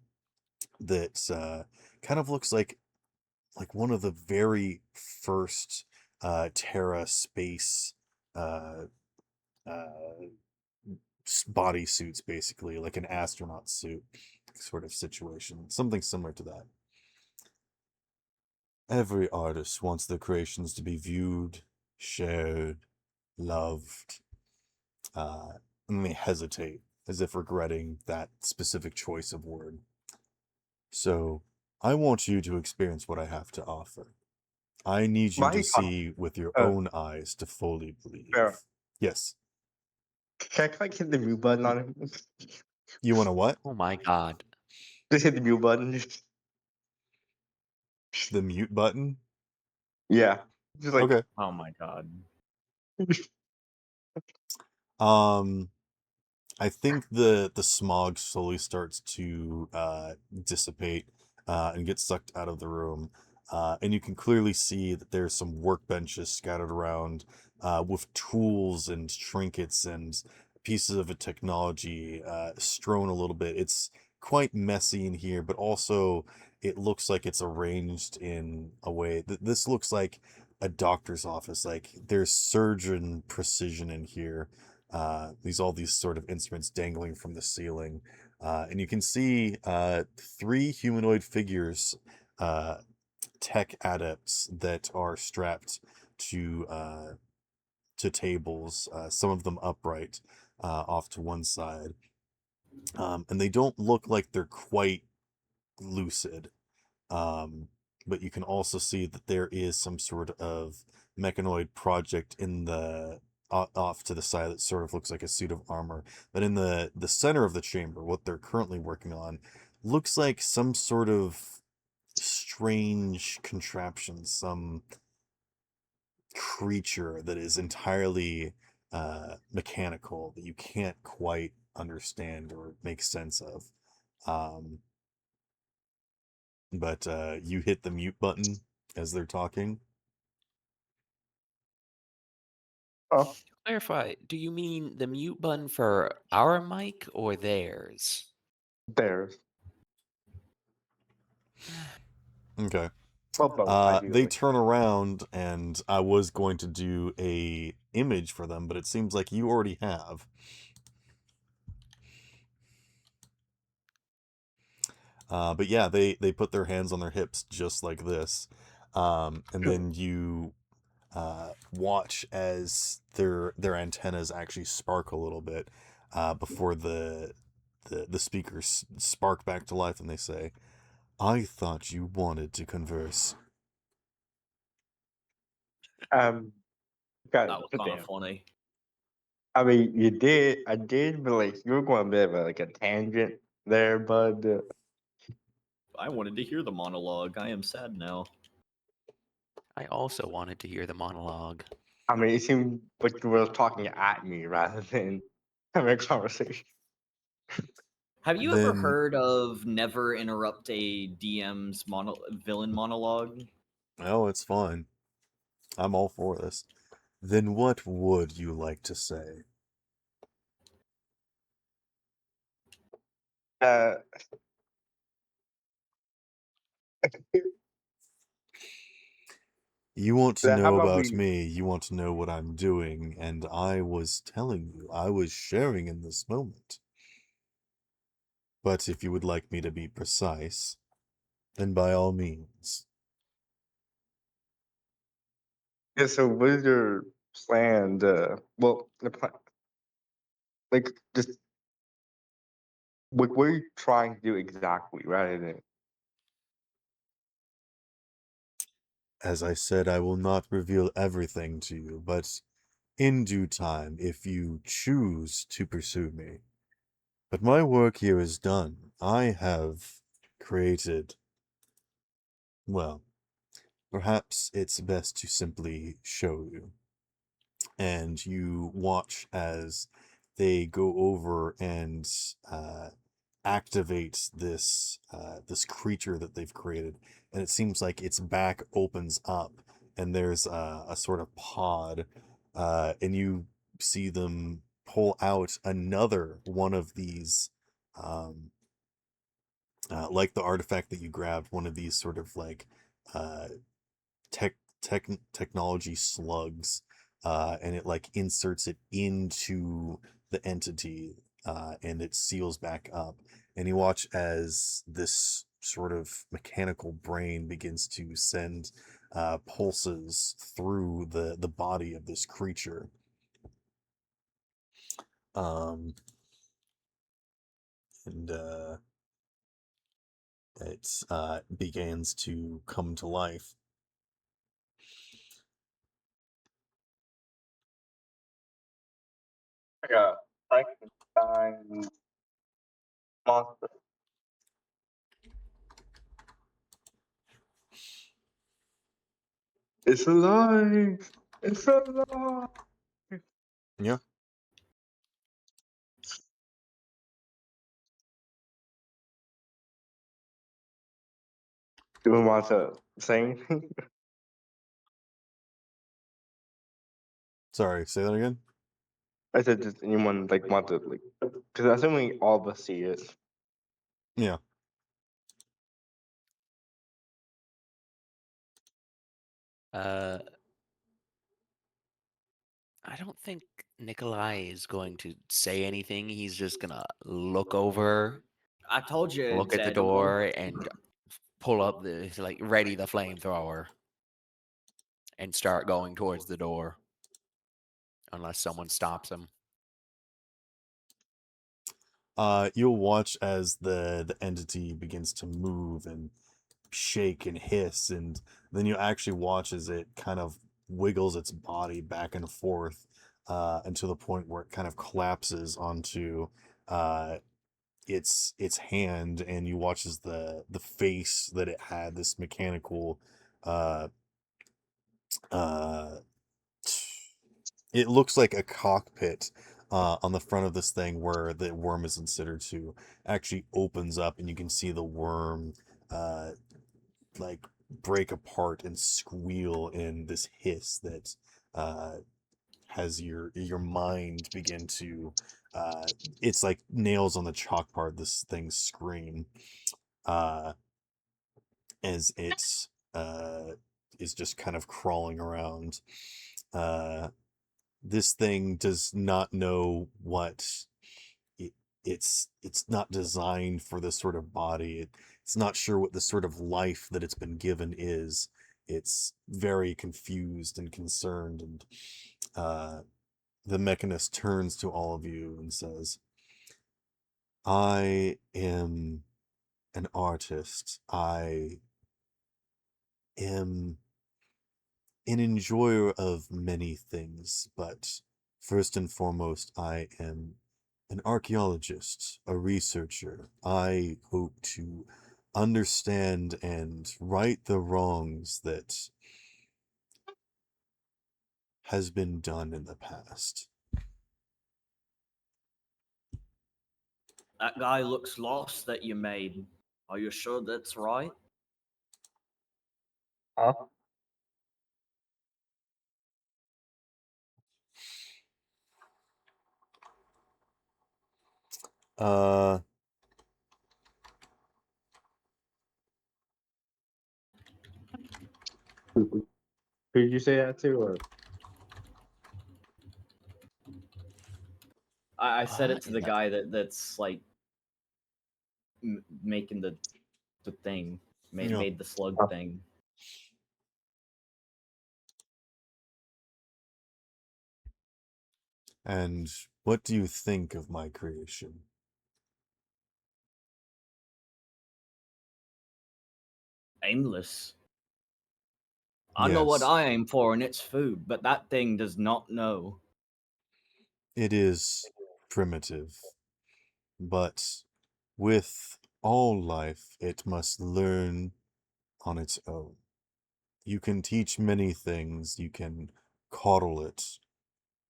That kind of looks like one of the very first Terra space uh, uh, body suits, basically, like an astronaut suit sort of situation, something similar to that. Every artist wants their creations to be viewed, shared, loved, uh, and they hesitate as if regretting that specific choice of word. So, I want you to experience what I have to offer. I need you why are to you talking? see with your own eyes to fully believe. Yes. Can I like hit the mute button on him? You want to what? Oh my god. Just hit the mute button. The mute button? Yeah. Just like Okay. Oh my god. I think the smog slowly starts to dissipate and get sucked out of the room. And you can clearly see that there's some workbenches scattered around with tools and trinkets and pieces of a technology strewn a little bit. It's quite messy in here, but also it looks like it's arranged in a way that this looks like a doctor's office. Like there's surgeon precision in here. These sort of instruments dangling from the ceiling, and you can see three humanoid figures, uh, tech adepts that are strapped to tables, some of them upright, off to one side, and they don't look like they're quite lucid. But you can also see that there is some sort of mechanoid project in the off to the side that sort of looks like a suit of armor. But in the center of the chamber, what they're currently working on looks like some sort of strange contraption, some creature that is entirely mechanical that you can't quite understand or make sense of. Um, but you hit the mute button as they're talking. Oh, Clarify, do you mean the mute button for our mic or theirs? there's. Okay. Well, both, They ideally. turn around, and I was going to do a image for them, but it seems like you already have. But yeah, they put their hands on their hips just like this, and then you watch as their antennas actually spark a little bit before the speakers spark back to life, and they say, "I thought you wanted to converse." Guys, That was sit kind of down. funny. I mean, you did. I did, but like you were going a bit of a tangent there, bud. I wanted to hear the monologue. I am sad now. I also wanted to hear the monologue. I mean, it seemed like you were talking at me rather than having a conversation. Have you ever Then heard of never interrupt a DM's villain monologue? oh, it's fine. I'm all for this. Then what would you like to say? Uh, You want to how know about about we? me, you want to know what I'm doing, and I was telling you, I was sharing in this moment. But if you would like me to be precise, then by all means. Yeah. So, what is your plan? Well, the plan, like, just what are you trying to do exactly, rather than? As I said, I will not reveal everything to you, but in due time, if you choose to pursue me. But my work here is done. I have created, well, perhaps it's best to simply show you. And you watch as they go over and activate this creature that they've created, and it seems like its back opens up, and there's a sort of pod, and you see them pull out another one of these, um, like the artifact that you grabbed, one of these sort of like uh, technology slugs, and it like inserts it into the entity, and it seals back up. And you watch as this sort of mechanical brain begins to send pulses through the body of this creature. And it begins to come to life. Like a Frankenstein monster. It's alive. It's alive. Yeah. Do we want to say anything? Sorry, say that again. I said, does anyone like want to like? Because assuming all of us see it. Yeah. I don't think Nikolai is going to say anything. He's just gonna look over, I told you look it's at the edible. door, and pull up like ready the flamethrower and start going towards the door. Unless someone stops him. You'll watch as the entity begins to move and shake and hiss, and then you actually watch as it kind of wiggles its body back and forth until the point where it kind of collapses onto its hand, and you watch as the face that it had, this mechanical uh uh it looks like a cockpit on the front of this thing where the worm is considered to, actually opens up, and you can see the worm like break apart and squeal in this hiss that has your mind begin to it's like nails on the chalkboard. This thing scream as it is just kind of crawling around. This thing does not know what it, it's not designed for this sort of body. It's not sure what the sort of life that it's been given is. It's very confused and concerned, and the mechanist turns to all of you and says, I am an artist. I am an enjoyer of many things, but first and foremost, I am an archaeologist, a researcher. I hope to understand and right the wrongs that has been done in the past. That guy looks lost that you made. Are you sure that's right? Huh? Uh, Who did you say that to? Or I said it to the guy that's like making the thing, Yeah. made the slug thing. And what do you think of my creation? Aimless. I know what Yes. I aim for, and it's food, but that thing does not know. It is primitive, but with all life, it must learn on its own. You can teach many things, you can coddle it,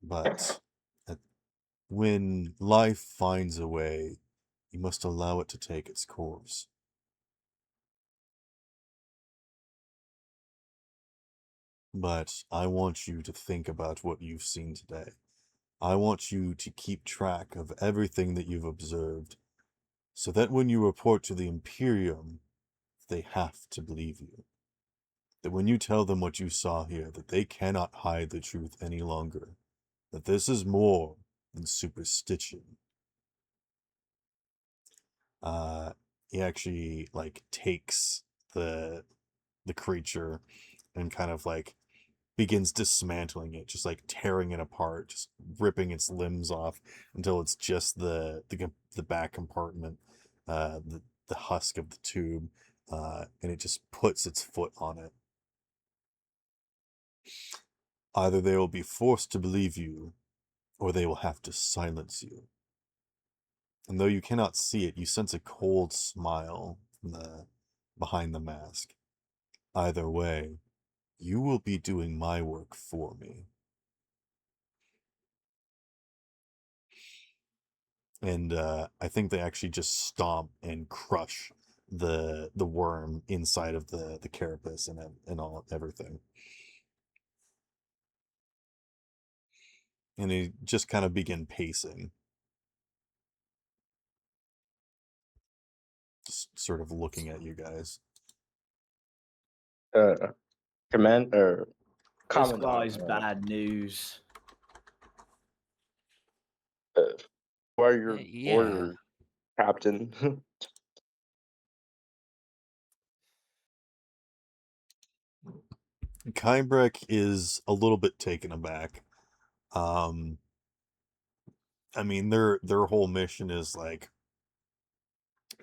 but when life finds a way, you must allow it to take its course. But I want you to think about what you've seen today. I want you to keep track of everything that you've observed, so that when you report to the Imperium, they have to believe you. That when you tell them what you saw here, that they cannot hide the truth any longer. That this is more than superstition. He actually like takes the creature and kind of like begins dismantling it, just like tearing it apart, just ripping its limbs off until it's just the back compartment, the husk of the tube, and it just puts its foot on it. Either they will be forced to believe you, or they will have to silence you. And though you cannot see it, you sense a cold smile behind the mask. Either way, you will be doing my work for me. And I think they actually just stomp and crush the worm inside of the carapace and all everything. And they just kind of begin pacing, just sort of looking at you guys. command or This comment guy's bad news. Who are your Yeah. orders, Captain? Kybrek is a little bit taken aback. I mean, their whole mission is like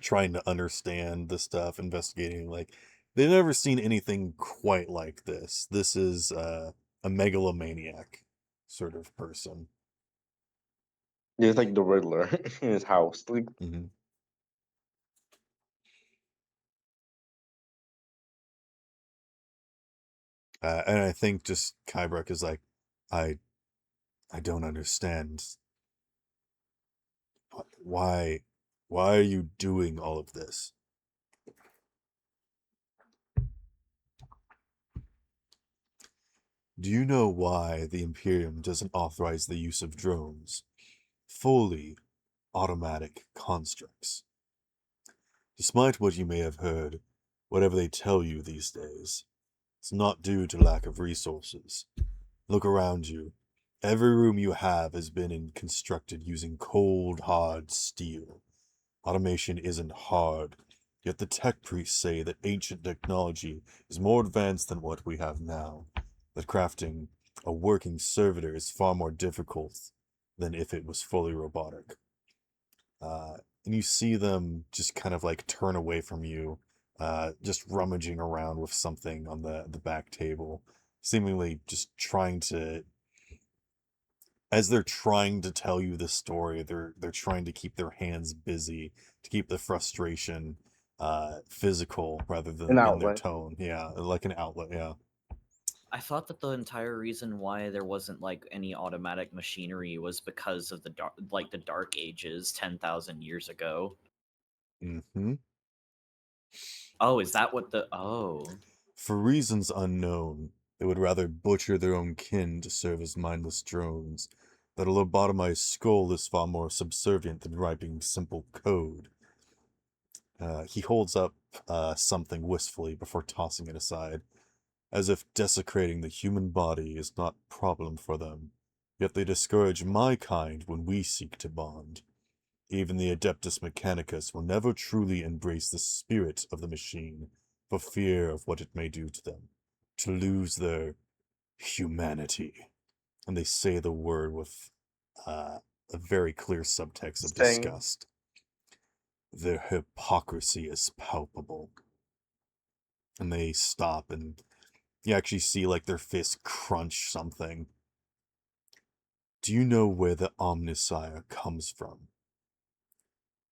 trying to understand the stuff, investigating. Like, they've never seen anything quite like this. This is a megalomaniac sort of person. It's like the Riddler in his house. Like, Mm-hmm. And I think just Kybrek is like, I don't understand. Why are you doing all of this? Do you know why the Imperium doesn't authorize the use of drones? Fully automatic constructs. Despite what you may have heard, whatever they tell you these days, it's not due to lack of resources. Look around you. Every room you have has been constructed using cold, hard steel. Automation isn't hard, yet the tech priests say that ancient technology is more advanced than what we have now, that crafting a working servitor is far more difficult than if it was fully robotic. And you see them just kind of like turn away from you, just rummaging around with something on the back table, seemingly just trying to, as they're trying to tell you the story, they're trying to keep their hands busy, to keep the frustration physical rather An than in their outlet. tone. Yeah, like an outlet, yeah. I thought that the entire reason why there wasn't like any automatic machinery was because of the Dark Ages 10,000 years ago. Mm-hmm. Oh, is that what the oh? For reasons unknown, they would rather butcher their own kin to serve as mindless drones. That a lobotomized skull is far more subservient than writing simple code. He holds up something wistfully before tossing it aside, as if desecrating the human body is not a problem for them. Yet they discourage my kind when we seek to bond. Even the Adeptus Mechanicus will never truly embrace the spirit of the machine, for fear of what it may do to them, to lose their humanity. And they say the word with a very clear subtext of Same. disgust. Their hypocrisy is palpable. And they stop, and you actually see like their fists crunch something. Do you know where the Omnissiah comes from?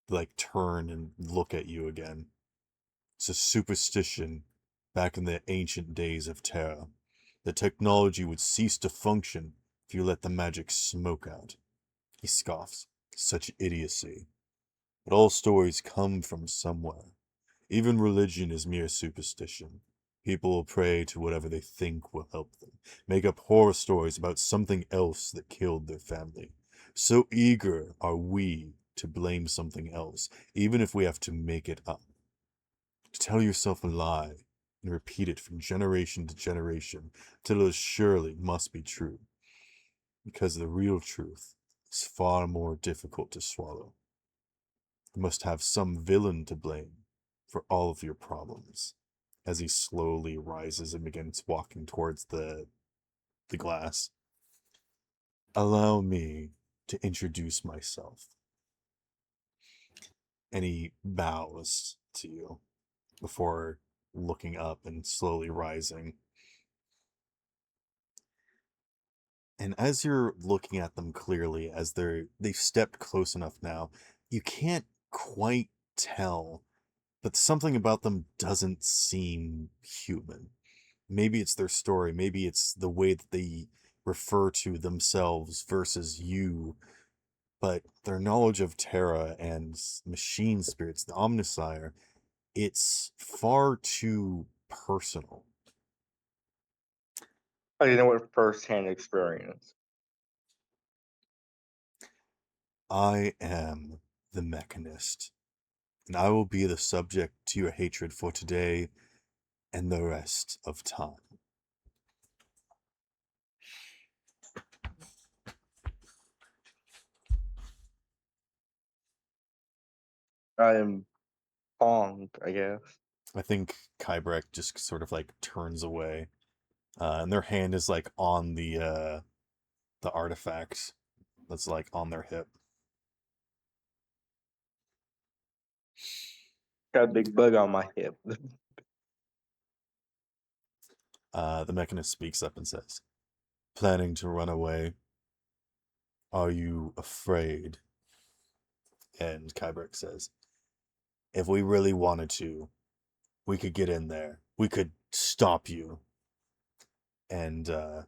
They, like, turn and look at you again. It's a superstition back in the ancient days of Terra. The technology would cease to function if you let the magic smoke out. He scoffs. Such idiocy. But all stories come from somewhere. Even religion is mere superstition. People will pray to whatever they think will help them, make up horror stories about something else that killed their family. So eager are we to blame something else, even if we have to make it up. To tell yourself a lie and repeat it from generation to generation till it surely must be true. Because the real truth is far more difficult to swallow. You must have some villain to blame for all of your problems. As he slowly rises and begins walking towards the glass. Allow me to introduce myself. And he bows to you before looking up and slowly rising. And as you're looking at them clearly, as they've stepped close enough now, you can't quite tell, but something about them doesn't seem human. Maybe it's their story, maybe it's the way that they refer to themselves versus you, but their knowledge of Terra and machine spirits, the Omnissiah, it's far too personal. I didn't know what first-hand experience. I am the Mechanist, and I will be the subject to your hatred for today and the rest of time. I am Pong, I guess. I think Kybrek just sort of like turns away, and their hand is like on the artifact that's like on their hip. Got a big bug on my hip. The Mechanist speaks up and says, "Planning to run away? Are you afraid?" And Kybrek says, "If we really wanted to, we could get in there. We could stop you." And the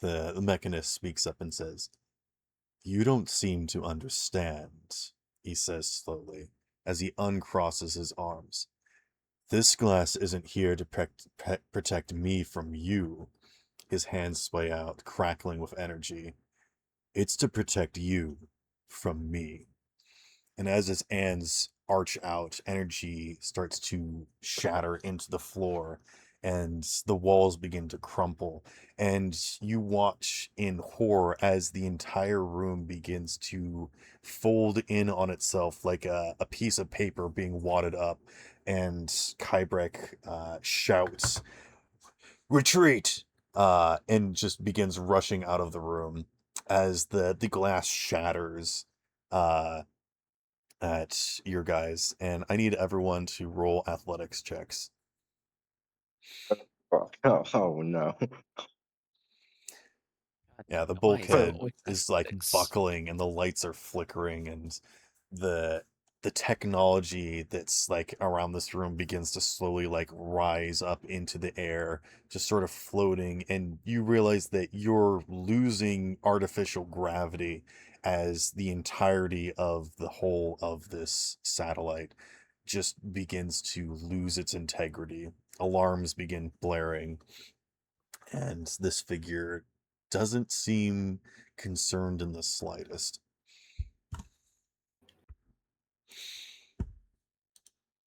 Mechanist speaks up and says, "You don't seem to understand," he says slowly, as he uncrosses his arms. This glass isn't here to protect me from you. His hands sway out, crackling with energy. It's to protect you from me. And as his hands arch out, energy starts to shatter into the floor and the walls begin to crumple. And you watch in horror as the entire room begins to fold in on itself like a piece of paper being wadded up. And Kybrek shouts, "Retreat!" And just begins rushing out of the room as the glass shatters. At your guys, and I need everyone to roll athletics checks. Oh no. Yeah, the Why is it bulkhead always is like athletics? buckling and the lights are flickering, and the technology that's like around this room begins to slowly like rise up into the air, just sort of floating, and you realize that you're losing artificial gravity as the entirety of the whole of this satellite just begins to lose its integrity. Alarms begin blaring, and this figure doesn't seem concerned in the slightest.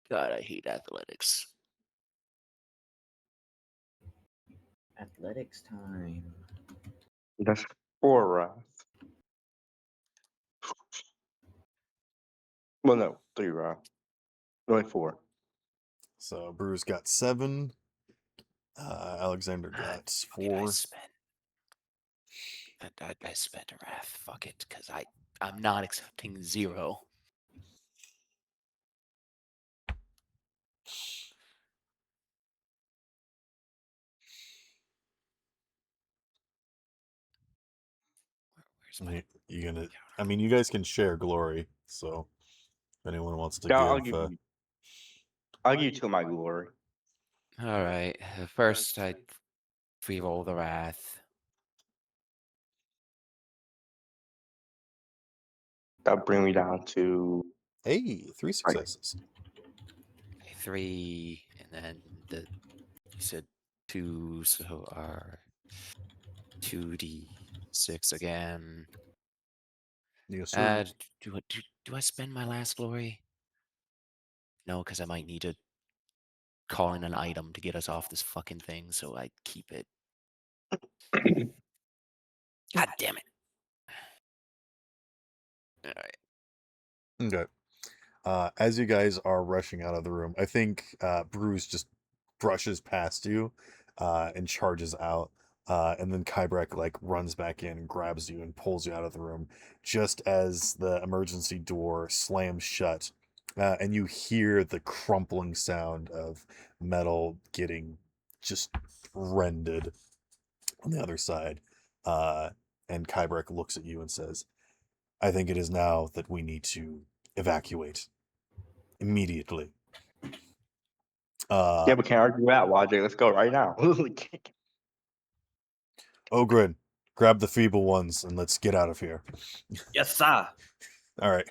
God, I hate athletics. Athletics time. That's 4 Wrath. Well, no, 3 Wrath. Only 4. So Brew's got 7. Alexander got Fuck it, 4. I spent a wrath. Fuck it, because I'm not accepting 0. Where's my You gonna? I mean, you guys can share glory. So, if anyone wants to Yeah, give, I'll give you 2 of my glory. All right. First, I re-roll the wrath. That'll bring me down to hey, 3 successes. 3, and then you said 2, so our 2d6 again. Yes, sir. Do I spend my last glory? No, because I might need to call in an item to get us off this fucking thing, so I keep it. God damn it. All right. Okay. As you guys are rushing out of the room, I think Bruce just brushes past you and charges out. And then Kybrek like runs back in and grabs you and pulls you out of the room just as the emergency door slams shut. And you hear the crumpling sound of metal getting just rended on the other side. And Kybrek looks at you and says, "I think it is now that we need to evacuate immediately." Yeah, but can't argue that logic. Let's go right now. Ogrin, grab the feeble ones and let's get out of here. Yes, sir. All right.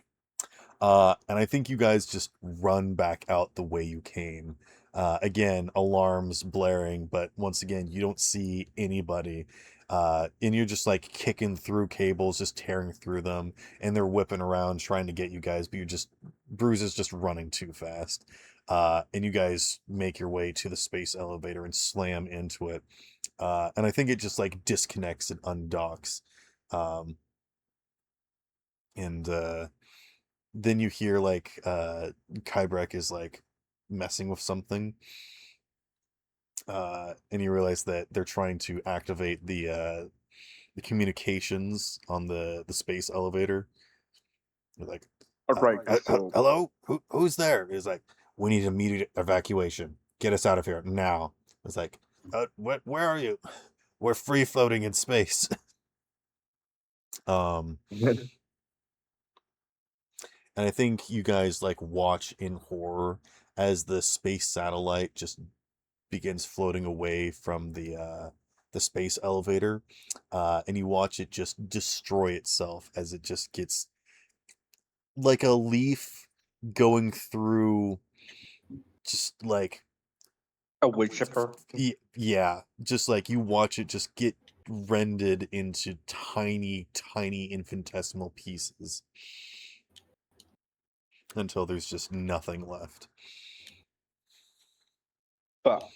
And I think you guys just run back out the way you came. Again, alarms blaring, but once again, you don't see anybody. And you're just like kicking through cables, just tearing through them, and they're whipping around trying to get you guys, but Bruce is just running too fast. And you guys make your way to the space elevator and slam into it. And I think it just like disconnects and undocks. And then you hear like Kybrek is like messing with something. And you realize that they're trying to activate the communications on the space elevator. They're like, Alright, so hello? Who's there? He's like, "We need immediate evacuation. Get us out of here now." It's like, where are you? We're free floating in space." And I think you guys like watch in horror as the space satellite just begins floating away from the space elevator, and you watch it just destroy itself as it just gets like a leaf going through just like A wood chipper. yeah, just like you watch it just get rended into tiny, tiny infinitesimal pieces until there's just nothing left. Fuck.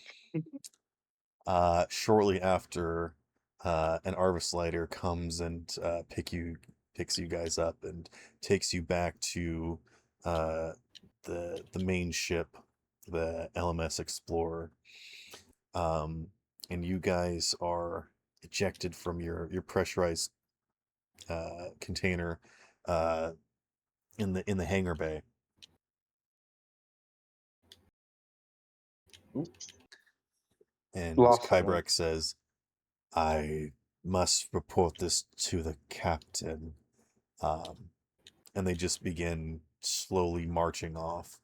Shortly after, an Arvislighter comes and picks you guys up and takes you back to the main ship, the LMS Explorer. And you guys are ejected from your pressurized container in the hangar bay. And Lost Kybrek says, "I must report this to the captain." And they just begin slowly marching off.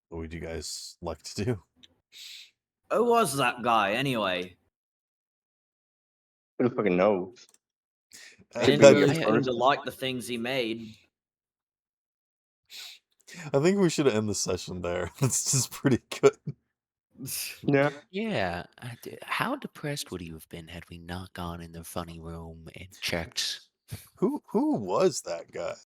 What would you guys like to do? Who was that guy anyway? Who the fucking knows? I Could didn't be really a seem to person. like the things he made. I think we should end the session there. This is pretty good. Yeah. Yeah. How depressed would you have been had we not gone in the funny room and checked? Who was that guy?